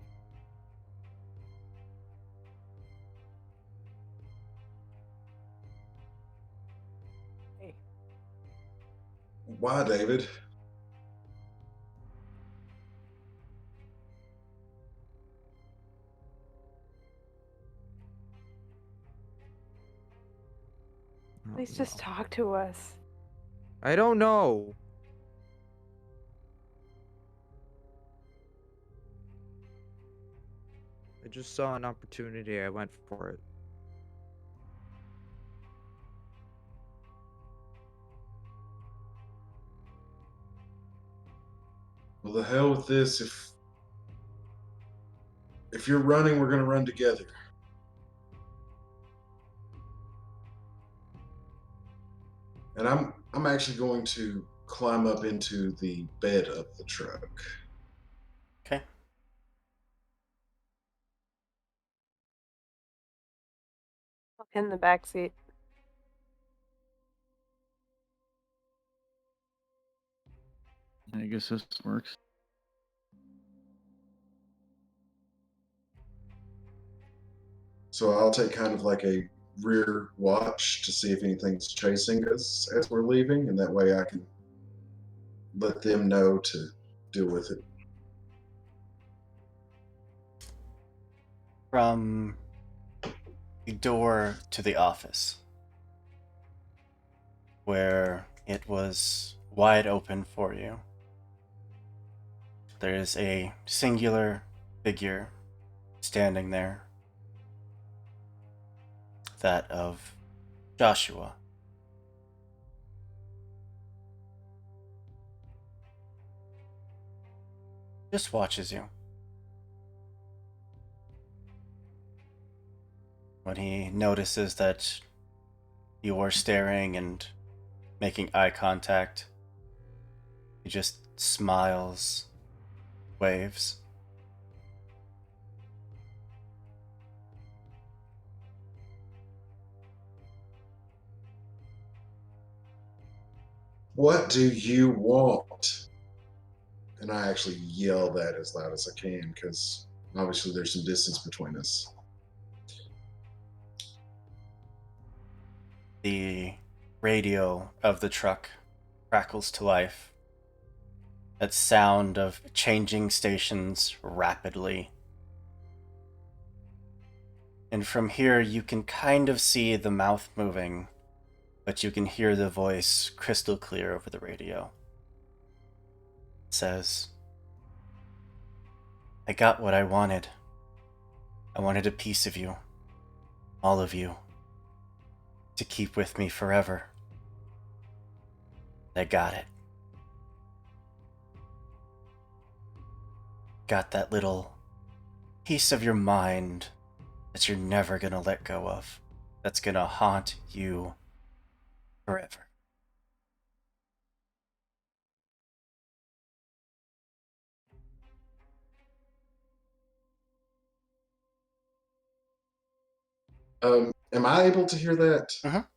Why, David? Please just talk to us. I don't know. I just saw an opportunity. I went for it. Well, the hell with this. If you're running, we're gonna run together. And I'm actually going to climb up into the bed of the truck. Okay. I'll in the back seat. I guess this works. So I'll take kind of like a rear watch to see if anything's chasing us as we're leaving, and that way I can let them know to deal with it. From the door to the office, where it was wide open for you, there is a singular figure standing there. That of Joshua. Just watches you. When he notices that you are staring and making eye contact, he just smiles, waves. What do you want? And I actually yell that as loud as I can because obviously there's some distance between us. The radio of the truck crackles to life. That sound of changing stations rapidly. And from here you can kind of see the mouth moving, but you can hear the voice crystal clear over the radio. says, I got what I wanted. I wanted a piece of you, all of you, to keep with me forever. I got it. Got that little piece of your mind that you're never gonna let go of, that's gonna haunt you forever. Am I able to hear that? Mhm.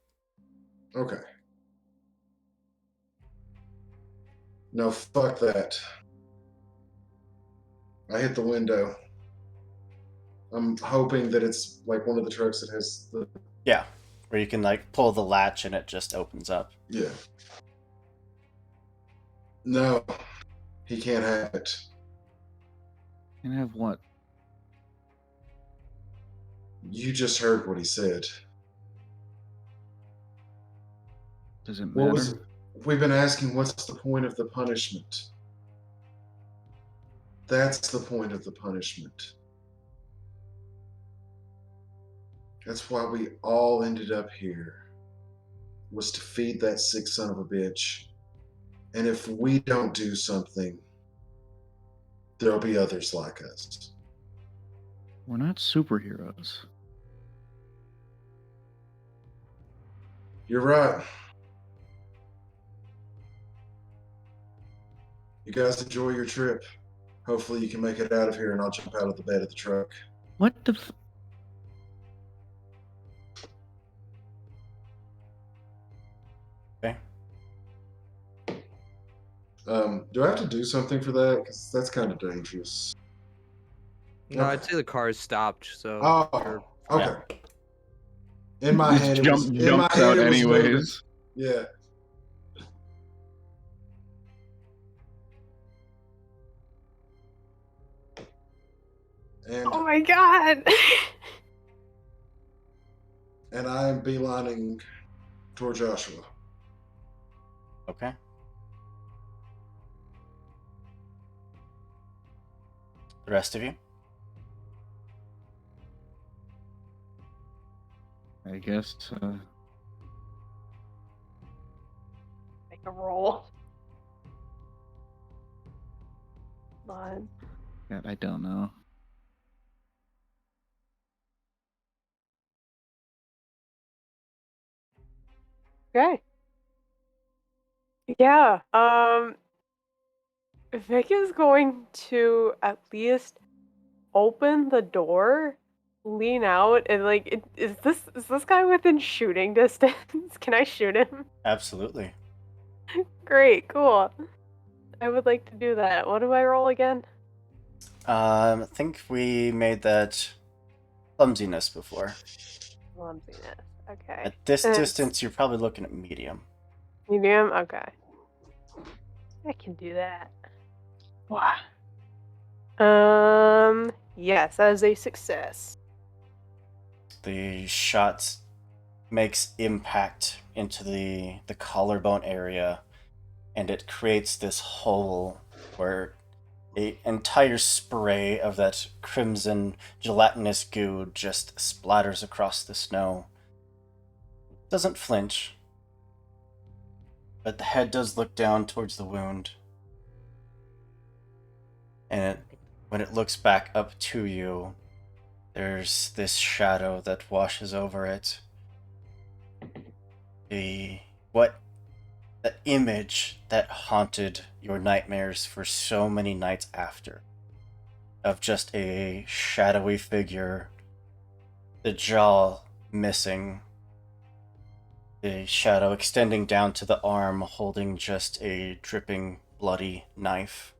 Okay. No, fuck that. I hit the window. I'm hoping that it's like one of the trucks that has the. Yeah, where you can like pull the latch and it just opens up. Yeah. No, he can't have it. Can I have what? You just heard what he said. Does it What matter? was. We've been asking what's the point of the punishment? That's the point of the punishment. That's why we all ended up here. Was to feed that sick son of a bitch. And if we don't do something, there'll be others like us. We're not superheroes. You're right. You guys enjoy your trip. Hopefully you can make it out of here and I'll jump out of the bed of the truck. What the Okay. Do I have to do something for that? Because that's kind of dangerous. No, Okay. I'd say the car's stopped, so Oh, you're okay. In my Just head, it was. In my jumps head, out it was moving. anyways. Yeah. And Oh my god. I am beelining toward Joshua. Okay. The rest of you? I guess. Make a roll. Come on. God, I don't know. Okay. Yeah. Vic is going to at least open the door, lean out, and like, is this guy within shooting distance? Can I shoot him? Absolutely. Great, cool. I would like to do that. What do I roll again? I think we made that clumsiness before. Clumsiness. Okay. At this And it's distance, you're probably looking at medium. medium. Okay. I can do that. Wow. Yes, that is a success. The shot makes impact into the collarbone area, and it creates this hole where an entire spray of that crimson gelatinous goo just splatters across the snow. Doesn't flinch, but the head does look down towards the wound. And when it looks back up to you, there's this shadow that washes over it. The image that haunted your nightmares for so many nights after, of just a shadowy figure, the jaw missing, the shadow extending down to the arm holding just a dripping bloody knife.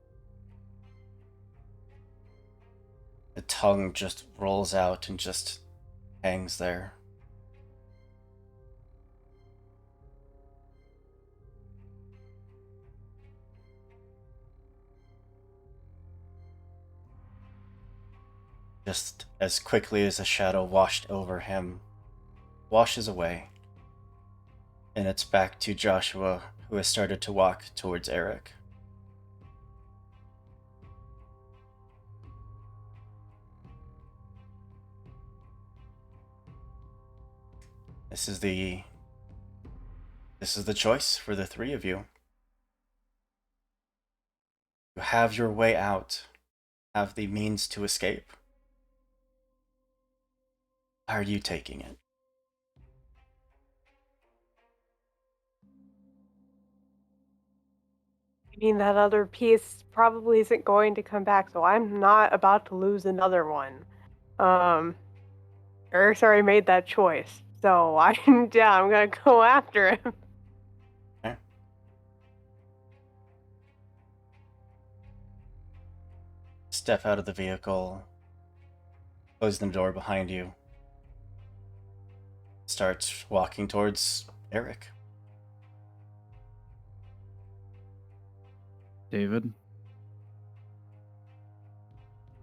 The tongue just rolls out and just hangs there. Just as quickly as the shadow washed over him, washes away, and it's back to Joshua, who has started to walk towards Eric. This is the choice for the three of you. You have your way out, have the means to escape. Are you taking it? I mean, that other piece probably isn't going to come back, so I'm not about to lose another one. Eric's already made that choice, so I'm gonna go after him. Okay. Step out of the vehicle, close the door behind you, start walking towards Eric. David?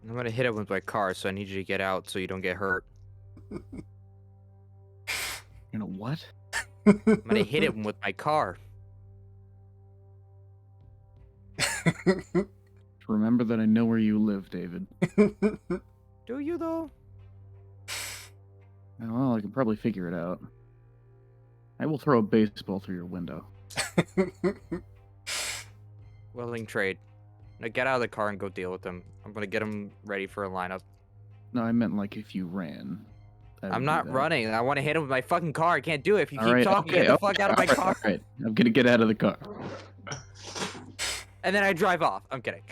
I'm gonna hit him with my car, so I need you to get out so you don't get hurt. You know what? I'm gonna hit him with my car. Remember that I know where you live, David. Do you though? Well, I can probably figure it out. I will throw a baseball through your window. Willing trade. Now get out of the car and go deal with him. I'm gonna get him ready for a lineup. No, I meant like if you ran. I would I'm do not that. running. I want to hit him with my fucking car. I can't do it. If you All keep right, talking, okay, get the fuck out of my car. All right, I'm gonna get out of the car. And then I drive off. I'm kidding.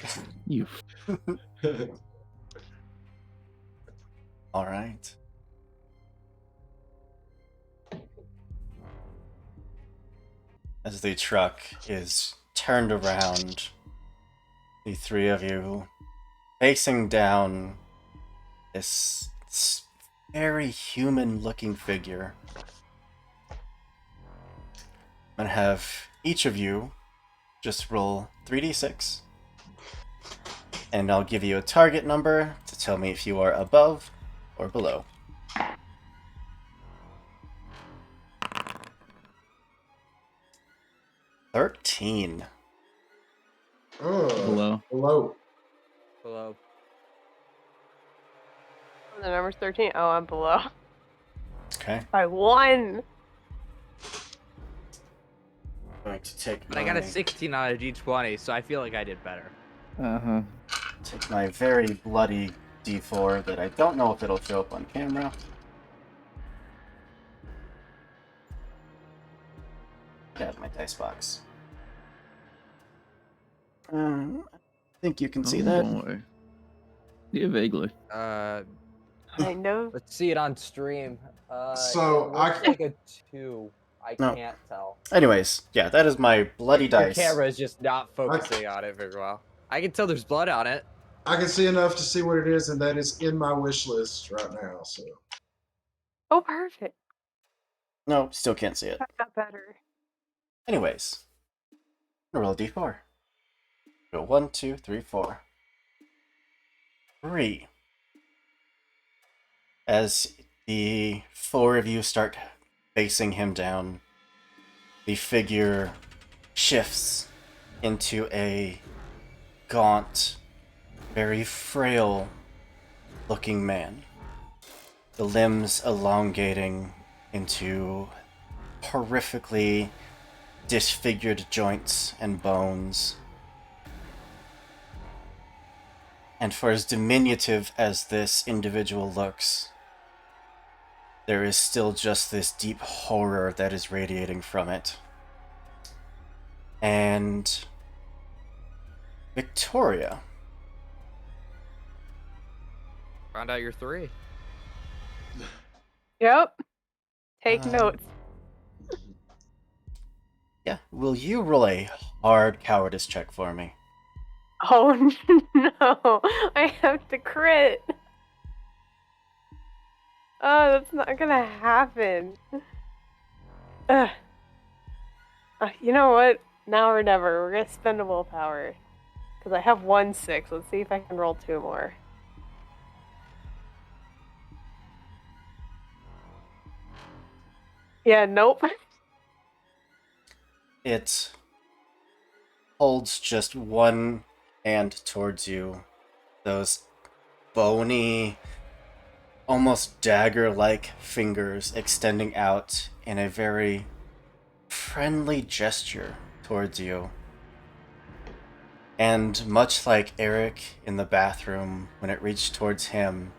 You. All right. As the truck is turned around, the three of you facing down this very human-looking figure. I'm gonna have each of you just roll 3d6, and I'll give you a target number to tell me if you are above or below. $13. Below. Below. Hello. The number's 13. Oh, I'm below. Okay. By 1. I'm going to take But I got a 16 out of D20, so I feel like I did better. Uh-huh. take my very bloody D4 that I don't know if it'll show up on camera. Get my dice box. I think you can see that. Boy. Yeah, vaguely. Kind of. Let's see it on stream. So, it looks like a 2. I No. can't tell. Anyways, yeah, that is my bloody Your dice. camera is just not focusing on it very well. I can tell there's blood on it. I can see enough to see what it is, and that is in my wish list right now. So Oh, perfect. No, still can't see it. That got better. Anyways, I'm gonna roll a D4. Go 1, 2, 3, 4. 3. As the four of you start facing him down, the figure shifts into a gaunt, very frail looking man. The limbs elongating into horrifically disfigured joints and bones. And for as diminutive as this individual looks, there is still just this deep horror that is radiating from it. And Victoria. Found out you're 3. Yep. Take notes. Yeah, will you roll a hard cowardice check for me? Oh no, I have to crit. Oh, that's not gonna happen. Ugh. You know what? Now or never. We're gonna spend a willpower. Because I have 1 6. Let's see if I can roll 2 more. Yeah, nope. It holds just one hand towards you. Those bony, almost dagger-like fingers extending out in a very friendly gesture towards you. And much like Eric in the bathroom when it reached towards him,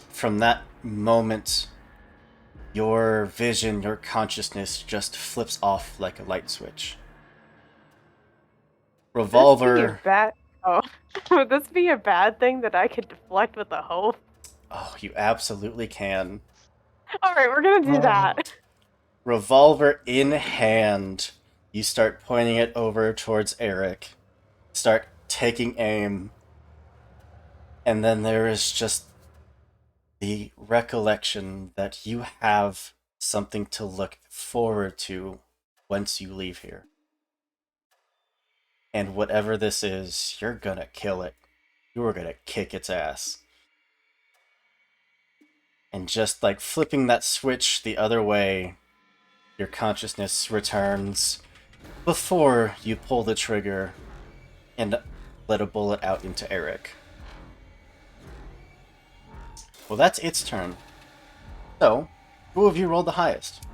from that moment, your vision, your consciousness just flips off like a light switch. Would this be a Revolver. bad? Oh, would this be a bad thing that I could deflect with a hope? Oh, you absolutely can. All right, we're gonna do that. Revolver in hand, you start pointing it over towards Eric. Start taking aim. And then there is just the recollection that you have something to look forward to once you leave here. And whatever this is, you're gonna kill it. You're gonna kick its ass. And just like flipping that switch the other way, your consciousness returns before you pull the trigger and let a bullet out into Eric. Well, that's its turn. So, who of you rolled the highest?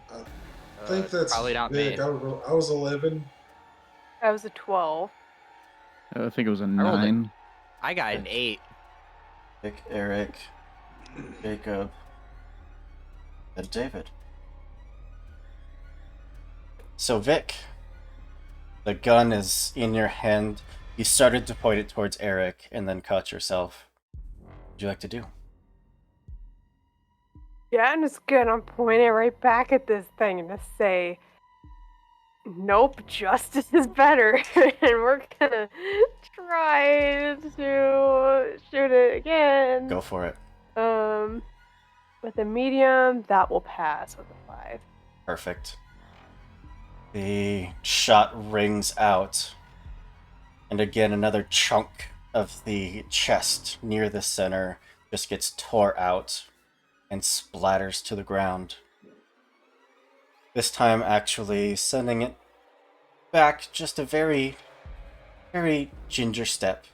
I think that's probably not Vic. me. I was 11. That was a 12. I think it was a rolled it. 9. I got an 8. Vic, Eric, Jacob, and David. So, Vic, the gun is in your hand. You started to point it towards Eric and then caught yourself. What would you like to do? Yeah, I'm just gonna point it right back at this thing and just say, nope, justice is better. And we're gonna try to shoot it again. Go for it. With a medium, that will pass with a 5. Perfect. The shot rings out. And again, another chunk of the chest near the center just gets tore out and splatters to the ground. This time, actually sending it back just a very, very ginger step.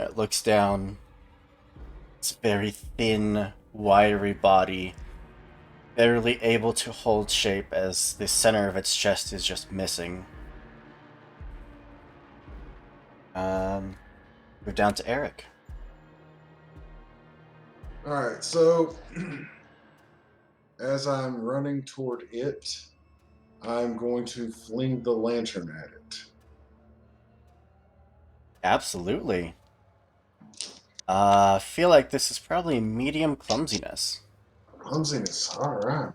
It looks down. Its very thin, wiry body, barely able to hold shape as the center of its chest is just missing. Move down to Eric. All right, so as I'm running toward it, I'm going to fling the lantern at it. Absolutely. Feel like this is probably medium clumsiness. Clumsiness. All right.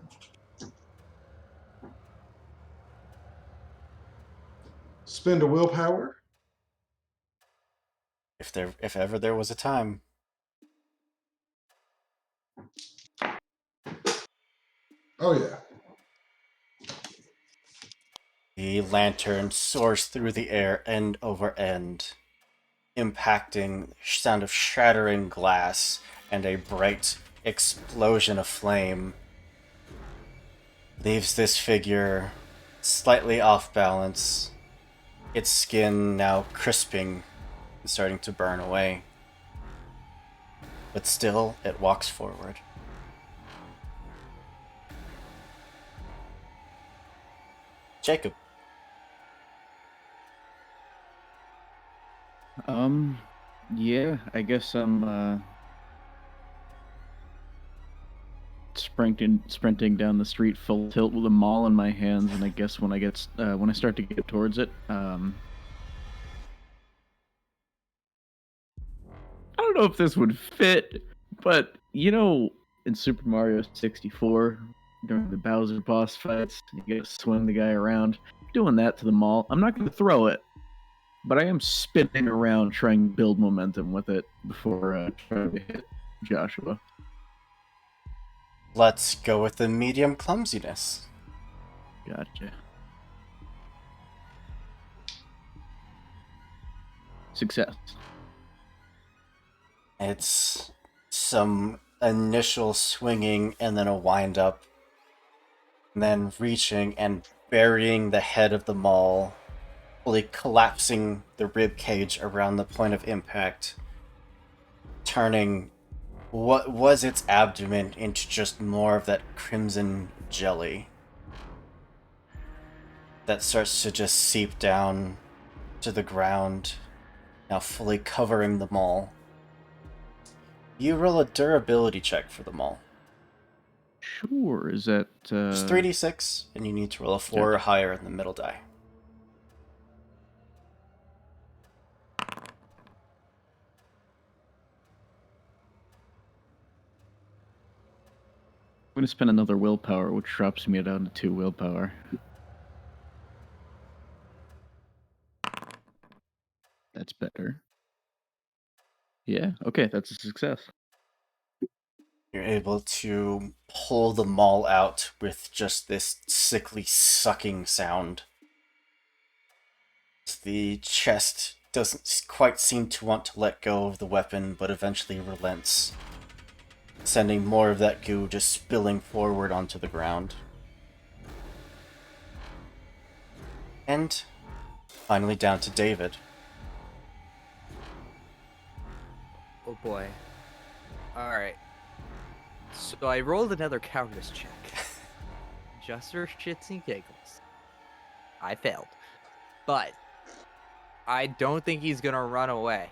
Spend a willpower. If ever there was a time. Oh yeah. The lantern soars through the air end over end, impacting the sound of shattering glass and a bright explosion of flame. Leaves this figure slightly off balance, its skin now crisping and starting to burn away. But still, it walks forward. Jacob. Yeah, I guess I'm sprinting down the street full tilt with a maul in my hands, and I guess when I start to get towards it, I don't know if this would fit, but in Super Mario 64, during the Bowser boss fights, you gotta swing the guy around. Doing that to the maul. I'm not gonna throw it, but I am spinning around trying to build momentum with it before trying to hit Joshua. Let's go with the medium clumsiness. Gotcha. Success. It's some initial swinging and then a wind up, and then reaching and burying the head of the maul fully collapsing the rib cage around the point of impact, turning what was its abdomen into just more of that crimson jelly that starts to just seep down to the ground, now fully covering the mall. You roll a durability check for the mall. Sure. Is that It's 3d6, and you need to roll a 4 or higher in the middle die. I'm going to spend another willpower, which drops me down to 2 willpower. That's better. Yeah, okay, that's a success. You're able to pull the maul out with just this sickly sucking sound. The chest doesn't quite seem to want to let go of the weapon, but eventually relents, sending more of that goo just spilling forward onto the ground. And finally down to David. Oh boy. Alright. So I rolled another cowardice check. Just for shits and giggles. I failed. But I don't think he's gonna run away.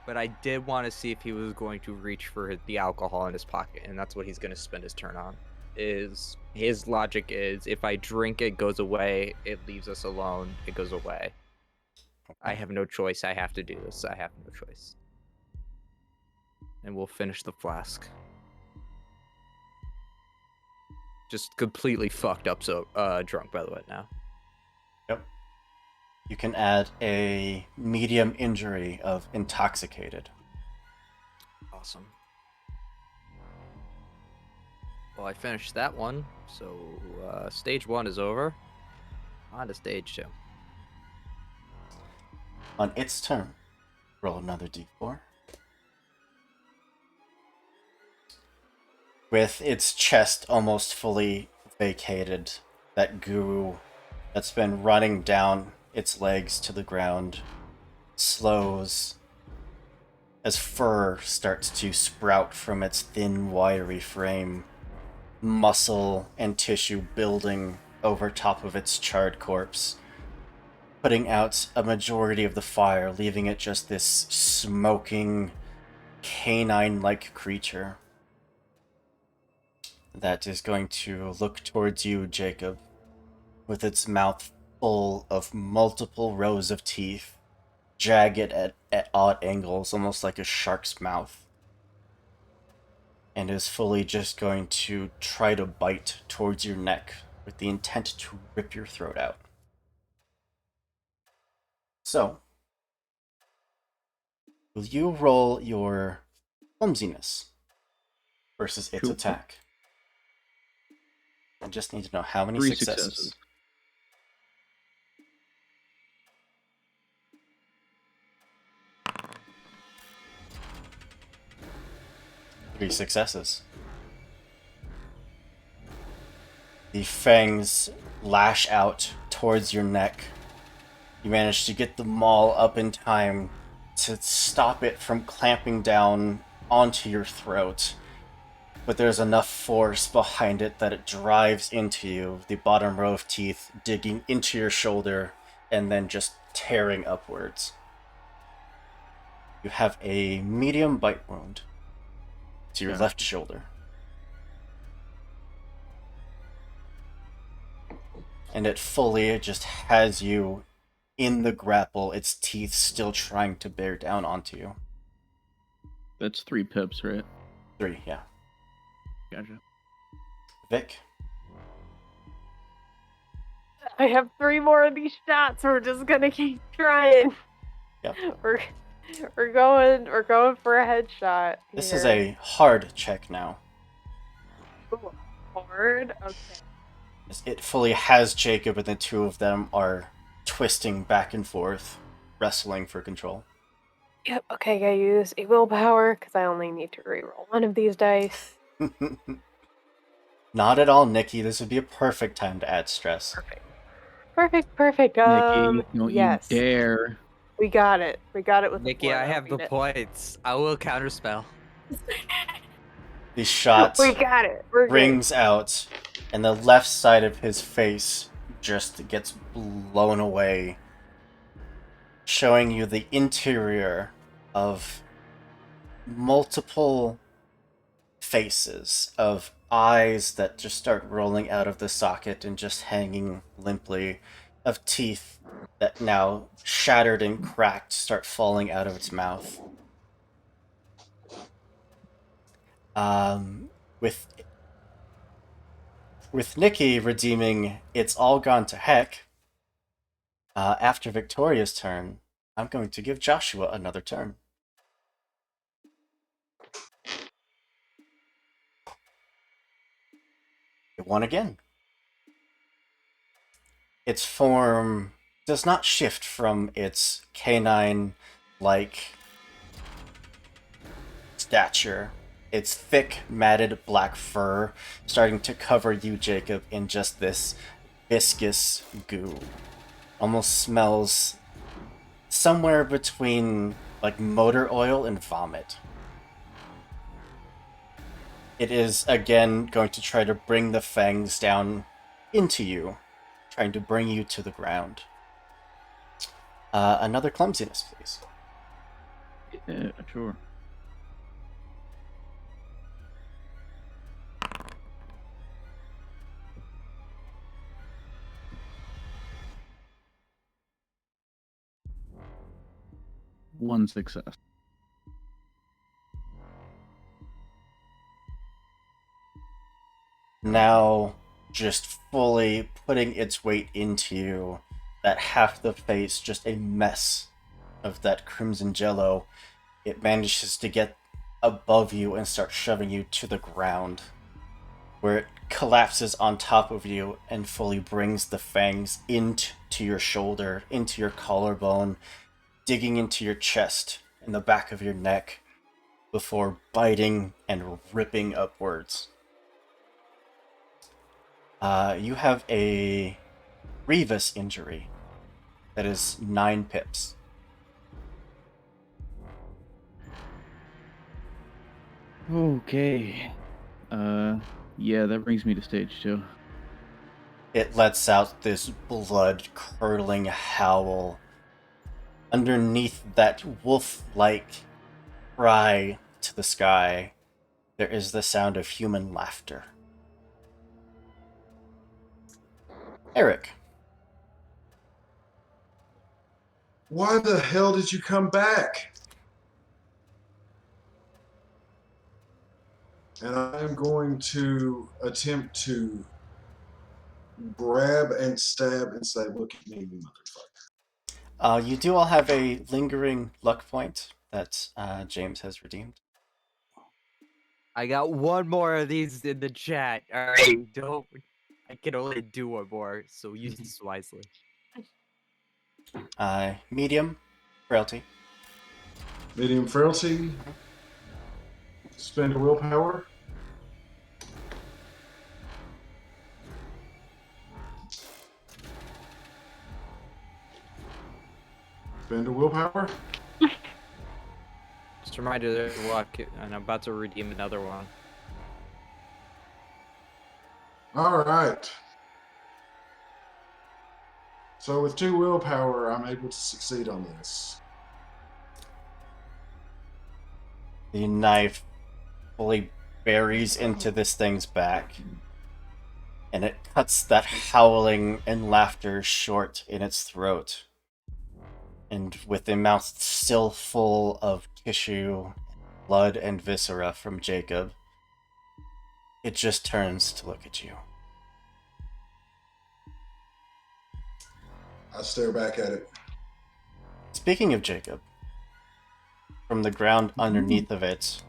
But I did want to see if he was going to reach for the alcohol in his pocket, and that's what he's gonna spend his turn on. Is his logic is if I drink it goes away, it leaves us alone, it goes away. I have no choice, I have to do this. I have no choice. And we'll finish the flask. Just completely fucked up, so drunk by the way now. Yep. You can add a medium injury of intoxicated. Awesome. Well, I finished that one, so stage 1 is over. On to stage 2. On its turn, roll another d4. With its chest almost fully vacated, that goo that's been running down its legs to the ground slows as fur starts to sprout from its thin, wiry frame, muscle and tissue building over top of its charred corpse, putting out a majority of the fire, leaving it just this smoking, canine-like creature that is going to look towards you, Jacob, with its mouth full of multiple rows of teeth, jagged at odd angles, almost like a shark's mouth, and is fully just going to try to bite towards your neck with the intent to rip your throat out. So, will you roll your clumsiness versus its Sure. attack? I just need to know how many 3 successes. Three successes. The fangs lash out towards your neck. You manage to get the maul up in time to stop it from clamping down onto your throat. But there's enough force behind it that it drives into you, the bottom row of teeth digging into your shoulder and then just tearing upwards. You have a medium bite wound to your left shoulder. And it fully just has you in the grapple, its teeth still trying to bear down onto you. That's 3 pips, right? 3, yeah. Gotcha. Vic? I have 3 more of these shots. We're just gonna keep trying. Yep. We're going for a headshot. This is a hard check now. Ooh, hard. Okay. It fully has Jacob, and the two of them are twisting back and forth, wrestling for control. Yep. Okay. I use a willpower because I only need to reroll one of these dice. Not at all, Nikki. This would be a perfect time to add stress. Perfect. Perfect. Nikki, don't you Yes. dare. We got it. We got it with Nikki, the I flood. have the points. I will counterspell. The shot We got it. We're good. rings out, and the left side of his face just gets blown away, showing you the interior of multiple faces, of eyes that just start rolling out of the socket and just hanging limply, of teeth that now shattered and cracked start falling out of its mouth. With Nikki redeeming "It's all gone to heck," after Victoria's turn, I'm going to give Joshua another turn. It won again. Its form does not shift from its canine-like stature. Its thick, matted black fur starting to cover you, Jacob, in just this viscous goo. Almost smells somewhere between like motor oil and vomit. It is again going to try to bring the fangs down into you, trying to bring you to the ground. Another clumsiness, please. Yeah, sure. One success. Now, just fully putting its weight into you, that half the face just a mess of that crimson jello, it manages to get above you and start shoving you to the ground, where it collapses on top of you and fully brings the fangs into your shoulder, into your collarbone, digging into your chest and the back of your neck, before biting and ripping upwards. You have a grievous injury that is 9 pips. Okay. Yeah, that brings me to stage 2. It lets out this blood-curdling howl. Underneath that wolf-like cry to the sky, there is the sound of human laughter. Eric. Why the hell did you come back? And I'm going to attempt to grab and stab and say, "Look at me, you motherfucker." You do all have a lingering luck point that James has redeemed. I got one more of these in the chat. All right, don't. I can only do one more, so use this wisely. Medium, frailty. Medium frailty. Spend a willpower. Spend a willpower. Just a reminder, there's luck, and I'm about to redeem another one. All right. So with 2 willpower, I'm able to succeed on this. The knife fully buries into this thing's back, and it cuts that howling and laughter short in its throat. And with the mouth still full of tissue, blood, and viscera from Jacob, it just turns to look at you. I stare back at it. Speaking of Jacob, from the ground underneath of it,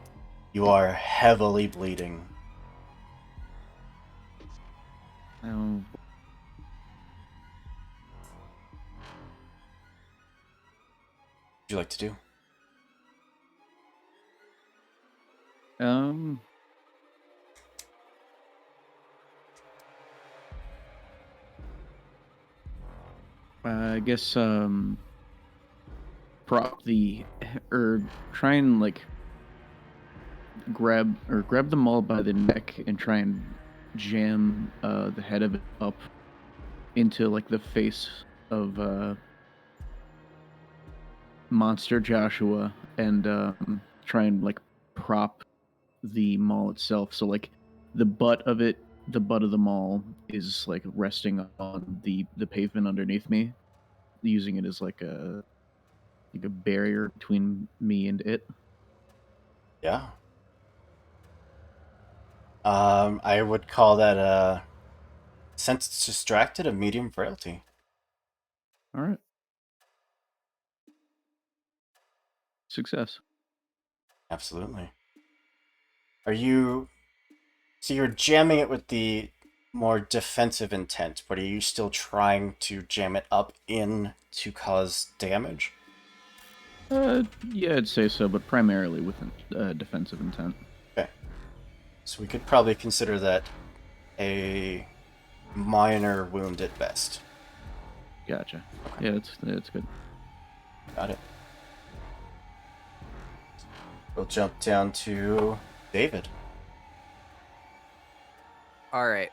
you are heavily bleeding. Oh, What would you like to do? I guess prop the or try and like grab the mall by the neck and try and jam the head of it up into like the face of Monster Joshua and try and like prop the mall itself. So like the butt of the mall is like resting on the pavement underneath me, using it as like a barrier between me and it. Yeah. I would call that since it's distracted, a medium frailty. All right. Success. Absolutely. Are you? So you're jamming it with the more defensive intent, but are you still trying to jam it up in to cause damage? Yeah, I'd say so, but primarily with defensive intent. Okay. So we could probably consider that a minor wound at best. Gotcha. Yeah, that's good. Got it. We'll jump down to David. All right.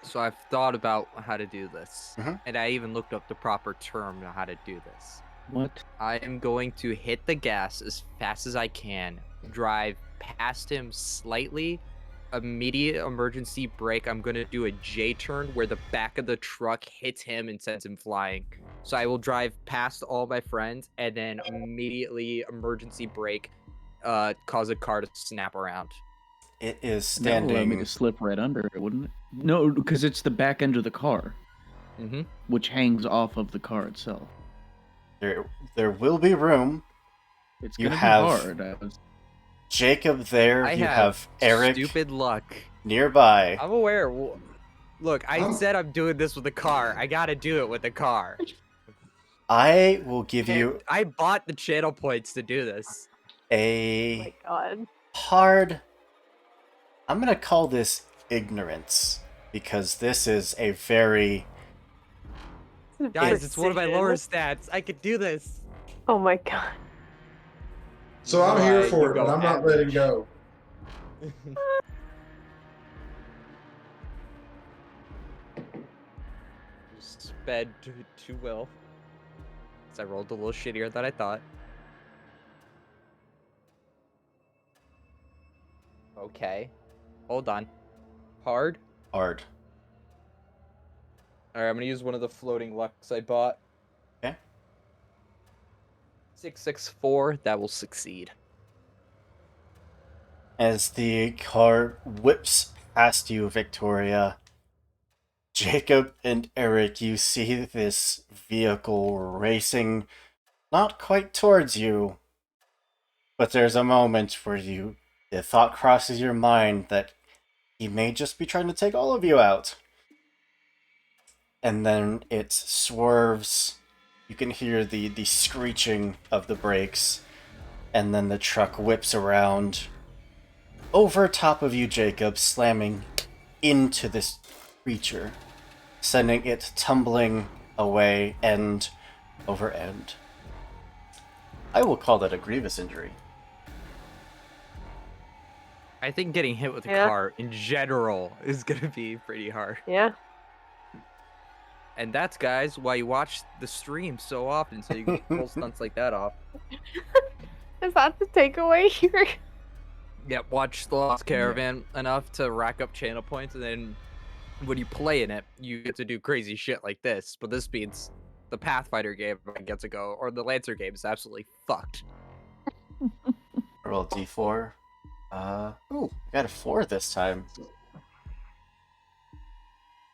So I've thought about how to do this, Mhm. and I even looked up the proper term on how to do this. What? I am going to hit the gas as fast as I can, drive past him slightly, immediate emergency brake. I'm going to do a J turn where the back of the truck hits him and sends him flying. So I will drive past all my friends and then immediately emergency brake, cause a car to snap around. It is That would allow me standing. to slip right under it, wouldn't it? No, because it's the back end of the car, Mm-hmm. which hangs off of the car itself. There will be room. It's You gonna have- be hard. Jacob there. I you have have Eric stupid luck. nearby. I'm aware. Look, I I'm- said I'm doing this with a car. I gotta do it with a car. I will give And you I bought the channel points to do this. Oh a my god. hard. I'm gonna call this ignorance because this is a very. Guys, it's one of my Precision. lower stats. I could do this. Oh my god. So I'm here Right, for you it, but go I'm not letting average. go. Sped too well. So I rolled a little shittier than I thought. Okay. Hold on. Hard. Hard. Alright, I'm gonna use one of the floating lucks I bought. Okay. 664, that will succeed. As the car whips past you, Victoria, Jacob and Eric, you see this vehicle racing not quite towards you, but there's a moment where the thought crosses your mind that he may just be trying to take all of you out. And then it swerves. You can hear the screeching of the brakes, and then the truck whips around over top of you, Jacob, slamming into this creature, sending it tumbling away end over end. I will call that a grievous injury. I think getting hit with a Yeah. car in general is gonna be pretty hard. Yeah. And that's, guys, why you watch the stream so often, so you can pull stunts like that off. Is that the takeaway here? Yep, watch The Lost Caravan enough to rack up channel points, and then when you play in it, you get to do crazy shit like this. But this means the Pathfinder game gets to go, or the Lancer game is absolutely fucked. Roll d4. Ooh, got a 4 this time.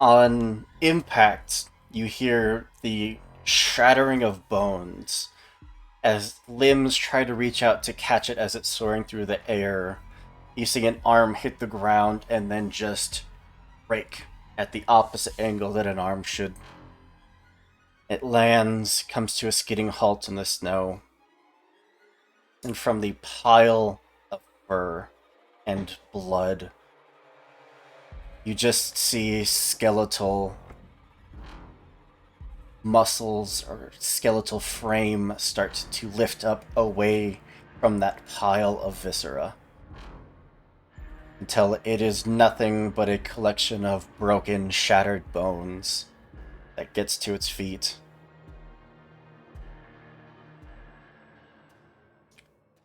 On impact, you hear the shattering of bones as limbs try to reach out to catch it as it's soaring through the air. You see an arm hit the ground and then just break at the opposite angle that an arm should. It lands, comes to a skidding halt in the snow. And from the pile of fur and blood, you just see skeletal muscles or skeletal frame start to lift up away from that pile of viscera, until it is nothing but a collection of broken, shattered bones that gets to its feet.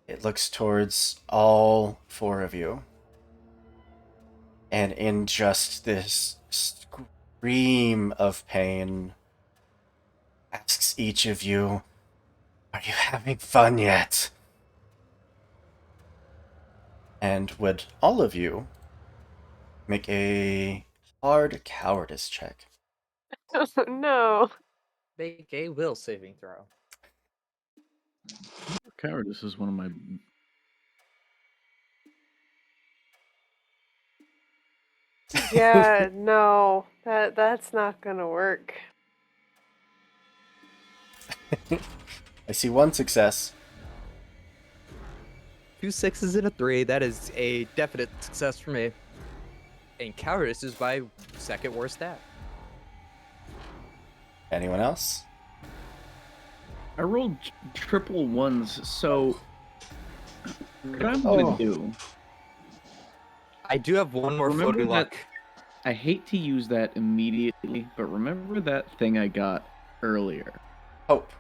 It looks towards all four of you, and in just this scream of pain, asks each of you, "Are you having fun yet?" And would all of you make a hard cowardice check? Oh, no. Make a will saving throw. Cowardice is one of my. Yeah, no. That's not gonna work. I see one success. 2 6s and a 3. That is a definite success for me. And cowardice is my second worst stat. Anyone else? I rolled triple ones, so what I'm Oh. gonna do. I do have one more Remember floating that- luck. I hate to use that immediately, but remember that thing I got earlier. Hope.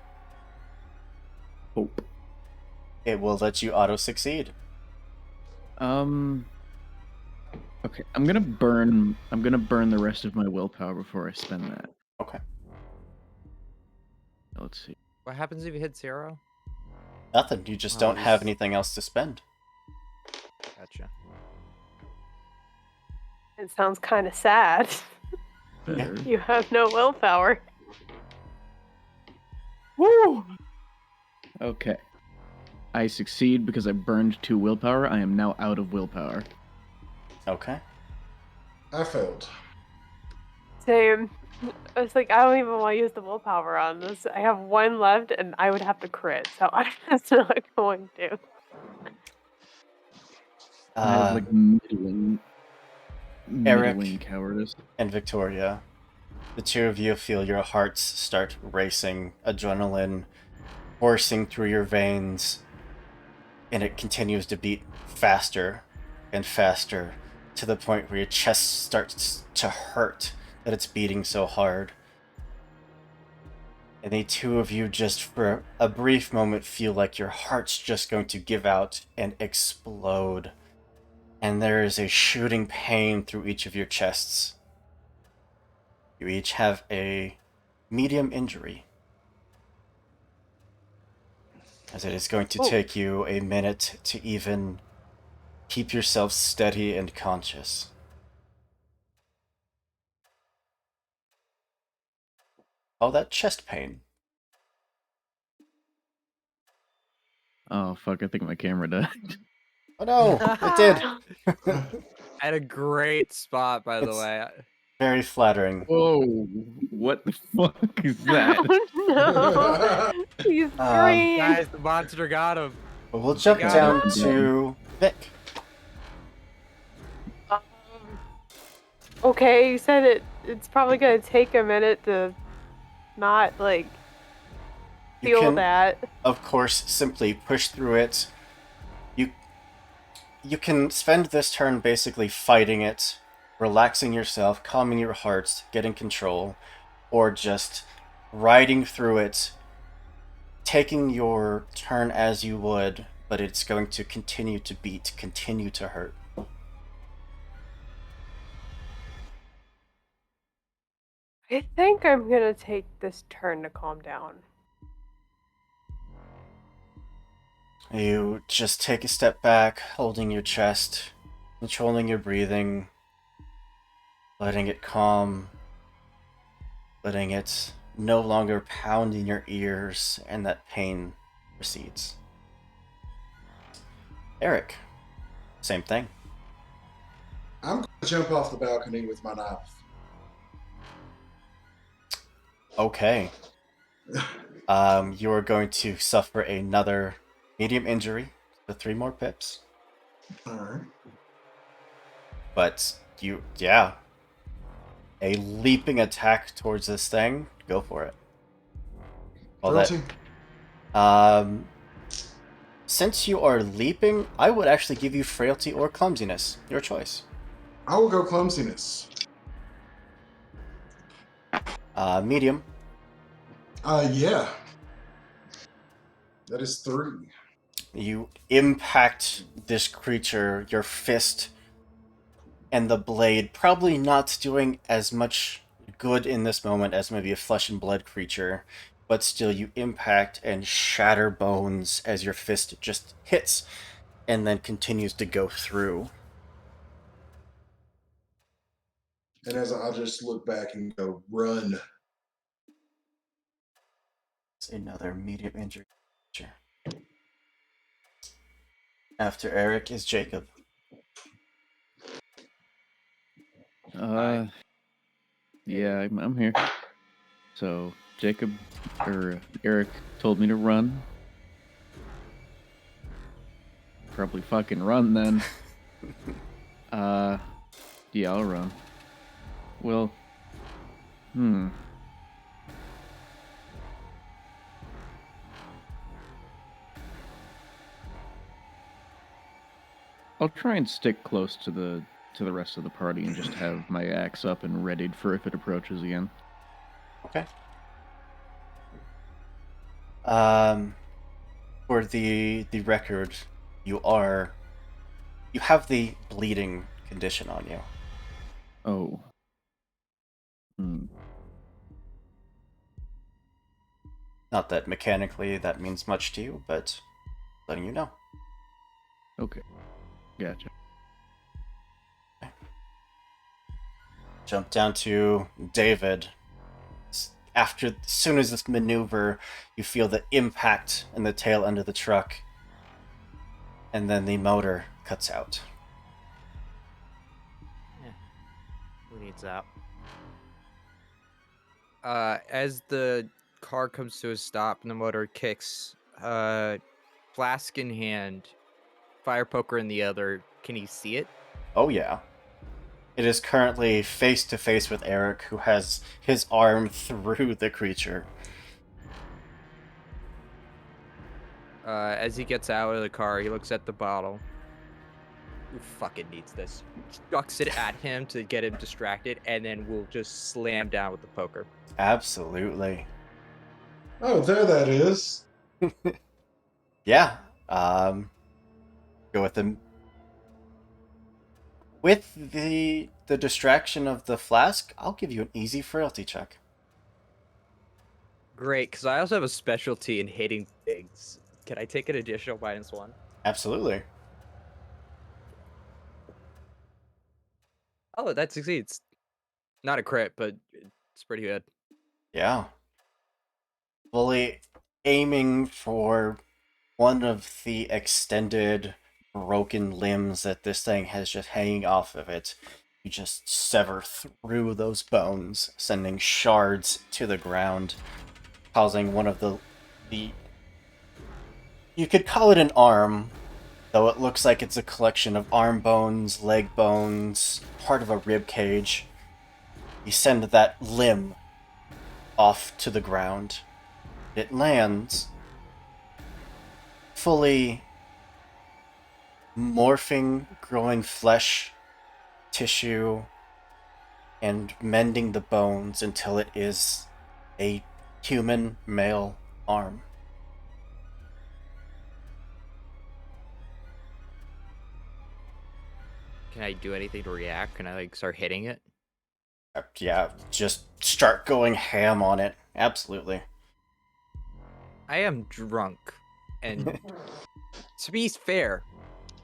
Hope. It will let you auto-succeed. Okay, I'm gonna burn the rest of my willpower before I spend that. Okay. Let's see. What happens if you hit 0? Nothing. You just Oh, don't have this- anything else to spend. Gotcha. It sounds kind of sad. Better. You have no willpower. Woo! Okay. I succeed because I burned 2 willpower. I am now out of willpower. Okay. I failed. Same. I was like, I don't even want to use the willpower on this. I have 1 left, and I would have to crit, so I'm just not going to. I have like middling Eric. cowardice. And Victoria, the two of you feel your hearts start racing, adrenaline coursing through your veins, and it continues to beat faster and faster to the point where your chest starts to hurt that it's beating so hard. And the two of you just for a brief moment feel like your heart's just going to give out and explode. And there is a shooting pain through each of your chests. You each have a medium injury, as it is going to take you a minute to even keep yourself steady and conscious. Oh, that chest pain. Oh fuck! I think my camera died. Oh no, it did. I had a great spot, by the It's- way. Very flattering. Whoa! What the fuck is that? Oh no! He's green. Guys, the monster got him. But we'll jump got down him. to Vic. Um, okay, you said it's probably gonna take a minute to not like You feel can, that. of course, simply push through it. You can spend this turn basically fighting it, relaxing yourself, calming your heart, getting control, or just riding through it, taking your turn as you would, but it's going to continue to beat, continue to hurt. I think I'm gonna take this turn to calm down. You just take a step back, holding your chest, controlling your breathing, letting it calm, letting it no longer pound in your ears, and that pain recedes. Eric, same thing. I'm going to jump off the balcony with my knife. Okay. You are going to suffer another medium injury, the 3 more pips. Alright. But a leaping attack towards this thing, go for it. Well, Frailty. since you are leaping, I would actually give you frailty or clumsiness. Your choice. I will go clumsiness. Medium. Yeah. That is 3. You impact this creature, your fist and the blade, probably not doing as much good in this moment as maybe a flesh and blood creature, but still you impact and shatter bones as your fist just hits and then continues to go through. And as I just look back and go, run. It's another medium injury creature. After Eric is Jacob. Yeah, I'm here. So Jacob or Eric told me to run. Probably fucking run then. Yeah, I'll run. Well, I'll try and stick close to the rest of the party and just have my axe up and readied for if it approaches again. Okay. For the record, you have the bleeding condition on you. Oh. Not that mechanically that means much to you, but letting you know. Okay. Gotcha. Jump down to David. As soon as this maneuver, you feel the impact in the tail end of the truck, and then the motor cuts out. Yeah. Who needs that? As the car comes to a stop and the motor kicks, flask in hand, fire poker in the other, can he see it? Oh yeah. It is currently face to face with Eric, who has his arm through the creature. As he gets out of the car, he looks at the bottle. Who fucking needs this? Chucks it at him to get him distracted, and then we'll just slam down with the poker. Absolutely. Oh, there that is. Yeah. Go with them. With the distraction of the flask, I'll give you an easy frailty check. Great, because I also have a specialty in hitting things. Can I take an additional -1? Absolutely. Oh, that succeeds. Not a crit, but it's pretty good. Yeah. Fully aiming for one of the extended broken limbs that this thing has just hanging off of it. You just sever through those bones, sending shards to the ground, causing one of the you could call it an arm, though it looks like it's a collection of arm bones, leg bones, part of a rib cage. You send that limb off to the ground. It lands, fully morphing, growing flesh, tissue, and mending the bones until it is a human male arm. Can I do anything to react? Can I like start hitting it? Yeah, just start going ham on it. Absolutely. I am drunk, and to be fair,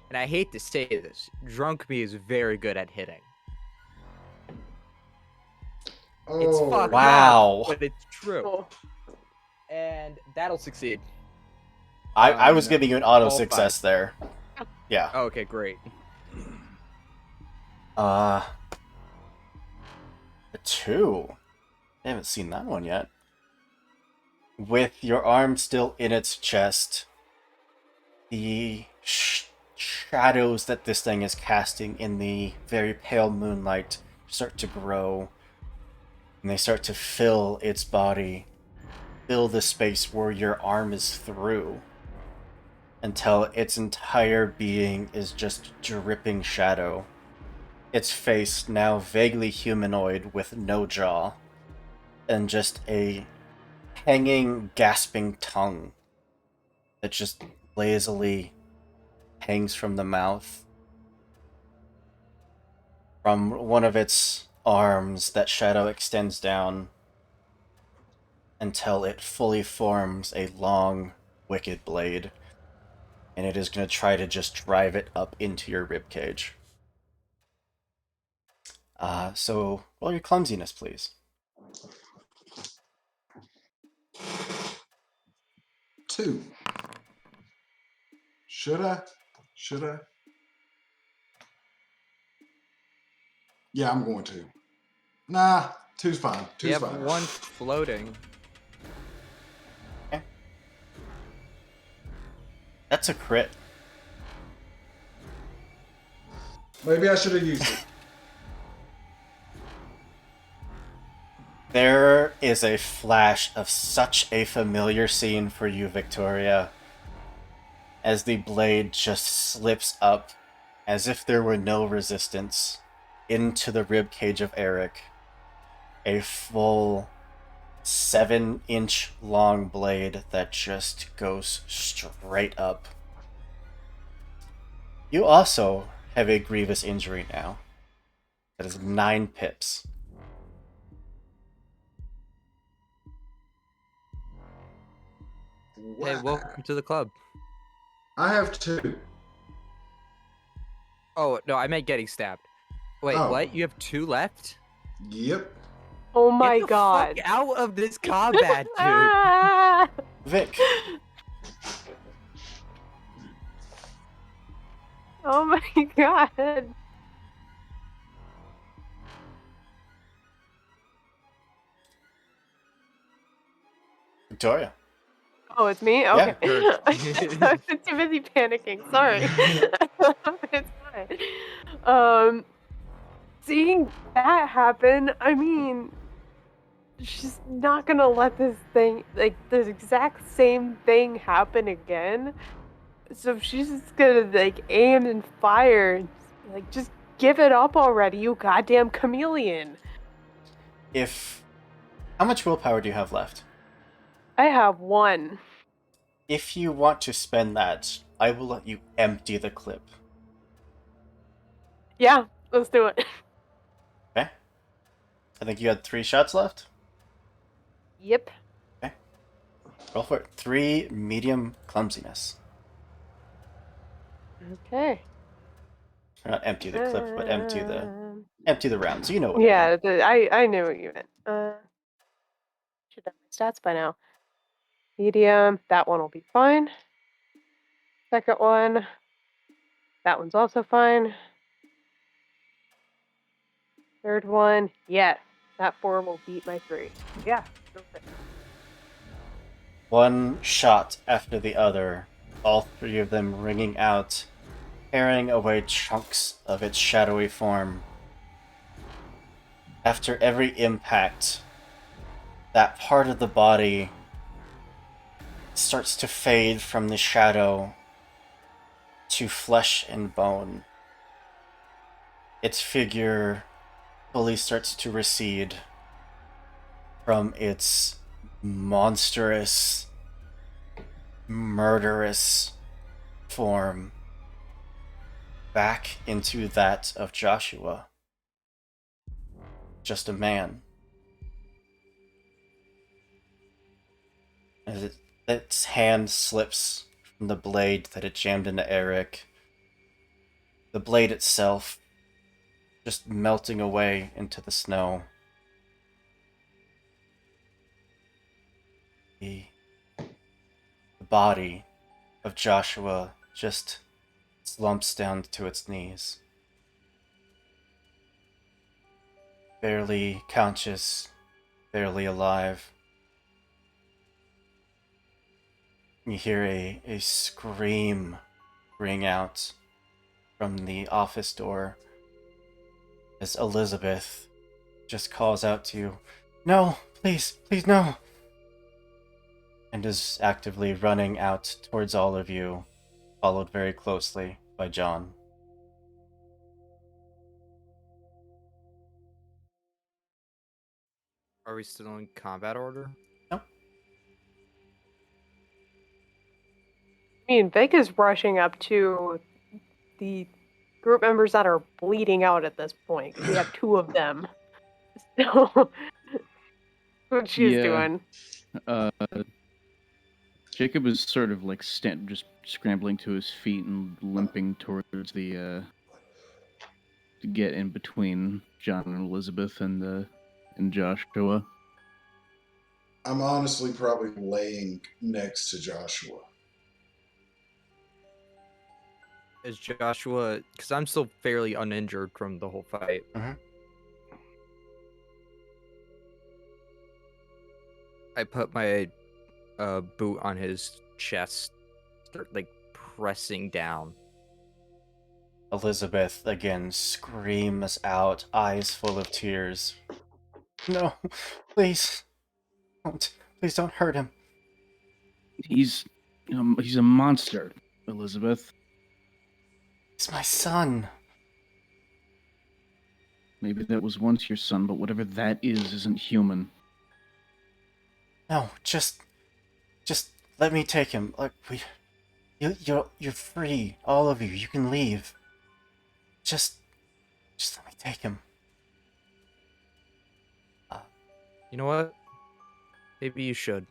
and I hate to say this, drunk me is very good at hitting. It's Oh, fucked Wow. up, but it's true, Cool. and that'll succeed. I was giving you an auto all success there. Yeah. Oh, okay, great. A 2. I haven't seen that one yet. With your arm still in its chest, the shadows that this thing is casting in the very pale moonlight start to grow, and they start to fill its body. fill the space where your arm is through until its entire being is just dripping shadow. Its face now vaguely humanoid with no jaw, and just a hanging, gasping tongue that just lazily hangs from the mouth. From one of its arms, that shadow extends down until it fully forms a long, wicked blade, and it is going to try to just drive it up into your ribcage. So roll your clumsiness, please. 2. Should I? Should I? Yeah, I'm going to. Nah, 2's fine. 2's You have fine. 1 floating. Okay. That's a crit. Maybe I should have used it. There is a flash of such a familiar scene for you, Victoria, as the blade just slips up, as if there were no resistance, into the ribcage of Eric. A full 7-inch long blade that just goes straight up. You also have a grievous injury now. That is 9 pips. Hey, welcome to the club. I have 2. Oh, no, I meant getting stabbed. Wait, Oh. what? You have 2 left? Yep. Oh my Get the god. fuck out of this combat, dude. Ah! Vic, Oh my god. Victoria. Oh, it's me? Yeah, Okay. Kurt. I was too busy panicking. Sorry. It's fine. Seeing that happen, I mean, she's not gonna let this thing, like, the exact same thing happen again. So she's just gonna, like, aim and fire and, like, just give it up already, you goddamn chameleon. How much willpower do you have left? I have 1. If you want to spend that, I will let you empty the clip. Yeah, let's do it. Okay? I think you had 3 shots left. Yep. Okay. Roll for it. 3 medium clumsiness. Okay. Or not empty the clip, but empty the round. So you know what Yeah, I knew what you meant. Should have my stats by now. Medium, that one will be fine. Second one, that one's also fine. Third one, yes, that 4 will beat my 3. Yeah, go for it. One shot after the other, all 3 of them ringing out, tearing away chunks of its shadowy form. After every impact, that part of the body starts to fade from the shadow to flesh and bone. Its figure fully starts to recede from its monstrous, murderous form back into that of Joshua. Just a man. As its hand slips from the blade that it jammed into Eric, the blade itself just melting away into the snow. The body of Joshua just slumps down to its knees. Barely conscious, barely alive. You hear a scream ring out from the office door as Elizabeth just calls out to you, "No, please, please, no!" and is actively running out towards all of you, followed very closely by John. Are we still in combat order? No, I mean, Vic is rushing up to the group members that are bleeding out at this point. We have two of them. So, what she's Yeah. doing. Uh, Jacob is sort of like just scrambling to his feet and limping towards the to get in between John and Elizabeth and Joshua. I'm honestly probably laying next to Joshua. Is Joshua, because I'm still fairly uninjured from the whole fight. Mhm. I put my boot on his chest, start like pressing down. Elizabeth again screams out, eyes full of tears. No, please, don't. Please don't hurt him. He's a monster, Elizabeth. He's my son. Maybe that was once your son, but whatever that is isn't human. No, just let me take him. Like you're free, all of you. You can leave. Just let me take him. You know what? Maybe you should.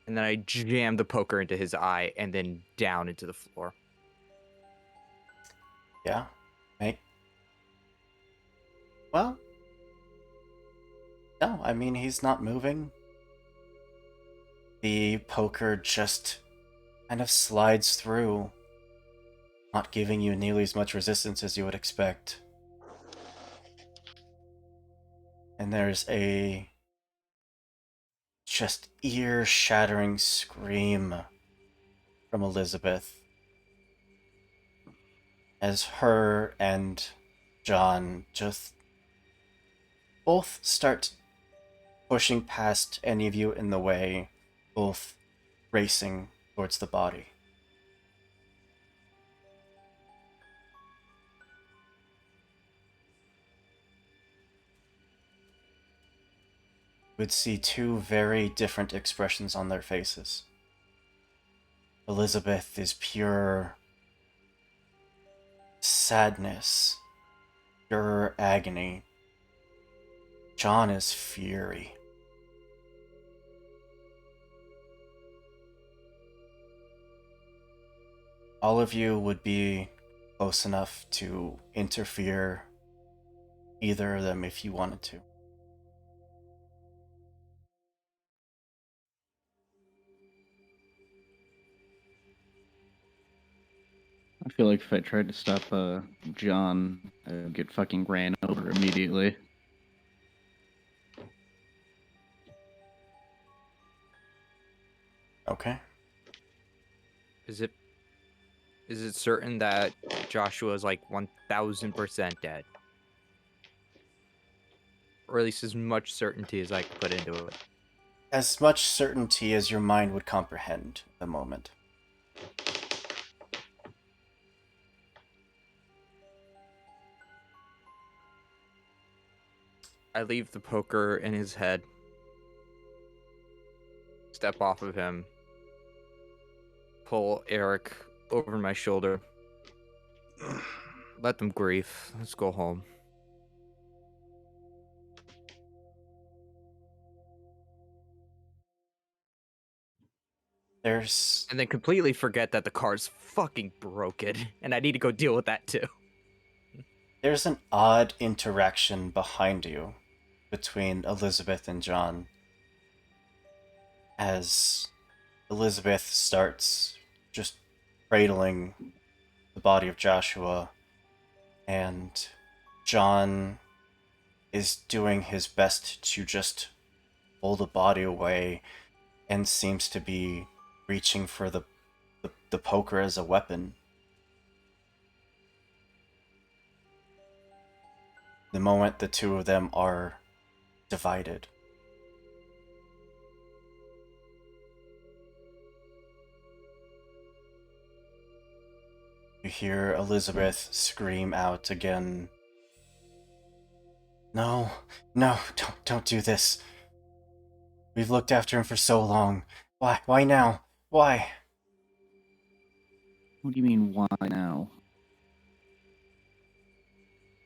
And then I jammed the poker into his eye and then down into the floor. Yeah, make. Well, no, I mean he's not moving. The poker just kind of slides through, not giving you nearly as much resistance as you would expect. And there's a just ear-shattering scream from Elizabeth as her and John just both start pushing past any of you in the way, both racing towards the body. You would see two very different expressions on their faces. Elizabeth is pure sadness, pure agony. John is fury. All of you would be close enough to interfere either of them if you wanted to. I feel like if I tried to stop John, I'd get fucking ran over immediately. Okay. Is it certain that Joshua is like 1000% dead? Or at least as much certainty as I could put into it. As much certainty as your mind would comprehend at the moment. I leave the poker in his head. Step off of him. Pull Eric over my shoulder. Let them grieve. Let's go home. And then completely forget that the car's fucking broken. And I need to go deal with that too. There's an odd interaction behind you between Elizabeth and John as Elizabeth starts just cradling the body of Joshua, and John is doing his best to just pull the body away and seems to be reaching for the poker as a weapon. The moment the two of them are divided. You hear Elizabeth scream out again. No, no, don't do this. We've looked after him for so long. Why now? Why? What do you mean, why now?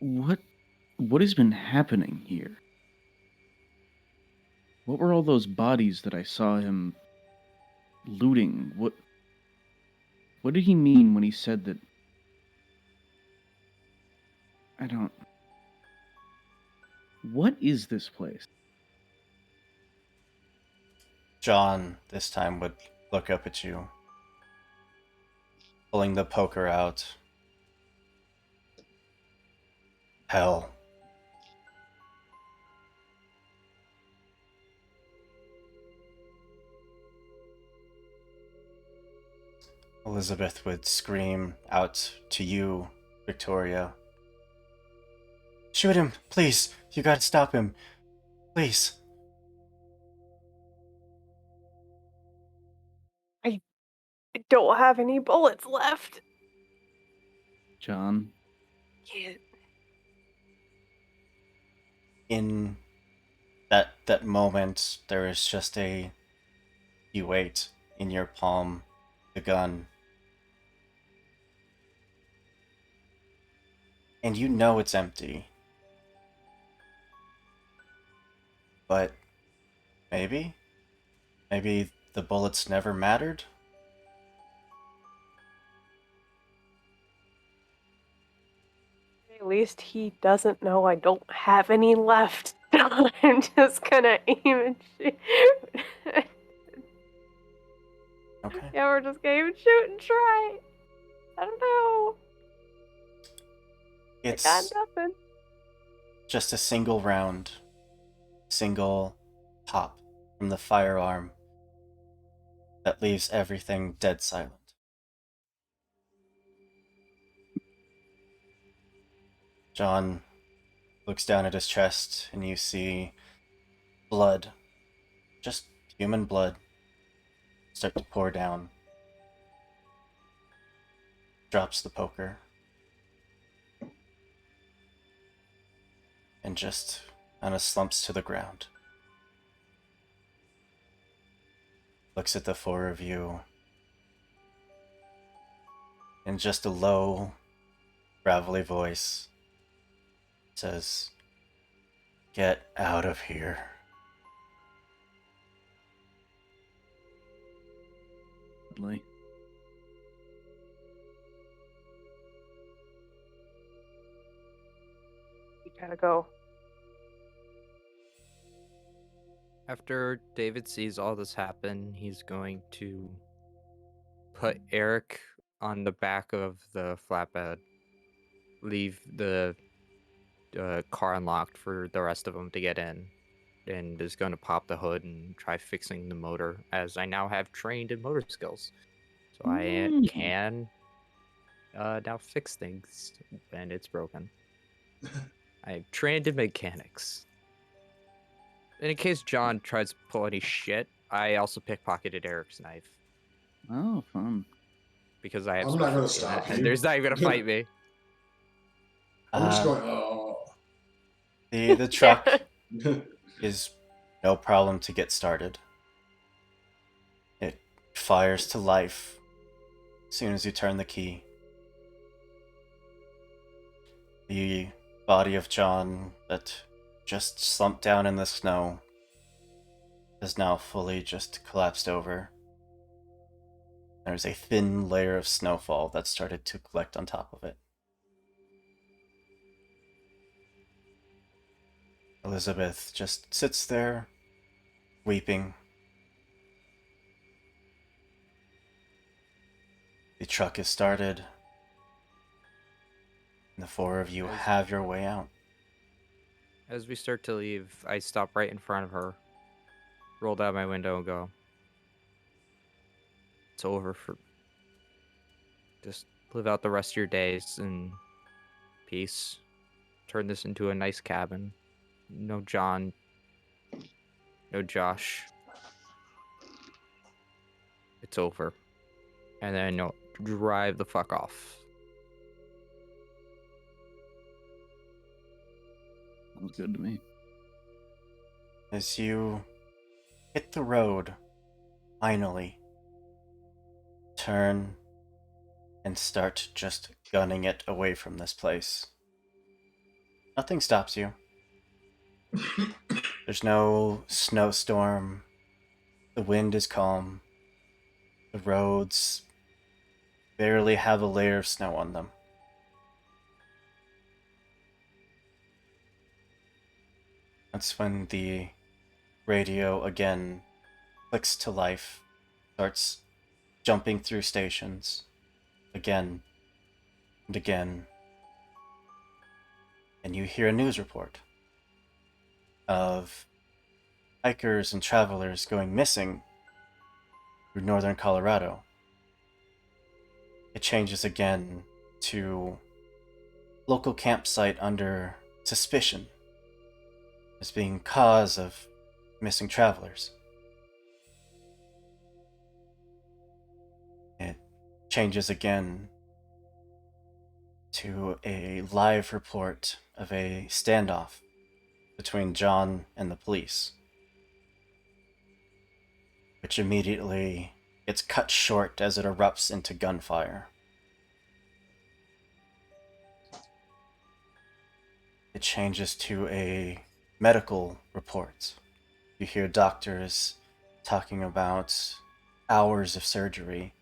What has been happening here? What were all those bodies that I saw him looting? What did he mean when he said that? I don't... What is this place? John, this time, would look up at you, pulling the poker out. Hell. Elizabeth would scream out to you, Victoria. Shoot him, please! You gotta stop him. Please. I don't have any bullets left. John, Can't. In that moment, there is just you wait in your palm, the gun. And you know it's empty. But maybe the bullets never mattered? At least he doesn't know I don't have any left. I'm just gonna aim and shoot. Okay. Yeah, we're just gonna even shoot and try. I don't know. I got It's nothing. just a single round, single pop from the firearm that leaves everything dead silent. John looks down at his chest and you see blood, just human blood, start to pour down. Drops the poker. And just kind of slumps to the ground. Looks at the four of you. In just a low, gravelly voice, says, "Get out of here." Lee. You gotta go. After David sees all this happen, he's going to put Eric on the back of the flatbed, leave the car unlocked for the rest of them to get in, and is going to pop the hood and try fixing the motor, as I now have trained in motor skills. So I can now fix things when it's broken. I'm trained in mechanics. And in case John tries to pull any shit, I also pickpocketed Eric's knife. Oh, fun. Because I have I'm not gonna specialty in stop it, and you. there's not even gonna fight me. I'm just Uh, going, oh. the truck is no problem to get started. It fires to life as soon as you turn the key. The body of John that just slumped down in the snow is now fully just collapsed over. There's a thin layer of snowfall that started to collect on top of it. Elizabeth just sits there, weeping. The truck is started, and the four of you have your way out. As we start to leave, I stop right in front of her, rolled out my window, and go, "It's over for. Just live out the rest of your days in peace. Turn this into a nice cabin. No John. No Josh. It's over." And then drive the fuck off. Sounds good to me. As you hit the road, finally, turn and start just gunning it away from this place. Nothing stops you. There's no snowstorm. The wind is calm. The roads barely have a layer of snow on them. That's when the radio again clicks to life, starts jumping through stations again and again, and you hear a news report of hikers and travelers going missing through northern Colorado. It changes again to local campsite under suspicion as being cause of missing travelers. It changes again to a live report of a standoff between John and the police, which immediately gets cut short as it erupts into gunfire. It changes to a medical report. You hear doctors talking about hours of surgery,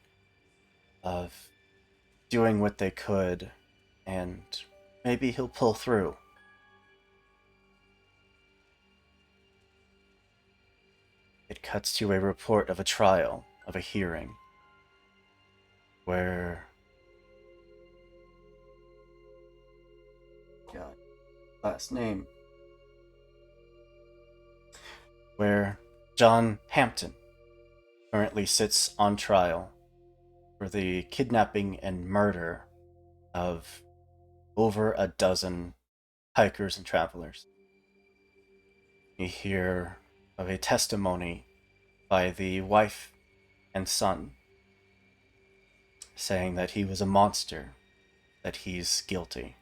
of doing what they could, and maybe he'll pull through. It cuts to a report of a trial, of a hearing, where... God, last name. Where John Hampton currently sits on trial for the kidnapping and murder of over a dozen hikers and travelers. You hear of a testimony by the wife and son saying that he was a monster, that he's guilty.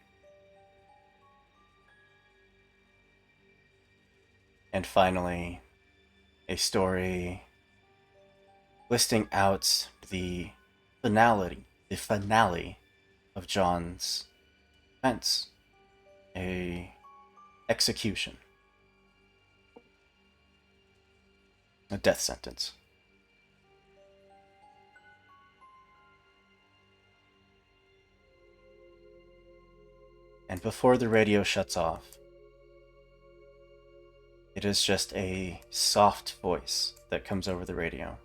And finally, a story listing out the finale of John's offense, a execution, a death sentence. And before the radio shuts off, it is just a soft voice that comes over the radio.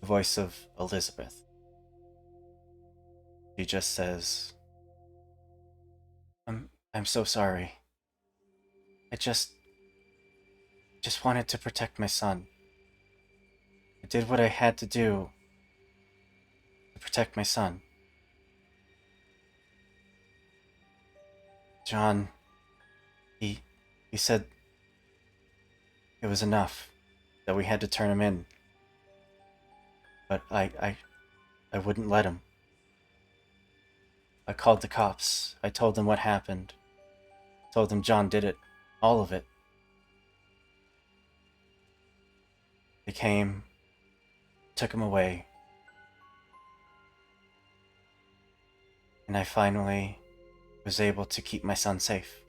The voice of Elizabeth. She just says, I'm so sorry. I just wanted to protect my son. I did what I had to do to protect my son. John, he said it was enough, that we had to turn him in. But I wouldn't let him. I called the cops. I told them what happened. Told them John did it. All of it. They came, took him away. And I finally was able to keep my son safe.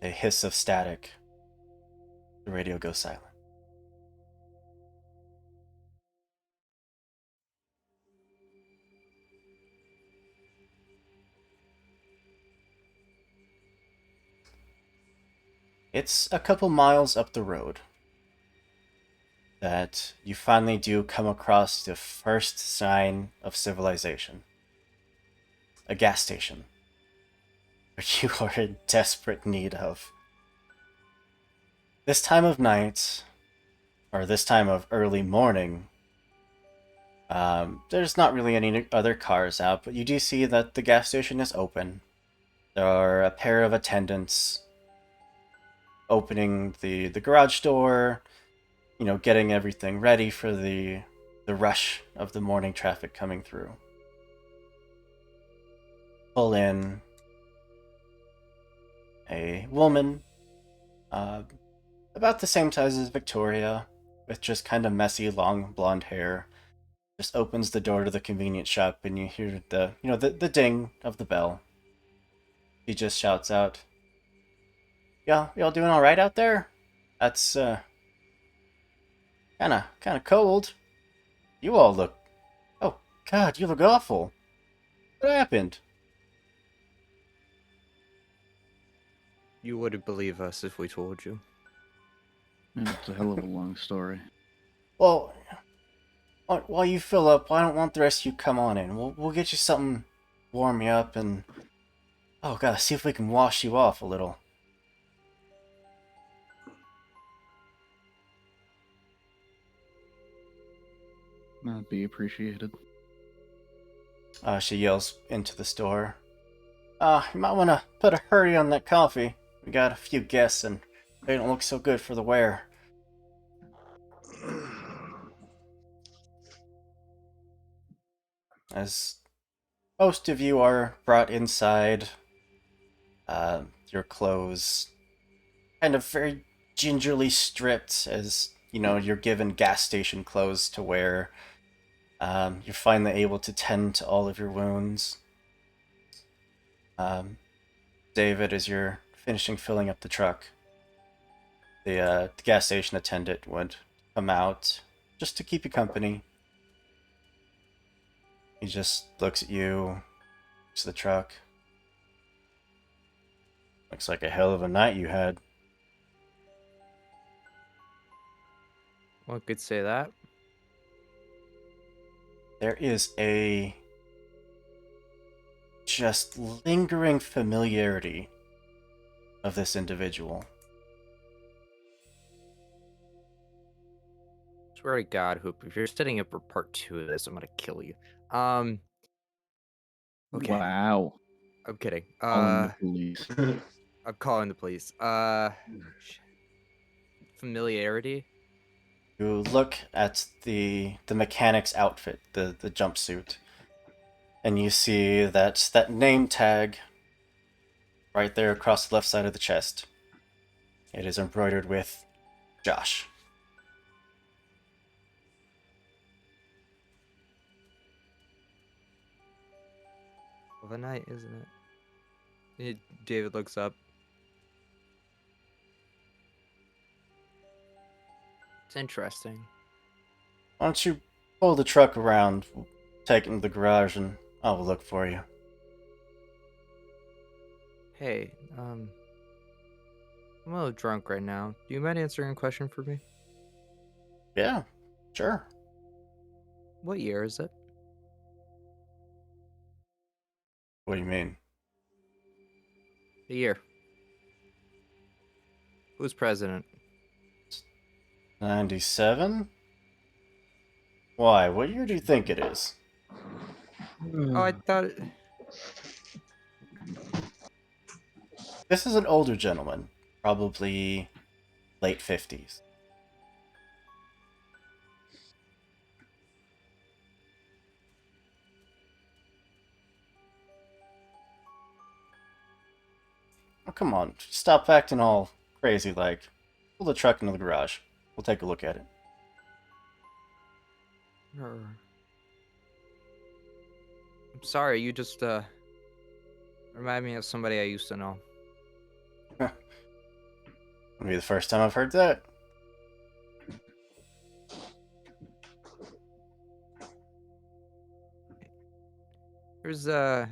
A hiss of static. The radio goes silent. It's a couple miles up the road that you finally do come across the first sign of civilization. A gas station, which you are in desperate need of. This time of night, or this time of early morning, there's not really any other cars out, but you do see that the gas station is open. There are a pair of attendants opening the garage door, getting everything ready for the the rush of the morning traffic coming through. Pull in a woman, about the same size as Victoria, with just kind of messy, long blonde hair. Just opens the door to the convenience shop, and you hear the ding of the bell. He just shouts out, y'all doing all right out there? That's kind of cold. You all look. Oh God, you look awful. What happened? You wouldn't believe us if we told you. And it's a hell of a long story. Well, while you fill up, why don't the rest of you come on in? We'll get you something, warm you up, and gotta see if we can wash you off a little. That'd be appreciated. She yells into the store. You might want to put a hurry on that coffee. We got a few guests, and they don't look so good for the wear. As most of you are brought inside, your clothes kind of very gingerly stripped, as you're given gas station clothes to wear. You're finally able to tend to all of your wounds. David, as you're finishing filling up the truck, the gas station attendant would come out just to keep you company. He just looks at you, looks at the truck. Looks like a hell of a night you had. One could say that. There is a just lingering familiarity of this individual. Swear to God, Hoop, if you're setting up for part 2 of this, I'm gonna kill you. Okay. Wow. I'm kidding. Calling the police. I'm calling the police. Familiarity? You look at the mechanic's outfit, the jumpsuit, and you see that name tag right there across the left side of the chest. It is embroidered with Josh. Of a night, isn't it? David looks up. It's interesting. Why don't you pull the truck around, take it into the garage, and I'll look for you. Hey, I'm a little drunk right now. Do you mind answering a question for me? Yeah, sure. What year is it? What do you mean? The year. Who's president? 97? Why? What year do you think it is? Oh, I thought. This is an older gentleman, probably late 50s. Oh, come on, stop acting all crazy like. Pull the truck into the garage. We'll take a look at it. I'm sorry, you just remind me of somebody I used to know. It'll be the first time I've heard that. There's a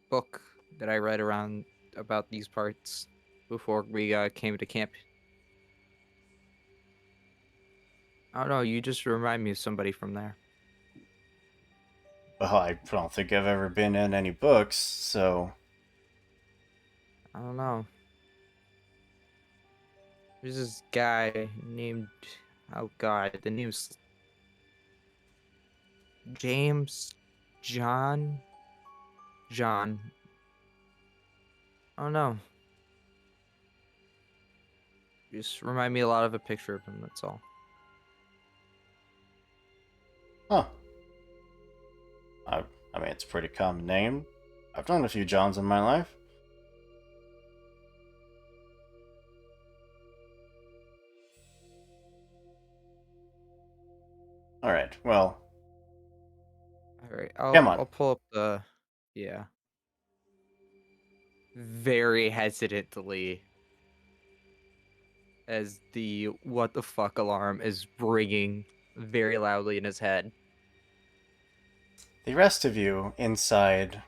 book that I read around about these parts before we came to camp. I don't know, you just remind me of somebody from there. Well, I don't think I've ever been in any books, so... I don't know. There's this guy named, oh God, the name's James John. I don't know. Just remind me a lot of a picture of him, that's all. Huh. I, I mean, it's a pretty common name. I've known a few Johns in my life. Alright, well, All right, come on. I'll pull up the yeah. Very hesitantly, as the what the fuck alarm is ringing very loudly in his head. The rest of you inside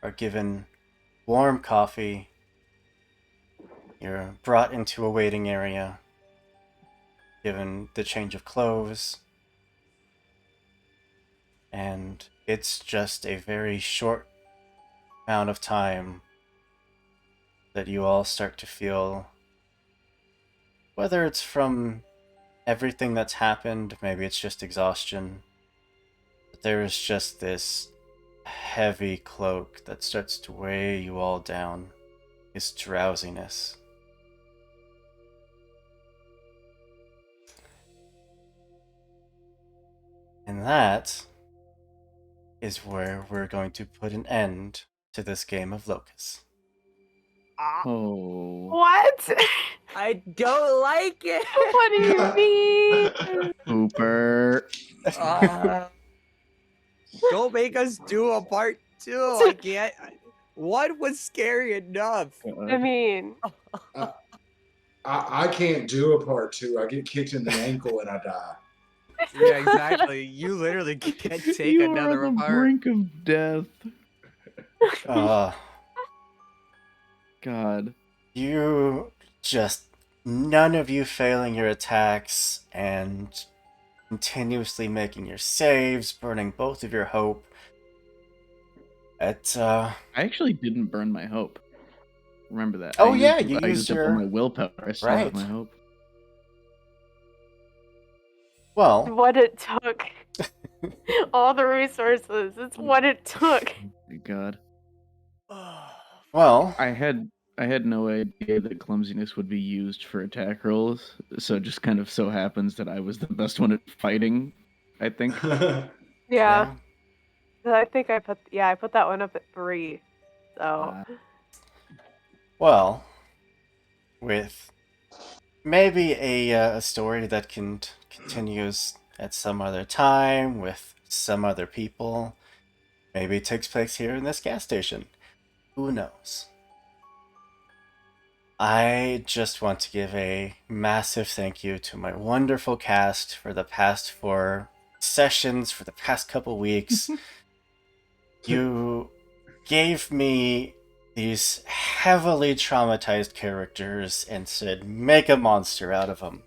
are given warm coffee. You're brought into a waiting area, given the change of clothes, and it's just a very short amount of time that you all start to feel, whether it's from everything that's happened, maybe it's just exhaustion, but there is just this heavy cloak that starts to weigh you all down, this drowsiness. And that is where we're going to put an end to this game of Locus. Oh. What? I don't like it. What do you mean? Hooper. Don't make us do a part 2. I can't. One was scary enough. I mean, I can't do a part 2. I get kicked in the ankle and I die. Yeah, exactly. You literally can't take You are another on the apart. brink of death. Uh, God. you just, none of you failing your attacks and continuously making your saves, burning both of your hope. I actually didn't burn my hope. Remember that. Oh, I yeah, used, you I used used up all your- my willpower. I still Right. have my hope. well, what it took. All the resources. It's what it took. Oh my God. well, I had no idea that clumsiness would be used for attack rolls, so it just kind of so happens that I was the best one at fighting, I think. Yeah. I think I put that one up at 3. So well, with maybe a story that continues at some other time with some other people. Maybe it takes place here in this gas station. Who knows? I just want to give a massive thank you to my wonderful cast for the past 4 sessions, for the past couple weeks. You gave me these heavily traumatized characters and said, make a monster out of them.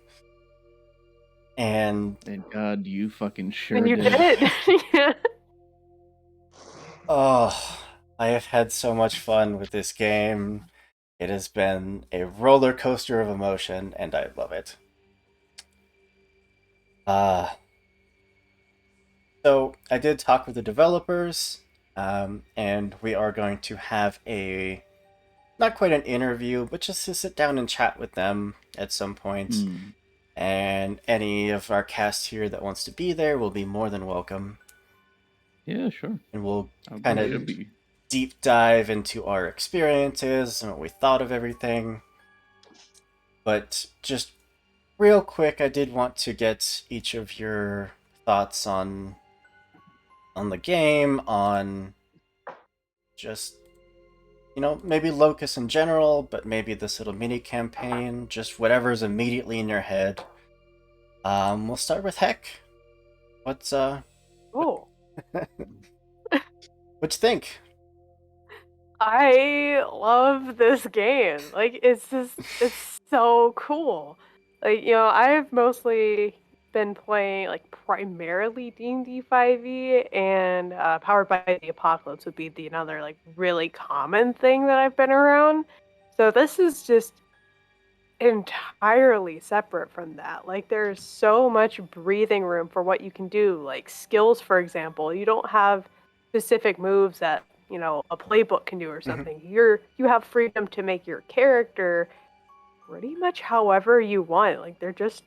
And And God, you fucking sure and you did. did. Yeah. oh, I have had so much fun with this game. It has been a roller coaster of emotion, and I love it. So I did talk with the developers, and we are going to have not quite an interview, but just to sit down and chat with them at some point. And any of our cast here that wants to be there will be more than welcome. Yeah, sure. And we'll I'll kind be- of deep dive into our experiences and what we thought of everything. But just real quick, I did want to get each of your thoughts on the game, on just, maybe Locus in general, but maybe this little mini campaign, just whatever's immediately in your head. We'll start with Heck. What's Oh. what you think? I love this game. Like, it's so cool. Like, I've mostly been playing, like, primarily D&D 5e, and Powered by the Apocalypse would be another, like, really common thing that I've been around. So this is just entirely separate from that. Like, there's so much breathing room for what you can do. Like, skills, for example. You don't have specific moves that a playbook can do or something. You have freedom to make your character pretty much however you want. Like, they're just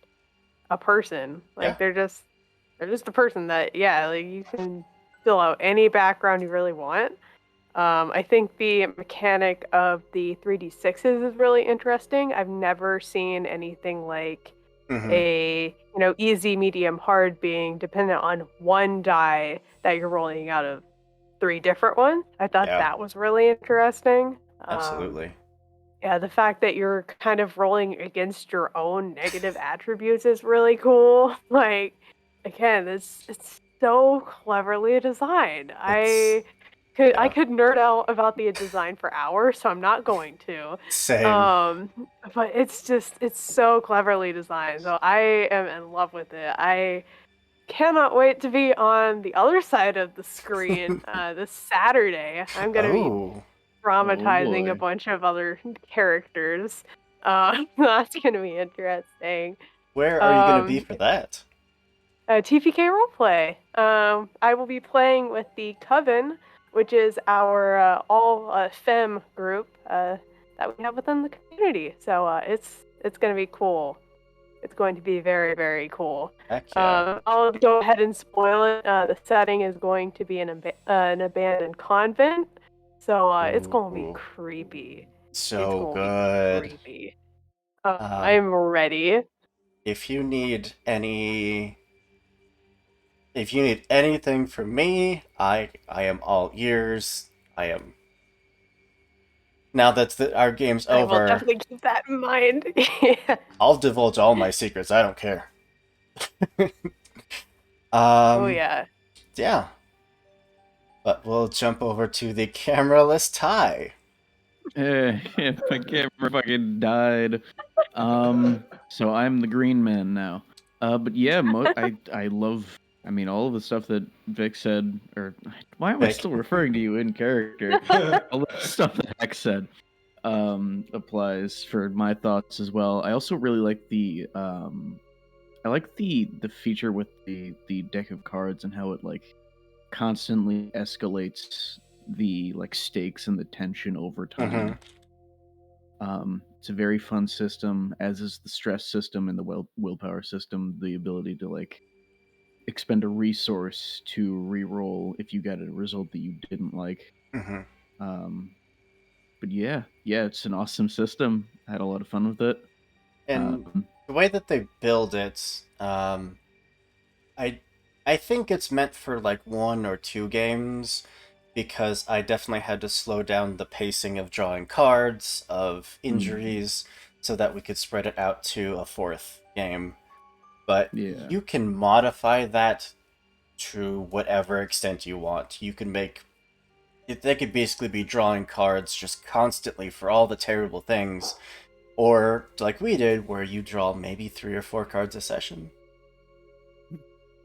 a person. Like, Yeah. they're just They're just a person that, yeah, like you can fill out any background you really want. I think the mechanic of the 3d6s is really interesting. I've never seen anything like Mm-hmm. a easy, medium, hard being dependent on one die that you're rolling out of three different ones. I thought Yeah, that was really interesting. absolutely. Yeah, the fact that you're kind of rolling against your own negative attributes is really cool. Like, again, it's so cleverly designed. It's I yeah, could nerd out about the design for hours, so I'm not going to. same. Um, but it's so cleverly designed. So I am in love with it. I cannot wait to be on the other side of the screen this Saturday. I'm gonna be Oh, Oh traumatizing a boy. bunch of other characters. That's gonna be interesting. where are you gonna be Um, for that? TPK roleplay. I will be playing with the Coven, which is our all femme group that we have within the community. So it's gonna be cool. It's going to be very, very cool. Heck yeah. I'll go ahead and spoil it. The setting is going to be an abandoned convent, so it's going to be Ooh, creepy. It's so going to be good. creepy. Um, I'm ready. if you need any, if you need anything from me, I am all ears. I am now that our game's I will over. definitely keep that in mind. Yeah. I'll divulge all my secrets. I don't care. Oh um, yeah. yeah, but we'll jump over to the cameraless tie. If my camera fucking died. So I'm the green man now. But yeah, I love. I mean, all of the stuff that Vic said, or why am I Vic. still referring to you in character? All the stuff that Hex said applies for my thoughts as well. I also really like the I like the feature with the deck of cards and how it like constantly escalates the like stakes and the tension over Mm-hmm. time. It's a very fun system, as is the stress system and the willpower system. The ability to like expend a resource to re-roll if you got a result that you didn't like. Mm-hmm. Um, but yeah, it's an awesome system. I had a lot of fun with it. And Um, the way that they build it, I I think it's meant for like one or two games because I definitely had to slow down the pacing of drawing cards, of injuries, so that we could spread it out to a fourth game. But yeah, you can modify that to whatever extent you want. You can make they could basically be drawing cards just constantly for all the terrible things, or like we did, where you draw maybe 3 or 4 cards a session.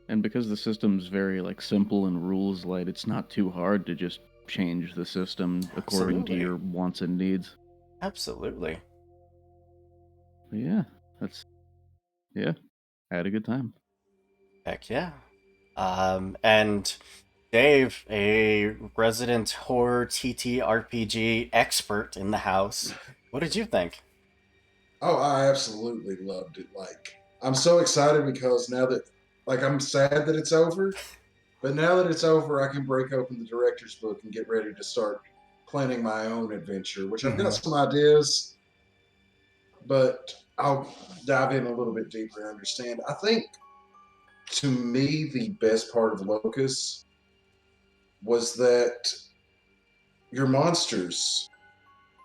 and because the system's very like simple and rules light, it's not too hard to just change the system according to Absolutely. your wants and needs. Absolutely. But yeah, that's yeah. I had a good time. Heck yeah. And Dave, a resident horror TTRPG expert in the house, what did you think? Oh, I absolutely loved it. Like, I'm so excited because now that, like, I'm sad that it's over, but now that it's over, I can break open the director's book and get ready to start planning my own adventure, which I've got Mm-hmm. some ideas, but I'll dive in a little bit deeper and understand. I think to me, the best part of Locus was that your monsters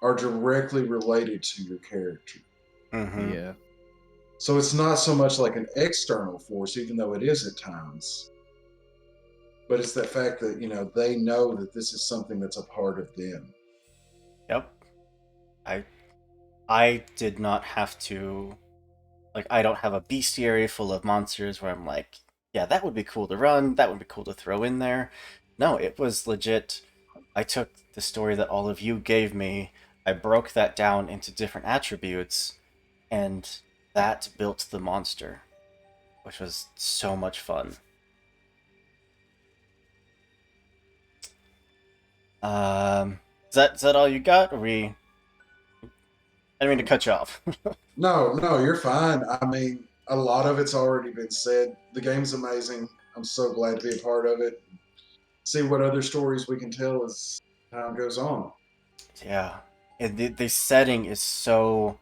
are directly related to your character. Mm-hmm. Yeah. So it's not so much like an external force, even though it is at times, but it's that fact that, they know that this is something that's a part of them. Yep. I I did not have to like I don't have a bestiary full of monsters where I'm like, yeah, that would be cool to run, that would be cool to throw in there. No, it was legit. I took the story that all of you gave me, I broke that down into different attributes, and that built the monster, which was so much fun. Is that all you got? Or I didn't mean to cut you off. No, no, you're fine. I mean, a lot of it's already been said. The game's amazing. I'm so glad to be a part of it. See what other stories we can tell as time goes on. Yeah. And the setting is so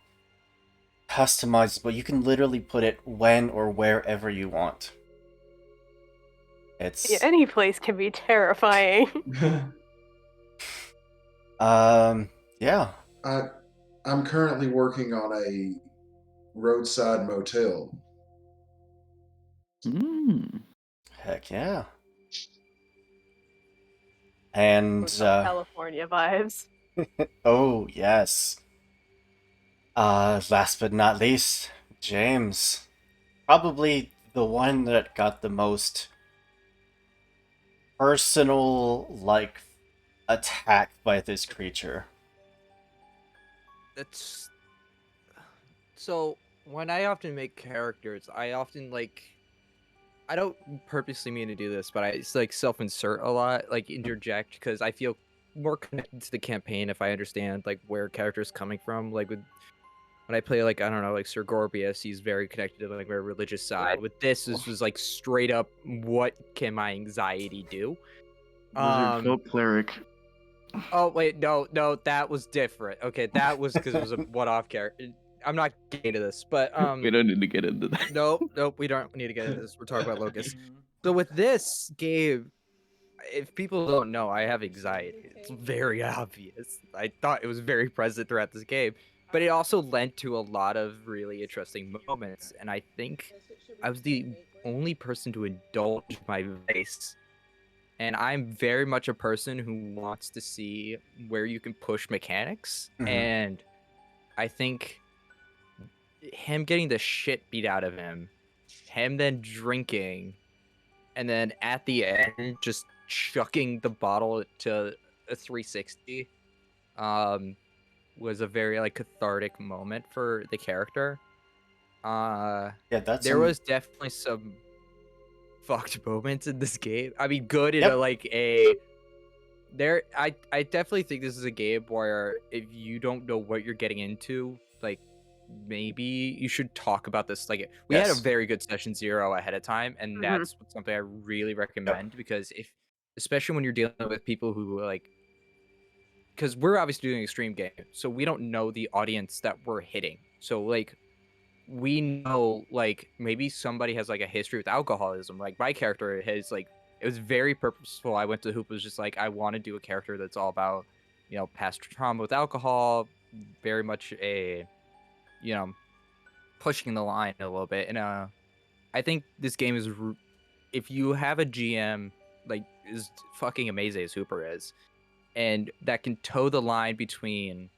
customizable. You can literally put it when or wherever you want. Yeah, It's any place can be terrifying. yeah. I, I'm currently working on a roadside motel. Mm. Heck yeah. And Hotel California vibes. oh yes. Last but not least, James. Probably the one that got the most personal, like, attack by this creature. That's so when I often make characters, I often I don't purposely mean to do this, but it's like self-insert a lot, like interject, because I feel more connected to the campaign if I understand like where characters coming from. Like when I play like I don't know like Sir Gorbius, he's very connected to like my religious side. With this was like straight up, what can my anxiety do? Wizard folk cleric. Oh wait, no, that was different. Okay, that was because it was a one-off character. I'm not getting into this, but We don't need to get into that. nope, we don't need to get into this. We're talking about Locus. So with this game, if people don't know, I have anxiety. It's very obvious. I thought it was very present throughout this game, but it also lent to a lot of really interesting moments, and I think I was the only person to indulge my vice. And I'm very much a person who wants to see where you can push mechanics, Mhm. and I think him getting the shit beat out of him then drinking, and then at the end just chucking the bottle to a 360 was a very like cathartic moment for the character. Yeah, that's There was definitely some fucked moments in this game. I mean, good in Yep. a like a there I definitely think this is a game where if you don't know what you're getting into, like maybe you should talk about this. Like we had a Yes. very good session 0 ahead of time, and Mhm. that's something I really recommend because if especially when you're dealing with people who like because we're obviously doing a stream game, so we don't know the audience that we're hitting. So like we know like maybe somebody has like a history with alcoholism. Like my character has like it was very purposeful. I went to Hoop was just like I want to do a character that's all about past trauma with alcohol, very much a you know pushing the line a little bit. And I think this game is if you have a GM like is fucking amazing as Hooper is, and that can toe the line between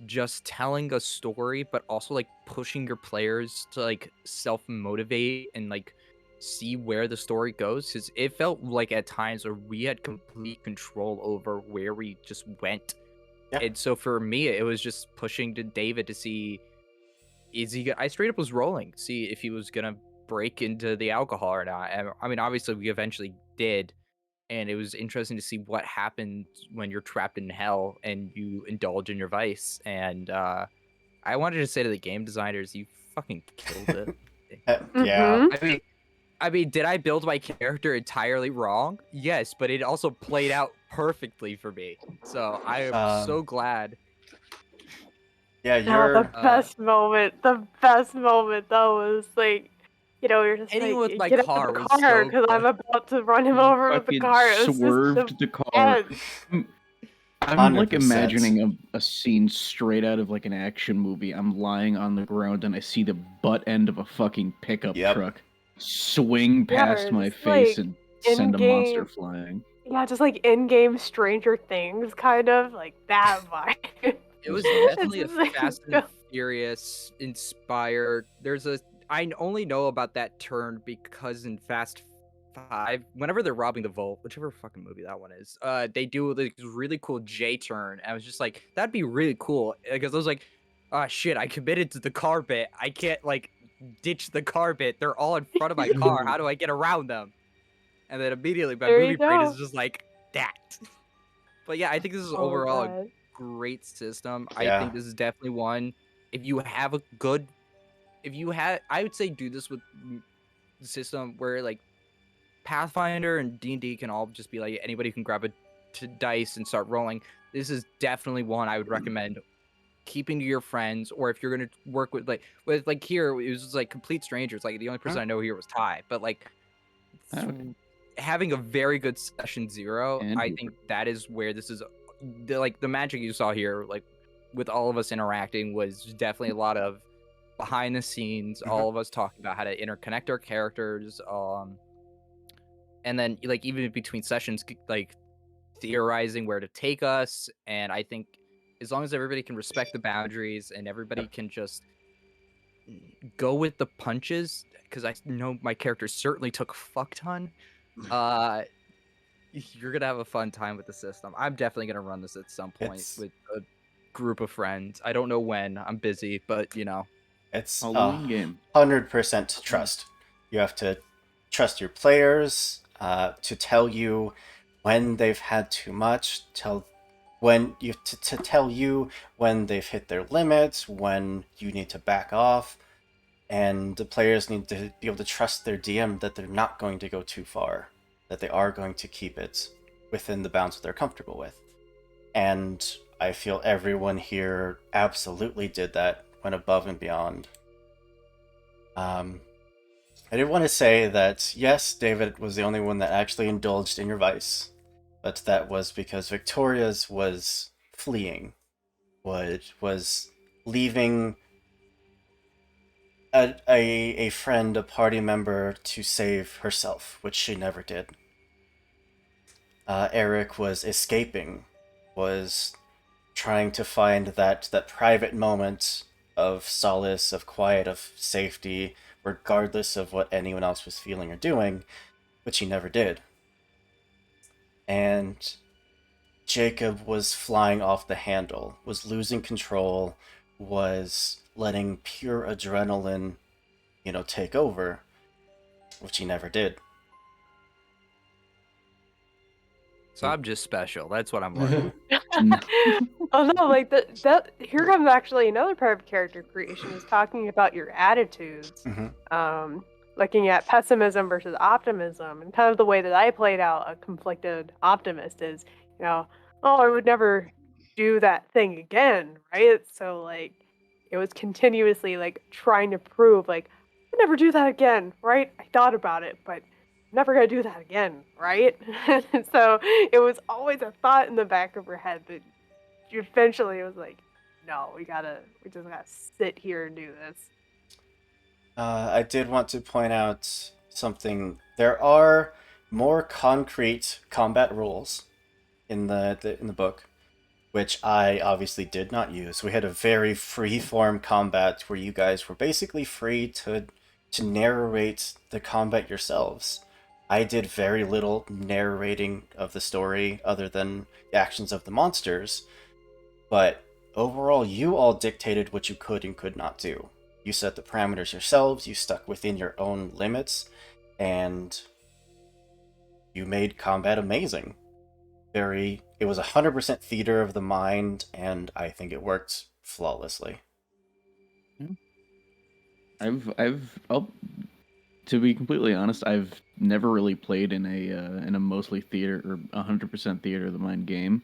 just telling a story but also like pushing your players to like self-motivate and like see where the story goes, because it felt like at times where we had complete control over where we just went. Yeah. And so for me it was just pushing to David to see is he I straight up was rolling see if he was gonna break into the alcohol or not. And I mean obviously we eventually did, and it was interesting to see what happens when you're trapped in hell and you indulge in your vice. And I wanted to say to the game designers, you fucking killed it. Yeah. Mhm. I mean, did I build my character entirely wrong? Yes, but it also played out perfectly for me. So I am so glad. Yeah, Oh, the you're best moment though was like, you're just Anyone like, with my get out of car the was car so because good. I'm about to run him over with the Fucking car. It was just swerved the car. best. I'm like 100%. imagining a scene straight out of like an action movie. I'm lying on the ground and I see the butt end of a fucking pickup Yep. truck swing Yeah, past or my just, face like, and send a monster in-game, flying. yeah, just like in-game Stranger Things, kind of like that vibe. It was It's definitely a just like, Fast and Furious inspired. I only know about that turn because in Fast 5, whenever they're robbing the vault, whichever fucking movie that one is, they do this really cool J turn. I was just like, that'd be really cool because I was like, oh shit, I committed to the car bit. I can't like ditch the car bit. They're all in front of my car. How do I get around them? And then immediately my there you movie brain is go. just like that. But yeah, I think this is Oh overall a god. great system. I Yeah. think this is definitely one. If you have a good I would say do this with the system where like Pathfinder and D&D can all just be like anybody can grab a dice and start rolling. This is definitely one I would recommend keeping to your friends, or if you're gonna work with like here it was just like complete strangers. Like the only person I know here was Ty, but like having a very good session 0, And I think that is where this is the magic you saw here, like with all of us interacting, was definitely a lot of behind the scenes, all of us talking about how to interconnect our characters, and then like even between sessions, like theorizing where to take us. And I think as long as everybody can respect the boundaries and everybody can just go with the punches, because I know my character certainly took a fuck ton, you're gonna have a fun time with the system. I'm definitely gonna run this at some point with a group of friends. I don't know when. I'm busy, but It's Halloween game. 100% trust. You have to trust your players to tell you when they've had too much, to tell you when they've hit their limits, when you need to back off, and the players need to be able to trust their DM that they're not going to go too far, that they are going to keep it within the bounds that they're comfortable with. And I feel everyone here absolutely did that, went above and beyond. I did want to say that, yes, David was the only one that actually indulged in your vice, but that was because Victoria's was fleeing, was leaving a friend, a party member, to save herself, which she never did. Eric was escaping, was trying to find that private moment of solace, of quiet, of safety, regardless of what anyone else was feeling or doing, which he never did. And Jacob was flying off the handle, was losing control, was letting pure adrenaline, take over, which he never did. So I'm just special. That's what I'm learning. Oh no, like that here comes actually another part of character creation, is talking about your attitudes. Looking at pessimism versus optimism, and kind of the way that I played out a conflicted optimist is, oh, I would never do that thing again, right? So like it was continuously like trying to prove like I'd never do that again, right? I thought about it, but never gonna do that again, right? So it was always a thought in the back of her head, but eventually it was like, no, we just gotta sit here and do this. I did want to point out something. There are more concrete combat rules in the book, which I obviously did not use. We had a very free-form combat where you guys were basically free to narrate the combat yourselves. I did very little narrating of the story other than the actions of the monsters, but overall you all dictated what you could and could not do. You set the parameters yourselves, you stuck within your own limits, and you made combat amazing. It was 100% theater of the mind, and I think it worked flawlessly. To be completely honest, I've never really played in a mostly theater or 100% theater of the mind game.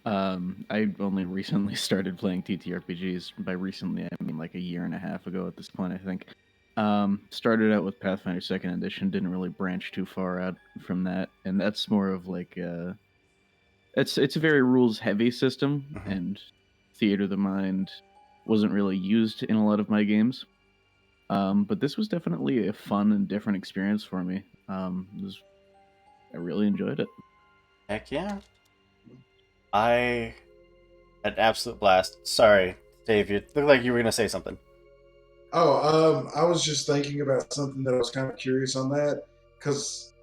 I only recently started playing TTRPGs. By recently, I mean like a year and a half ago at this point, I think. Started out with Pathfinder 2nd Edition, didn't really branch too far out from that, and that's more of like it's a very rules heavy system, and theater of the mind wasn't really used in a lot of my games. But this was definitely a fun and different experience for me. I really enjoyed it. Heck yeah. I had an absolute blast. Sorry, Dave, you looked like you were going to say something. Oh, I was just thinking about something that I was kind of curious on that, because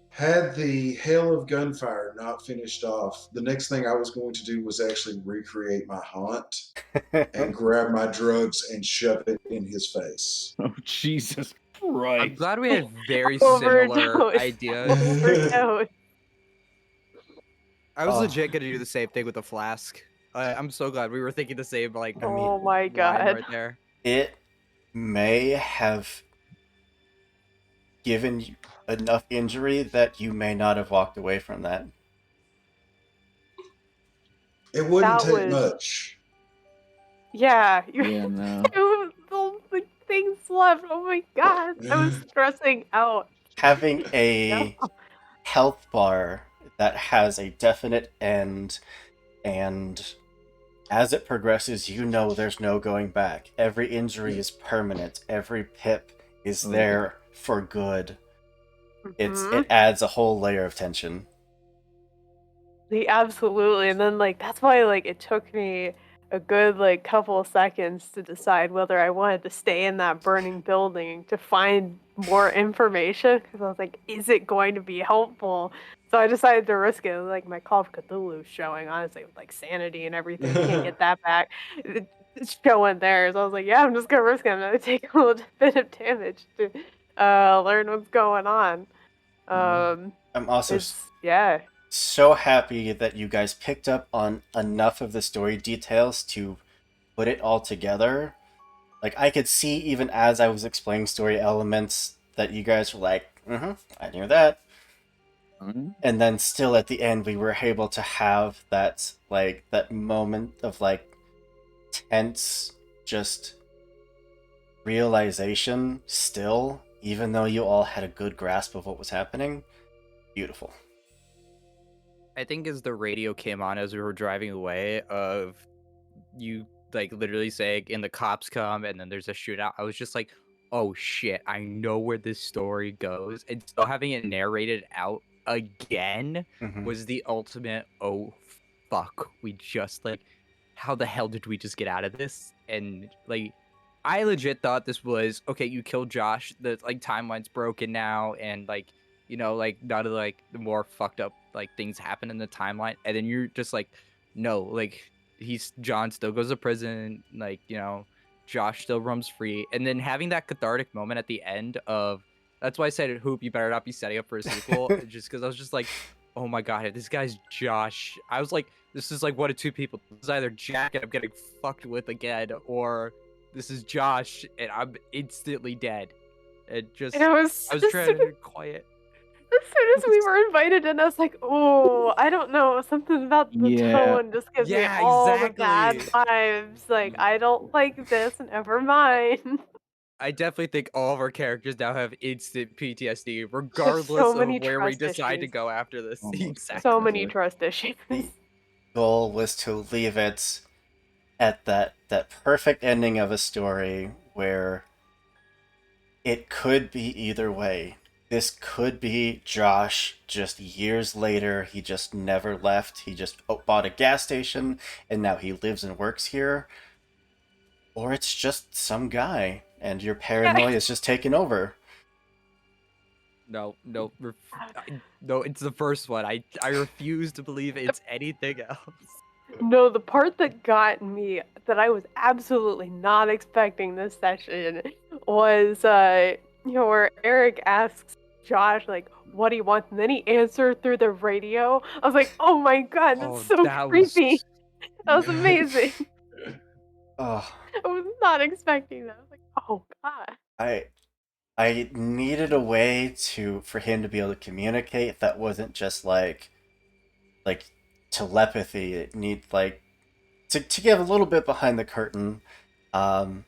had the hail of gunfire not finished off, the next thing I was going to do was actually recreate my haunt and grab my drugs and shove it in his face. Oh, Jesus I'm Christ. glad we had very similar Overdose. ideas. Overdose. I was legit gonna do the same thing with the flask. I'm so glad we were thinking the same Oh my line god. right there. it may have given you enough injury that you may not have walked away from that. It wouldn't That take was much. yeah. Yeah, no. It was the things left. Oh my god, I was stressing out. Having No. a health bar that has a definite end, and as it progresses, you know there's no going back. Every injury is permanent. Every pip is Oh, there for good. It Mhm. adds a whole layer of tension. Absolutely, and then that's why it took me a good couple of seconds to decide whether I wanted to stay in that burning building to find more information because I was like, is it going to be helpful? So I decided to risk it. Like my Call of Cthulhu showing, honestly, with sanity and everything, can't get that back. It's showing there, so I was like, yeah, I'm just gonna risk it. I'm gonna take a little bit of damage to learn what's going on. I'm also It's yeah. so happy that you guys picked up on enough of the story details to put it all together. Like, I could see even as I was explaining story elements that you guys were like, I knew that. And then still at the end, we were able to have that moment of tense, just realization still, even though you all had a good grasp of what was happening. Beautiful. I think as the radio came on as we were driving away, of you literally saying, "And the cops come," and then there's a shootout. I was just like, "Oh shit! I know where this story goes." And so having it narrated out again Mm-hmm. was the ultimate. Oh fuck! We just how the hell did we just get out of this? And I legit thought this was okay. You killed Josh. The timeline's broken now, and none of the more fucked up things happen in the timeline. And then you're just like, no, John still goes to prison. Josh still roams free. And then having that cathartic moment at the end of, that's why I said, Hoop, you better not be setting up for a sequel. Just because I was just like, oh my god, if this guy's Josh, I was like, this is one of two people. This is either Jack and I'm getting fucked with again, or this is Josh and I'm instantly dead. And And I was I was as trying to be quiet. soon as we were invited in, I was like, oh, I don't know, something about the Yeah. tone just gives me Yeah, all the bad exactly. vibes. Like, I don't like this, never mind. I definitely think all of our characters now have instant PTSD, Just so regardless of many where we trust decide to issues. go after this. Almost So Exactly. many definitely. trust issues. The goal was to leave it at that perfect ending of a story where it could be either way. This could be Josh just years later. He just never left. He just bought a gas station and now he lives and works here. Or it's just some guy and your paranoia is just taking over. No, no, no. It's the first one. I refuse to believe it's anything else. No, the part that got me that I was absolutely not expecting this session was where Eric asks Josh what do you want, and then he answered through the radio. I was like, oh my god, that's Oh, so that creepy. was That was amazing. Oh, I was not expecting that. I was like, oh god. I I needed a way for him to be able to communicate that wasn't just like telepathy. It need to give a little bit behind the curtain. Um,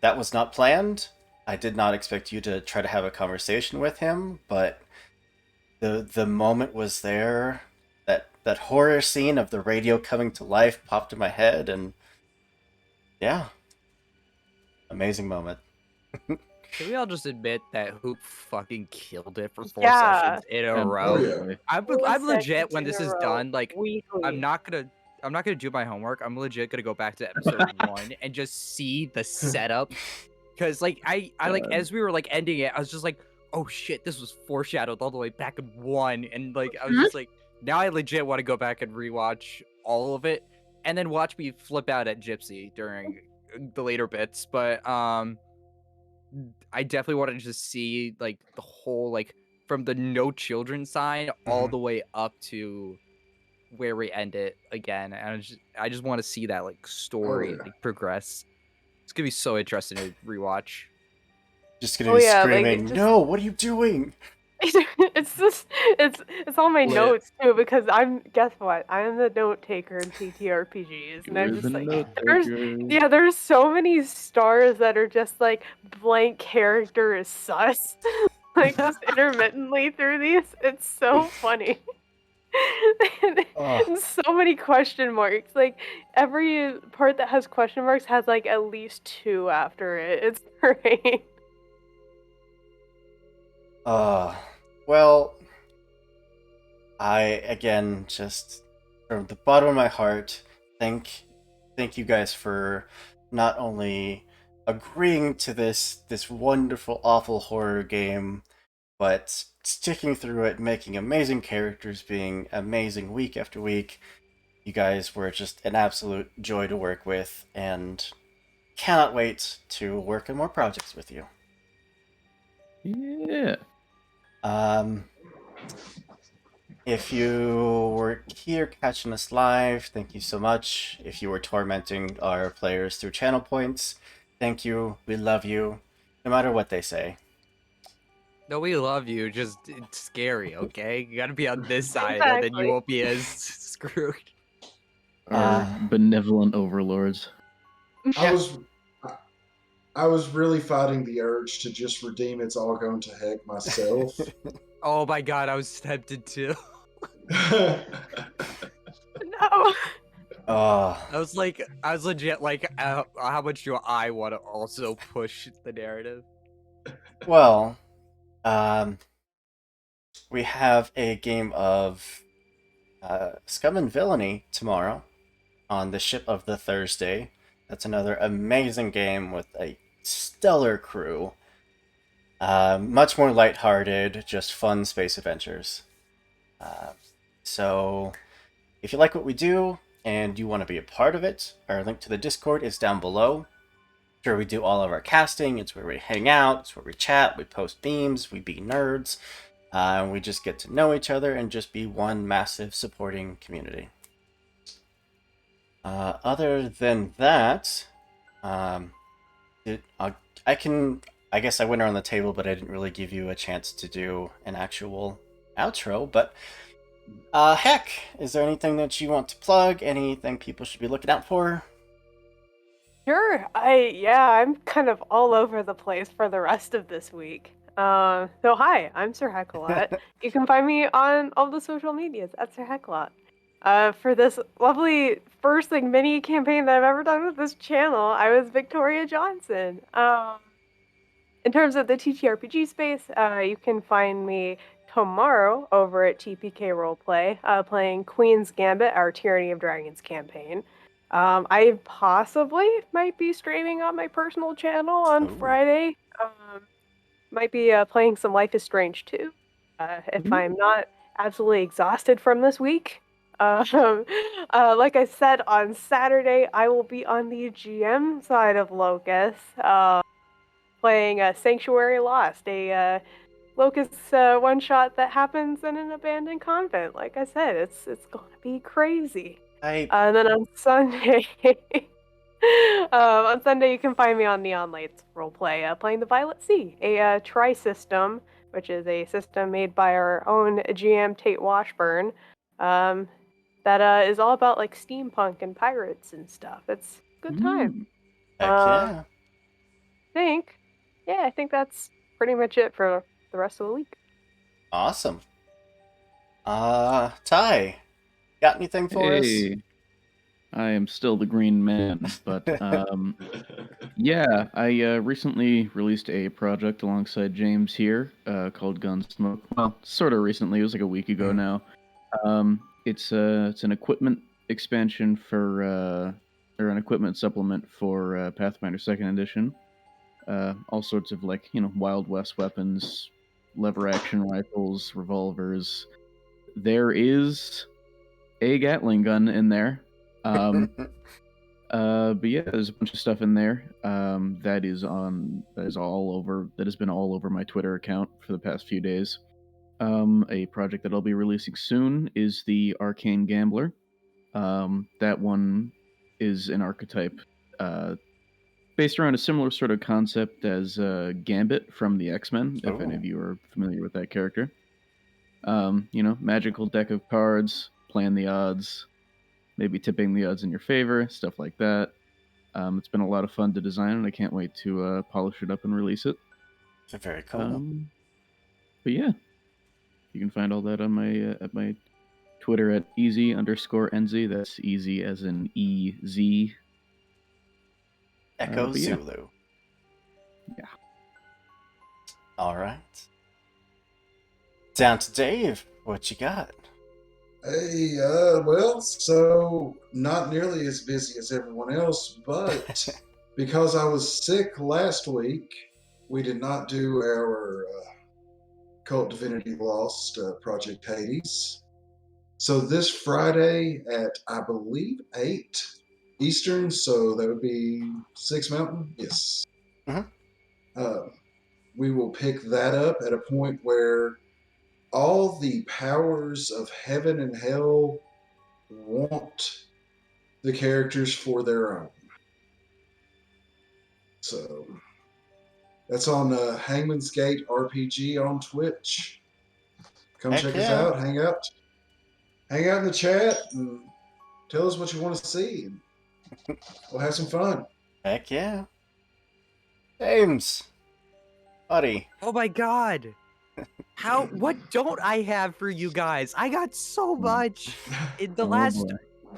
that was not planned. I did not expect you to try to have a conversation with him, but the moment was there. That horror scene of the radio coming to life popped in my head, and yeah, amazing moment. Can we all just admit that Hoop fucking killed it for 4 sessions Yeah. in a Oh row? yeah. Absolutely. I'm 4 I'm legit sessions when in this a is row, done. I'm weekly. not gonna I'm not gonna do my homework. I'm legit gonna go back to episode 1 and just see the setup. Because I God. as we were ending it, I was just like, oh shit, this was foreshadowed all the way back in 1, and I was Mhm. just like, now I legit want to go back and rewatch all of it, and then watch me flip out at Gypsy during the later bits. But I definitely wanted to just see the whole from the no children side all Mhm. the way up to where we end it again. And I just want to see that Oh story yeah. progress. It's gonna be so interesting to rewatch. Just gonna Oh be yeah, like screaming, "No! What are you doing?" it's just it's all my Lit. notes too because guess what? I'm the note taker in TTRPGs and I'm You're the just like note there's taker. there's so many stars that are just like blank character is sus. Like just intermittently through these. It's so funny. Oh, And so many question marks. Like every part that has question marks has like at least two after it. It's great. well, I again just from the bottom of my heart thank you guys for not only agreeing to this wonderful awful horror game, but sticking through it, making amazing characters, being amazing week after week. You guys were just an absolute joy to work with, and cannot wait to work on more projects with you. Yeah. Um, if you were here catching us live, thank you so much. If you were tormenting our players through channel points, thank you. We love you, no matter what they say. No, we love you. Just it's scary, okay? You gotta be on this side, and then you Exactly. won't be as screwed. Our Uh, benevolent overlords. I Yeah. was I was really fighting the urge to just redeem It's All Gone to Heck myself. Oh my god, I was tempted to. No. I was like, I was legit like, how much do I want to also push the narrative? well, um, we have a game of Scum and Villainy tomorrow on the ship of the Thursday. That's another amazing game with a stellar crew. Much more lighthearted, just fun space adventures. Uh, so, if you like what we do and you want to be a part of it, our link to the Discord is down below. It's where we do all of our casting. It's where we hang out. It's where we chat. We post memes. We be nerds. We just get to know each other and just be one massive supporting community. Other than that, um, I can. I guess I went around the table, but I didn't really give you a chance to do an actual outro. But heck, is there anything that you want to plug? Anything people should be looking out for? Sure. I'm kind of all over the place for the rest of this week. So hi, I'm Sir Heckalot. You can find me on all the social medias at Sir Heckalot. For this lovely first like mini campaign that I've ever done with this channel, I was Victoria Johnson. In terms of the TTRPG space, you can find me tomorrow over at TPK Roleplay, playing Queen's Gambit, our Tyranny of Dragons campaign. I possibly might be streaming on my personal channel on Ooh. Friday. Might be playing some Life is Strange too, if I'm not absolutely exhausted from this week. Like I said, on Saturday, I will be on the GM side of Locus, playing Sanctuary Lost, a Locus one shot that happens in an abandoned convent. Like I said, it's gonna be crazy. And then on Sunday, you can find me on Neon Lights Roleplay, playing the Violet Sea, a tri-system, which is a system made by our own GM Tate Washburn, that is all about like steampunk and pirates and stuff. It's a good time. Heck Um, yeah. I think that's pretty much it for the rest of the week. Awesome. Ty, got anything for us? Hey, I am still the Green Man, but yeah, I recently released a project alongside James here called Gunsmoke. Well, sort of recently. It was like a week ago now. It's an equipment expansion for or an equipment supplement for Pathfinder Second Edition. All sorts of like Wild West weapons, lever action rifles, revolvers. There is a Gatling gun in there. But yeah, there's a bunch of stuff in there. That has been all over my Twitter account for the past few days. A project that I'll be releasing soon is the Arcane Gambler. That one is an archetype based around a similar sort of concept as Gambit from the X-Men, if any Oh. of you are familiar with that character. Magical deck of cards, playing the odds, maybe tipping the odds in your favor, stuff like that. It's been a lot of fun to design, and I can't wait to polish it up and release it. Very cool. But yeah, you can find all that on my at my Twitter at easy_nz. That's easy as in EZ. Echo but yeah. Zulu. Yeah. All right. Down to Dave. What you got? Hey, well, so not nearly as busy as everyone else, but because I was sick last week, we did not do our Cult Divinity Lost Project Hades. So this Friday at, I believe, 8 Eastern, so that would be 6 Mountain, yes. Mhm. We will pick that up at a point where all the powers of heaven and hell want the characters for their own. So that's on Hangman's Gate RPG on Twitch. Come Heck check us yeah. out, hang out in the chat, and tell us what you want to see. And we'll have some fun. Heck yeah. James. Buddy. Oh my god! What don't I have for you guys? I got so much! In the Oh, last boy.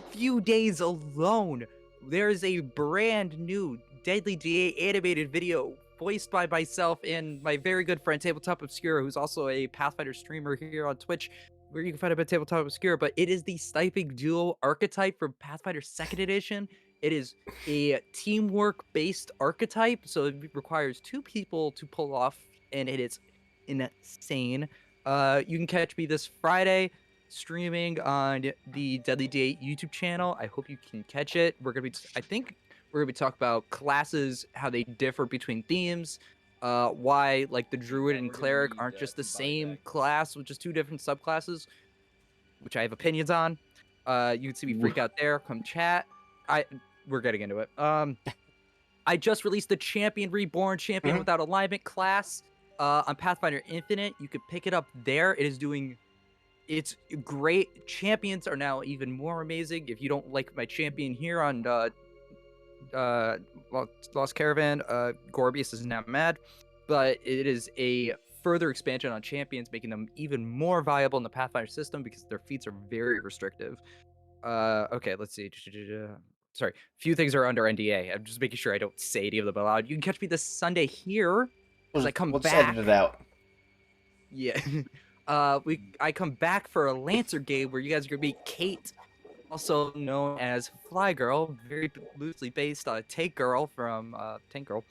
few days alone, there's a brand new Deadly DA animated video voiced by myself and my very good friend Tabletop Obscura, who's also a Pathfinder streamer here on Twitch, where you can find him at Tabletop Obscura. But it is the sniping duo archetype from Pathfinder 2nd Edition. It is a teamwork-based archetype, so it requires 2 people to pull off, and it is insane. You can catch me this Friday streaming on the Deadly D8 YouTube channel. I hope you can catch it. I think we're gonna be talking about classes, how they differ between themes, why like the druid and cleric aren't just the same class with just 2 different subclasses, which I have opinions on. You can see me freak out there. Come chat. We're getting into it. I just released the Champion Reborn, Champion Mhm. Without Alignment class on Pathfinder Infinite. You can pick it up there. It's great. Champions are now even more amazing. If you don't like my champion here on Lost Caravan, Gorbius is now mad, but it is a further expansion on champions, making them even more viable in the Pathfinder system because their feats are very restrictive. Okay, let's see. Sorry, few things are under NDA. I'm just making sure I don't say any of them aloud. You can catch me this Sunday here because I come We'll just back. edit it out. Yeah. I come back for a Lancer game where you guys are gonna meet Kate, also known as Fly Girl, very loosely based on Tank Girl from Tank Girl.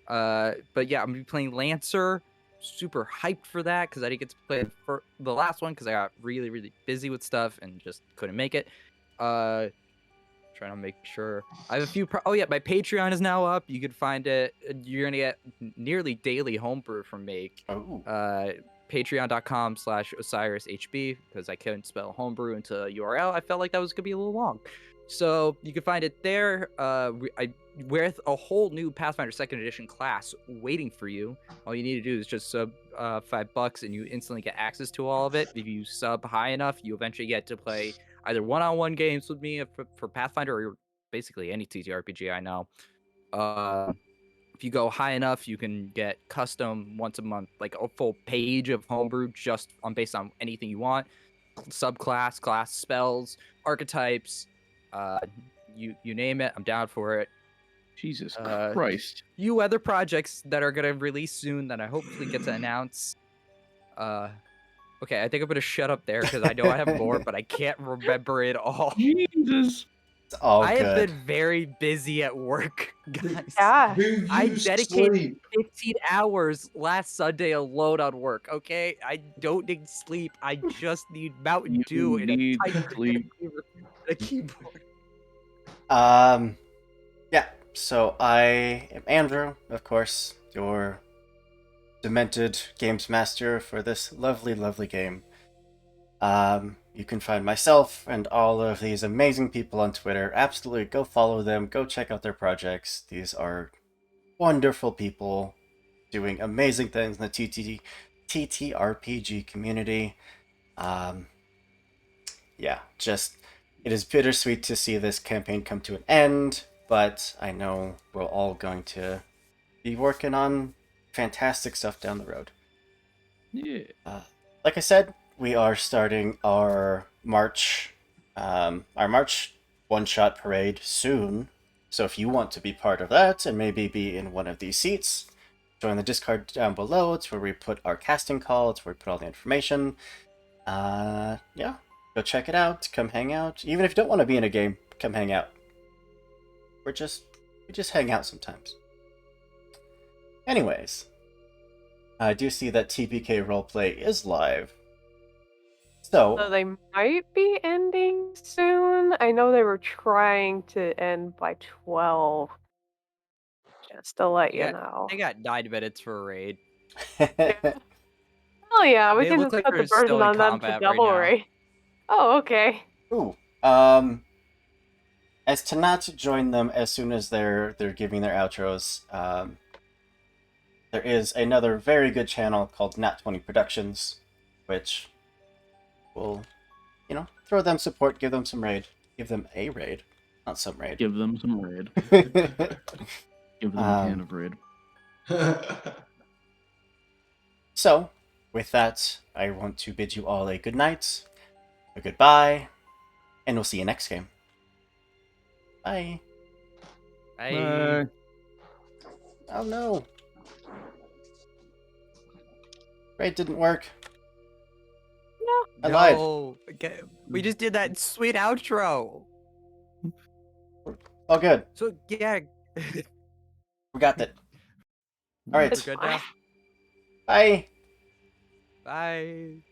But yeah, I'm gonna be playing Lancer. Super hyped for that because I didn't get to play for the last one because I got really, really busy with stuff and just couldn't make it. Trying to make sure I have a few. Oh yeah, my Patreon is now up. You can find it. You're gonna get nearly daily homebrew from me. Oh. Patreon.com/OsirisHB because I couldn't spell homebrew into URL. I felt like that was gonna be a little long, so you can find it there. With a whole new Pathfinder 2nd Edition class waiting for you. All you need to do is just sub $5 and you instantly get access to all of it. If you sub high enough, you eventually get to play either one-on-one games with me for Pathfinder or basically any TTRPG I know. If you go high enough, you can get custom once a month, like a full page of homebrew just based on anything you want. Subclass, class spells, archetypes, you name it, I'm down for it. Jesus Christ. Few other projects that are gonna release soon that I hopefully get to announce. Okay, I think I'm gonna shut up there because I know I have more, but I can't remember it all. Jesus. It's all I have good. been very busy at work, guys. Yeah. Do you I dedicated sleep? 15 hours last Sunday alone on work, okay? I don't need sleep. I just need Mountain Dew and need a sleep. a keyboard. Yeah, so I am Andrew, of course, your demented games master for this lovely, lovely game. You can find myself and all of these amazing people on Twitter. Absolutely, go follow them, go check out their projects. These are wonderful people doing amazing things in the TTRPG community. Yeah, just it is bittersweet to see this campaign come to an end, but I know we're all going to be working on fantastic stuff down the road. Yeah. Like I said, we are starting our March one-shot parade soon. So if you want to be part of that and maybe be in one of these seats, join the Discord down below. It's where we put our casting call. It's where we put all the information. Yeah, go check it out. Come hang out. Even if you don't want to be in a game, come hang out. We just hang out sometimes. Anyways, I do see that TPK Roleplay is live. So they might be ending soon. I know they were trying to end by 12. Just to let you know. They got 9 minutes for a raid. Oh yeah, we They can look just like put the they're still burden in on them to combat right double now. rate. Oh, okay. Ooh, as to not join them as soon as they're giving their outros, there is another very good channel called Nat 20 Productions, which will, throw them support, give them some raid, give them a raid, not some raid. Give them some raid. Give them a can of raid. So, with that, I want to bid you all a good night, a goodbye, and we'll see you next game. Bye. Bye. Oh no. Raid didn't work. No. I lied. Okay. We just did that sweet outro. All good. So yeah. We got that. All right. We're good now. Bye. Bye.